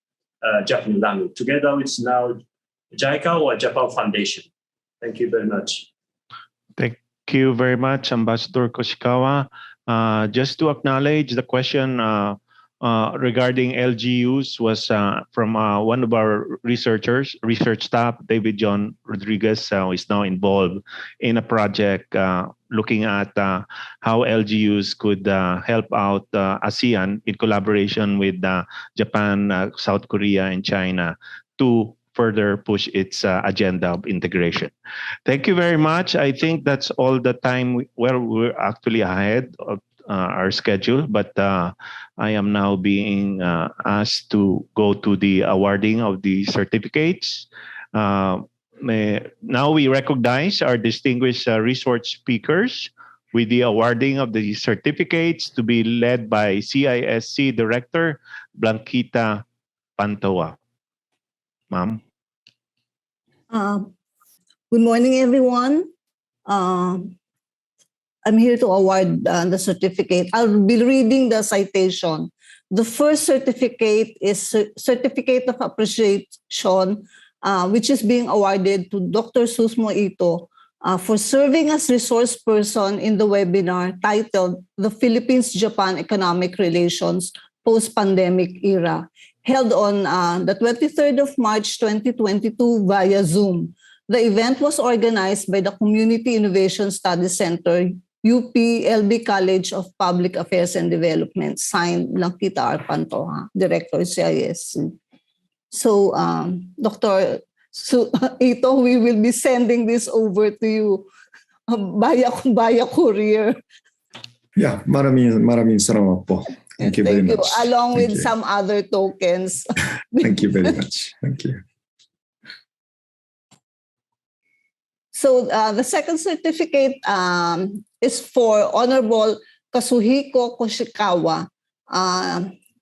Japanese language, together with now JICA or Japan Foundation. Thank you very much. Thank you very much, Ambassador Koshikawa. Just to acknowledge the question regarding LGUs was from one of our research staff, David John Rodriguez, who is now involved in a project looking at how LGUs could help out ASEAN in collaboration with Japan, South Korea, and China to further push its agenda of integration. Thank you very much. I think that's all the time. We're actually ahead of our schedule, but I am now being asked to go to the awarding of the certificates. Now we recognize our distinguished resource speakers with the awarding of the certificates to be led by CISC Director Blanquita Pantoa. Ma'am. Good morning, everyone. I'm here to award the certificate. I'll be reading the citation. The first certificate is Certificate of Appreciation, which is being awarded to Dr. Susumu Ito for serving as resource person in the webinar titled The Philippines-Japan Economic Relations Post-Pandemic Era, held on the 23rd of March 2022 via Zoom. The event was organized by the Community Innovation Studies Center, UPLB College of Public Affairs and Development, signed Blanquita R. Pantoja, Director CISC. So, Dr. Ito, we will be sending this over to you via courier. Yeah, maraming salamat po. Thank you very much. Along with some other tokens. Thank you very much. Thank you. So the second certificate is for Honorable Kazuhiko Koshikawa.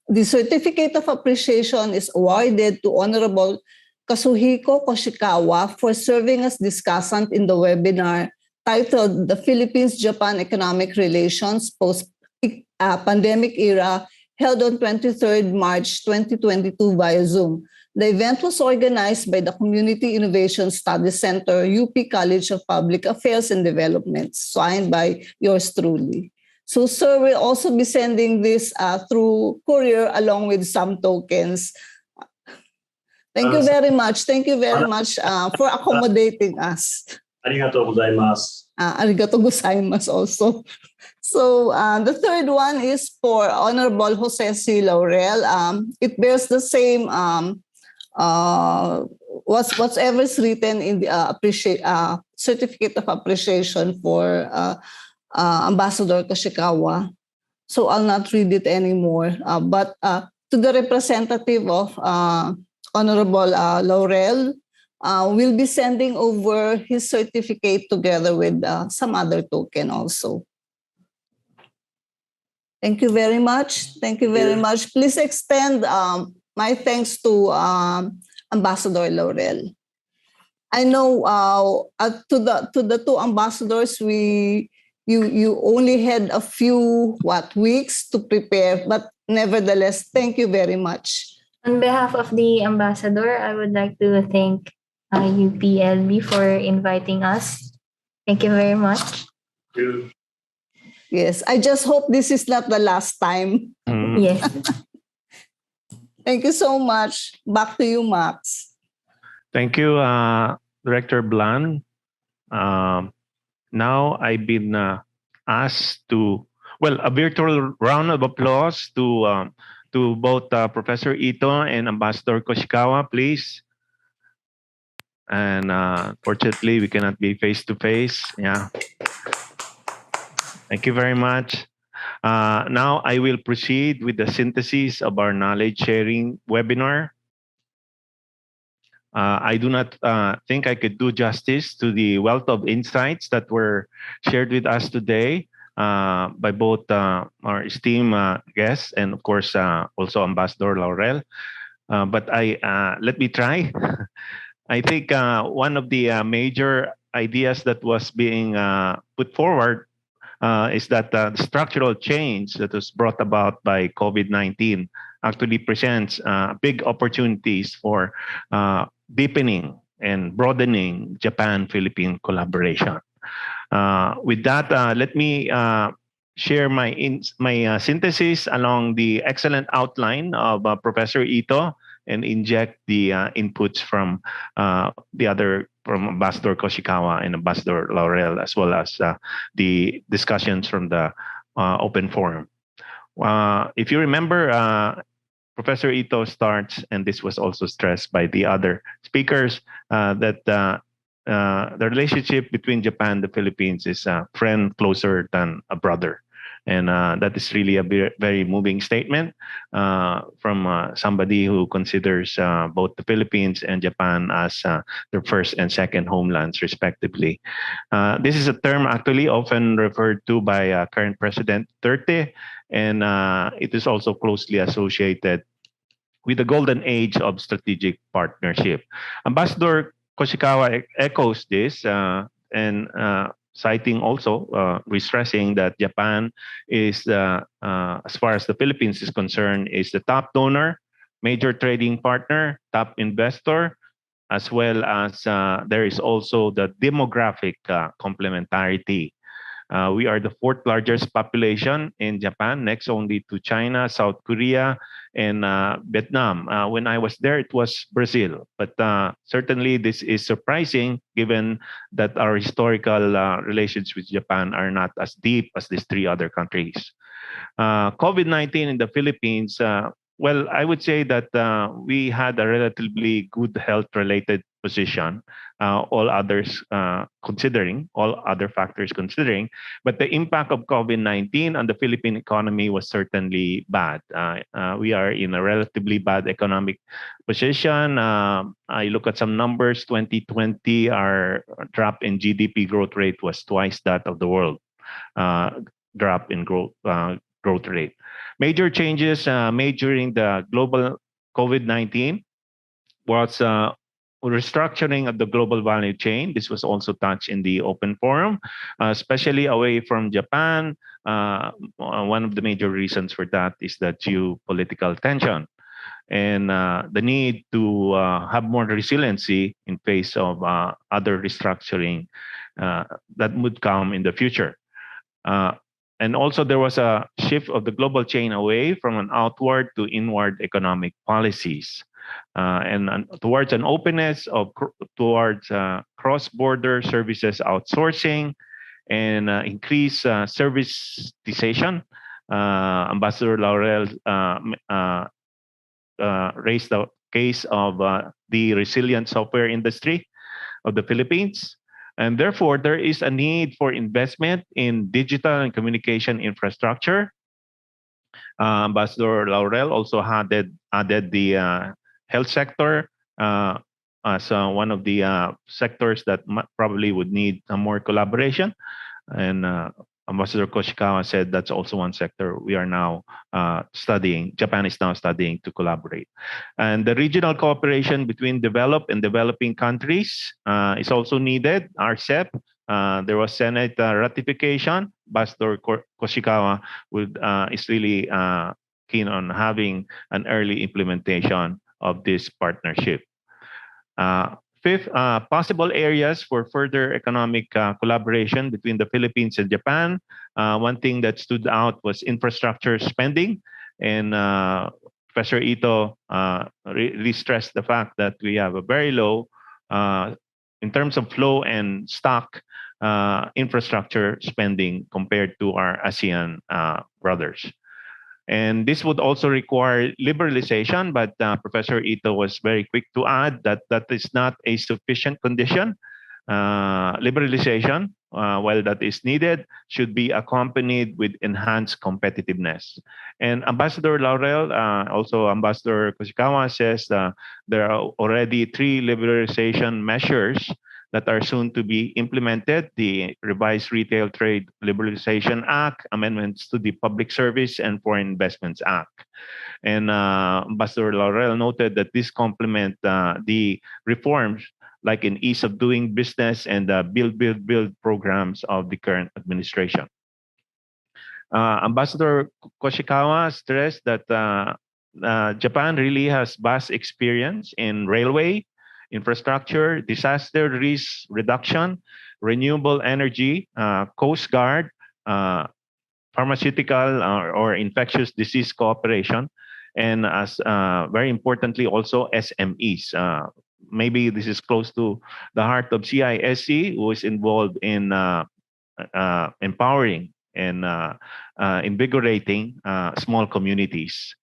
The Certificate of Appreciation is awarded to Honorable Kazuhiko Koshikawa for serving as discussant in the webinar titled The Philippines-Japan Economic Relations Post-Pandemic Era, held on 23rd March 2022 via Zoom. The event was organized by the Community Innovation Studies Center, UP College of Public Affairs and Development, signed by yours truly. So, sir, we'll also be sending this through courier along with some tokens. Thank you very much. Thank you very much for accommodating us. Arigatou gozaimasu. Arigatou gozaimasu also. So the third one is for Honorable Jose C. Laurel. It bears the same whatever's written in the Certificate of Appreciation for Ambassador Koshikawa. So I'll not read it anymore. But to the representative of Honorable Laurel, we'll be sending over his certificate together with some other token also. Thank you very much. Thank you very much. Please extend my thanks to Ambassador Laurel. I know to the two ambassadors, you only had a few weeks to prepare, but nevertheless, thank you very much. On behalf of the ambassador, I would like to thank UPLB for inviting us. Thank you very much. Thank you. Yes, I just hope this is not the last time. Yes. Thank you so much. Back to you, Max. Thank you, Director Blan. Now I've been asked to, a virtual round of applause to both Professor Ito and Ambassador Koshikawa, please. And fortunately, we cannot be face-to-face. Yeah. Thank you very much. Now I will proceed with the synthesis of our knowledge sharing webinar. I do not think I could do justice to the wealth of insights that were shared with us today by both our esteemed guests and of course also Ambassador Laurel. But let me try. I think one of the major ideas that was being put forward is that the structural change that was brought about by COVID-19 actually presents big opportunities for deepening and broadening Japan-Philippine collaboration. With that, let me share my synthesis along the excellent outline of Professor Ito and inject the inputs from from Ambassador Koshikawa and Ambassador Laurel, as well as the discussions from the open forum. If you remember, Professor Ito starts, and this was also stressed by the other speakers, that the relationship between Japan and the Philippines is a friend closer than a brother. And that is really a very moving statement from somebody who considers both the Philippines and Japan as their first and second homelands, respectively. This is a term actually often referred to by current President Duterte, and it is also closely associated with the golden age of strategic partnership. Ambassador Koshikawa echoes this and citing also, re-stressing that Japan is, as far as the Philippines is concerned, is the top donor, major trading partner, top investor, as well as there is also the demographic complementarity. We are the fourth largest population in Japan, next only to China, South Korea, and Vietnam. When I was there, it was Brazil. But certainly this is surprising given that our historical relations with Japan are not as deep as these three other countries. COVID-19 in the Philippines, well, I would say that we had a relatively good health-related position, all other factors considering, but the impact of COVID-19 on the Philippine economy was certainly bad. We are in a relatively bad economic position. I look at some numbers. 2020, our drop in GDP growth rate was twice that of the world drop in growth rate. Major changes made during the global COVID-19 was restructuring of the global value chain. This was also touched in the open forum, especially away from Japan. One of the major reasons for that is the geopolitical tension and the need to have more resiliency in face of other restructuring that would come in the future. And also there was a shift of the global chain away from an outward to inward economic policies. And towards an openness towards cross-border services outsourcing and increased servicization. Ambassador Laurel raised the case of the resilient software industry of the Philippines. And therefore, there is a need for investment in digital and communication infrastructure. Ambassador Laurel also added the health sector as one of the sectors that probably would need more collaboration. And Ambassador Koshikawa said that's also one sector we are now studying. Japan is now studying to collaborate. And the regional cooperation between developed and developing countries is also needed, RCEP. There was Senate ratification. Ambassador Koshikawa is really keen on having an early implementation of this partnership. Fifth, possible areas for further economic collaboration between the Philippines and Japan. One thing that stood out was infrastructure spending. And Professor Ito really stressed the fact that we have a very low, in terms of flow and stock, infrastructure spending compared to our ASEAN brothers. And this would also require liberalization, but Professor Ito was very quick to add that that is not a sufficient condition. Liberalization, while that is needed, should be accompanied with enhanced competitiveness. And Ambassador Laurel, also Ambassador Koshikawa says there are already 3 liberalization measures that are soon to be implemented: the Revised Retail Trade Liberalization Act, amendments to the Public Service and Foreign Investments Act. And Ambassador Laurel noted that this complement the reforms like in ease of doing business and the build programs of the current administration. Ambassador Koshikawa stressed that Japan really has vast experience in railway, infrastructure, disaster risk reduction, renewable energy, Coast Guard, pharmaceutical or infectious disease cooperation, and as very importantly also SMEs. Maybe this is close to the heart of CISC, who is involved in empowering and invigorating small communities.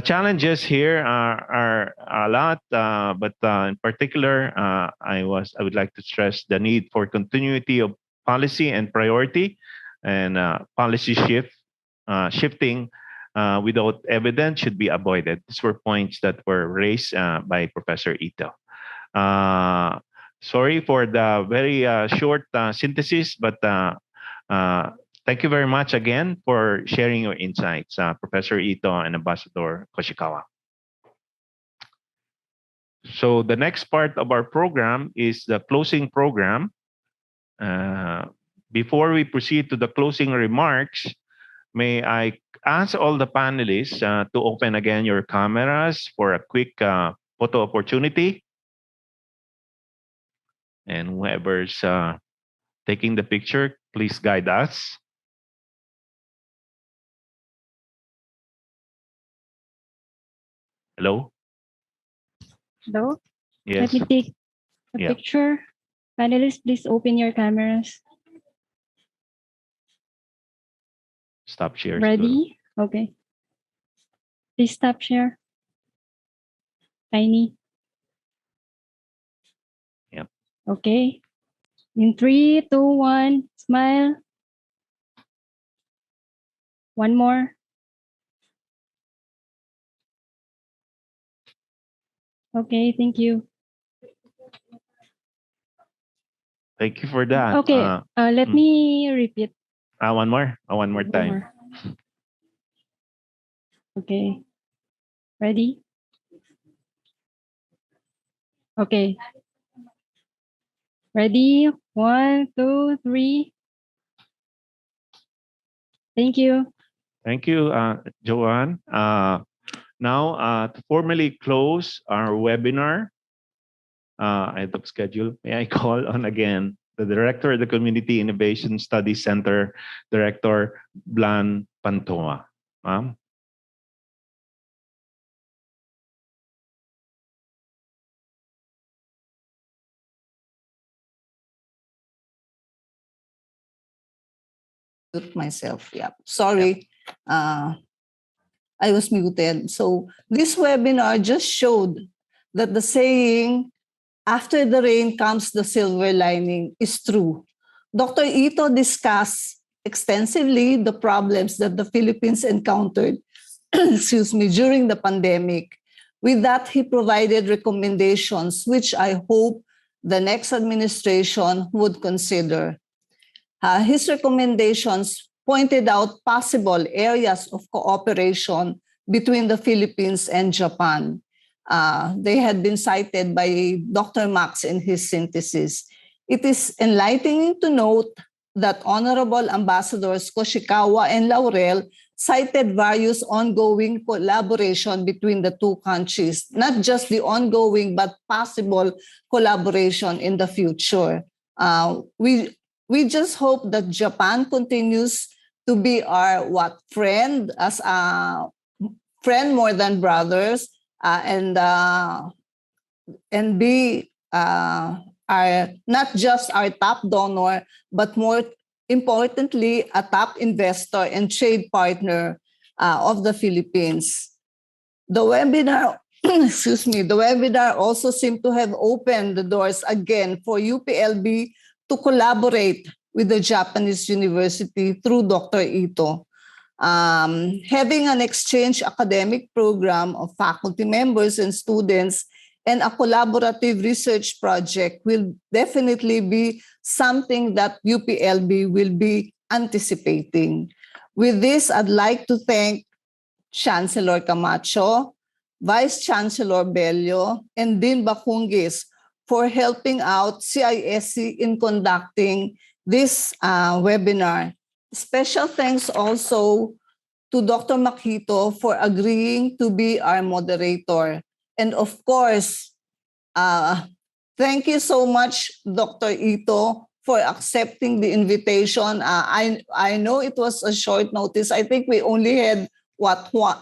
Challenges here are a lot, but in particular, I would like to stress the need for continuity of policy and priority, and policy shifting without evidence should be avoided. These were points that were raised by Professor Ito. Sorry for the very short synthesis, but thank you very much again for sharing your insights, Professor Ito and Ambassador Koshikawa. So the next part of our program is the closing program. Before we proceed to the closing remarks, may I ask all the panelists to open again your cameras for a quick photo opportunity. And whoever's taking the picture, please guide us. Hello? Hello? Yes. Let me take a Yeah. picture. Panelists, please open your cameras. Stop share. Ready? Okay. Please stop share. Tiny. Yep. Okay. In 3, 2, 1, smile. One more. Okay, thank you. Thank you for that. Okay, let me repeat. One more. One more One time. more. Okay. Ready? Okay. Ready? 1, 2, 3. Thank you. Thank you, Joanne. Now, to formally close our webinar, ahead of schedule, may I call on again the Director of the Community Innovation Studies Center, Director Blan Pantoa. Ma'am? Myself, yeah. Sorry, I was muted. So this webinar just showed that the saying, after the rain comes the silver lining, is true. Dr. Ito discussed extensively the problems that the Philippines encountered during the pandemic. With that, he provided recommendations, which I hope the next administration would consider. His recommendations pointed out possible areas of cooperation between the Philippines and Japan. They had been cited by Dr. Max in his synthesis. It is enlightening to note that Honorable Ambassadors Koshikawa and Laurel cited various ongoing collaboration between the two countries, not just the ongoing but possible collaboration in the future. We just hope that Japan continues to be our friend, as a friend more than brothers, and be our not just our top donor, but more importantly, a top investor and trade partner of the Philippines. The webinar, the webinar also seemed to have opened the doors again for UPLB to collaborate with the Japanese university through Dr. Ito. Having an exchange academic program of faculty members and students and a collaborative research project will definitely be something that UPLB will be anticipating. With this, I'd like to thank Chancellor Camacho, Vice Chancellor Bello, and Dean Bacungis for helping out CISC in conducting this webinar. Special thanks also to Dr. Makito for agreeing to be our moderator. And of course, thank you so much, Dr. Ito, for accepting the invitation. I know it was a short notice. I think we only had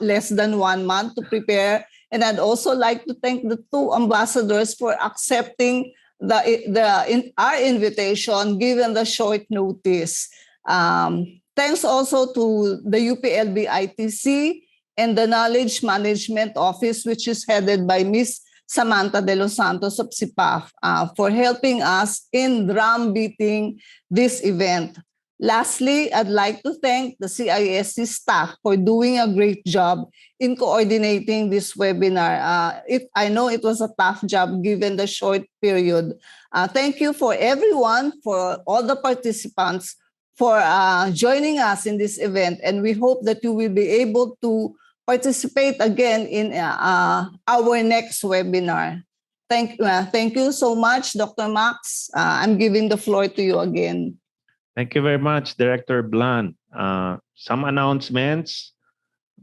less than 1 month to prepare. And I'd also like to thank the two ambassadors for accepting our invitation given the short notice. Thanks also to the UPLB ITC and the Knowledge Management Office, which is headed by Ms. Samantha De Los Santos of CIPAF, for helping us in drum beating this event. Lastly, I'd like to thank the CISC staff for doing a great job in coordinating this webinar. I know it was a tough job given the short period. Thank you for everyone, for all the participants, for joining us in this event. And we hope that you will be able to participate again in our next webinar. Thank you so much, Dr. Max. I'm giving the floor to you again. Thank you very much, Director Blan. Some announcements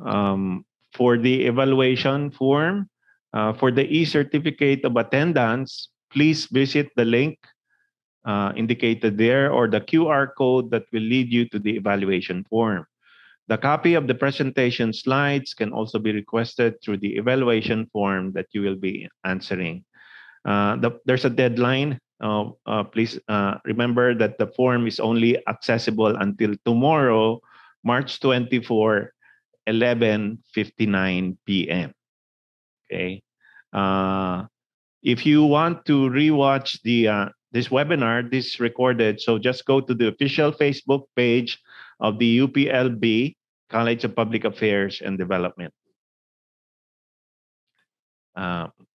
for the evaluation form. For the e-certificate of attendance, please visit the link indicated there or the QR code that will lead you to the evaluation form. The copy of the presentation slides can also be requested through the evaluation form that you will be answering. There's a deadline. Please remember that the form is only accessible until tomorrow, March 24, 11:59 p.m. Okay. If you want to rewatch this webinar, this recorded, so just go to the official Facebook page of the UPLB College of Public Affairs and Development.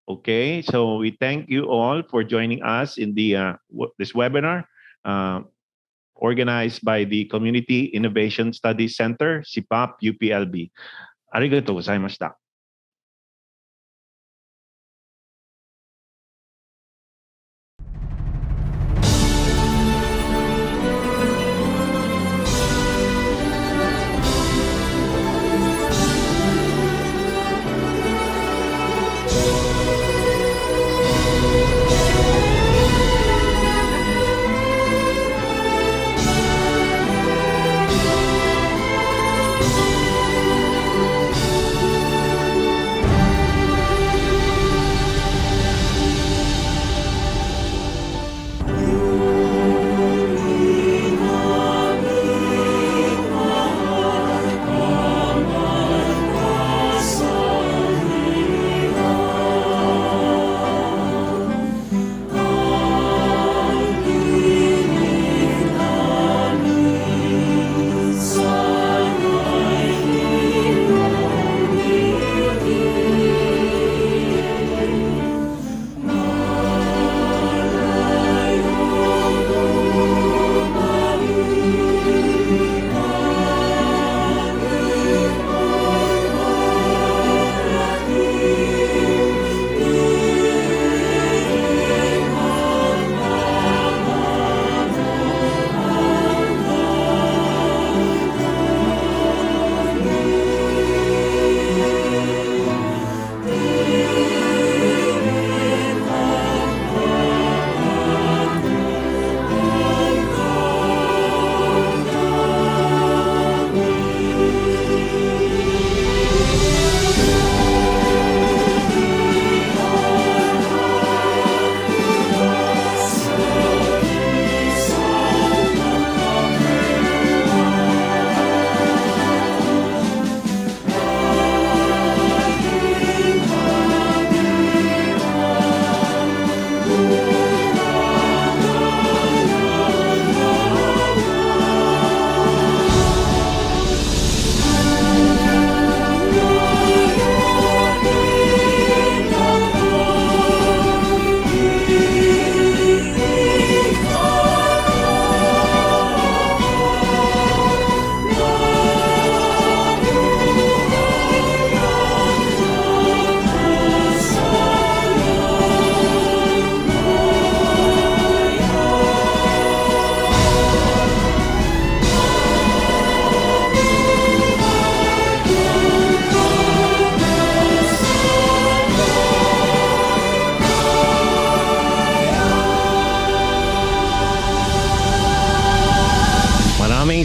Okay, so we thank you all for joining us in this webinar organized by the Community Innovation Studies Center, CIPAP UPLB. Arigatou gozaimashita.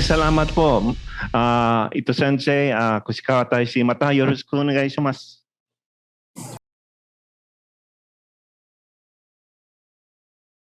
salamat po. Ito sensei, Koshikawa Taishi, mata yoroshiku onegai shimasu.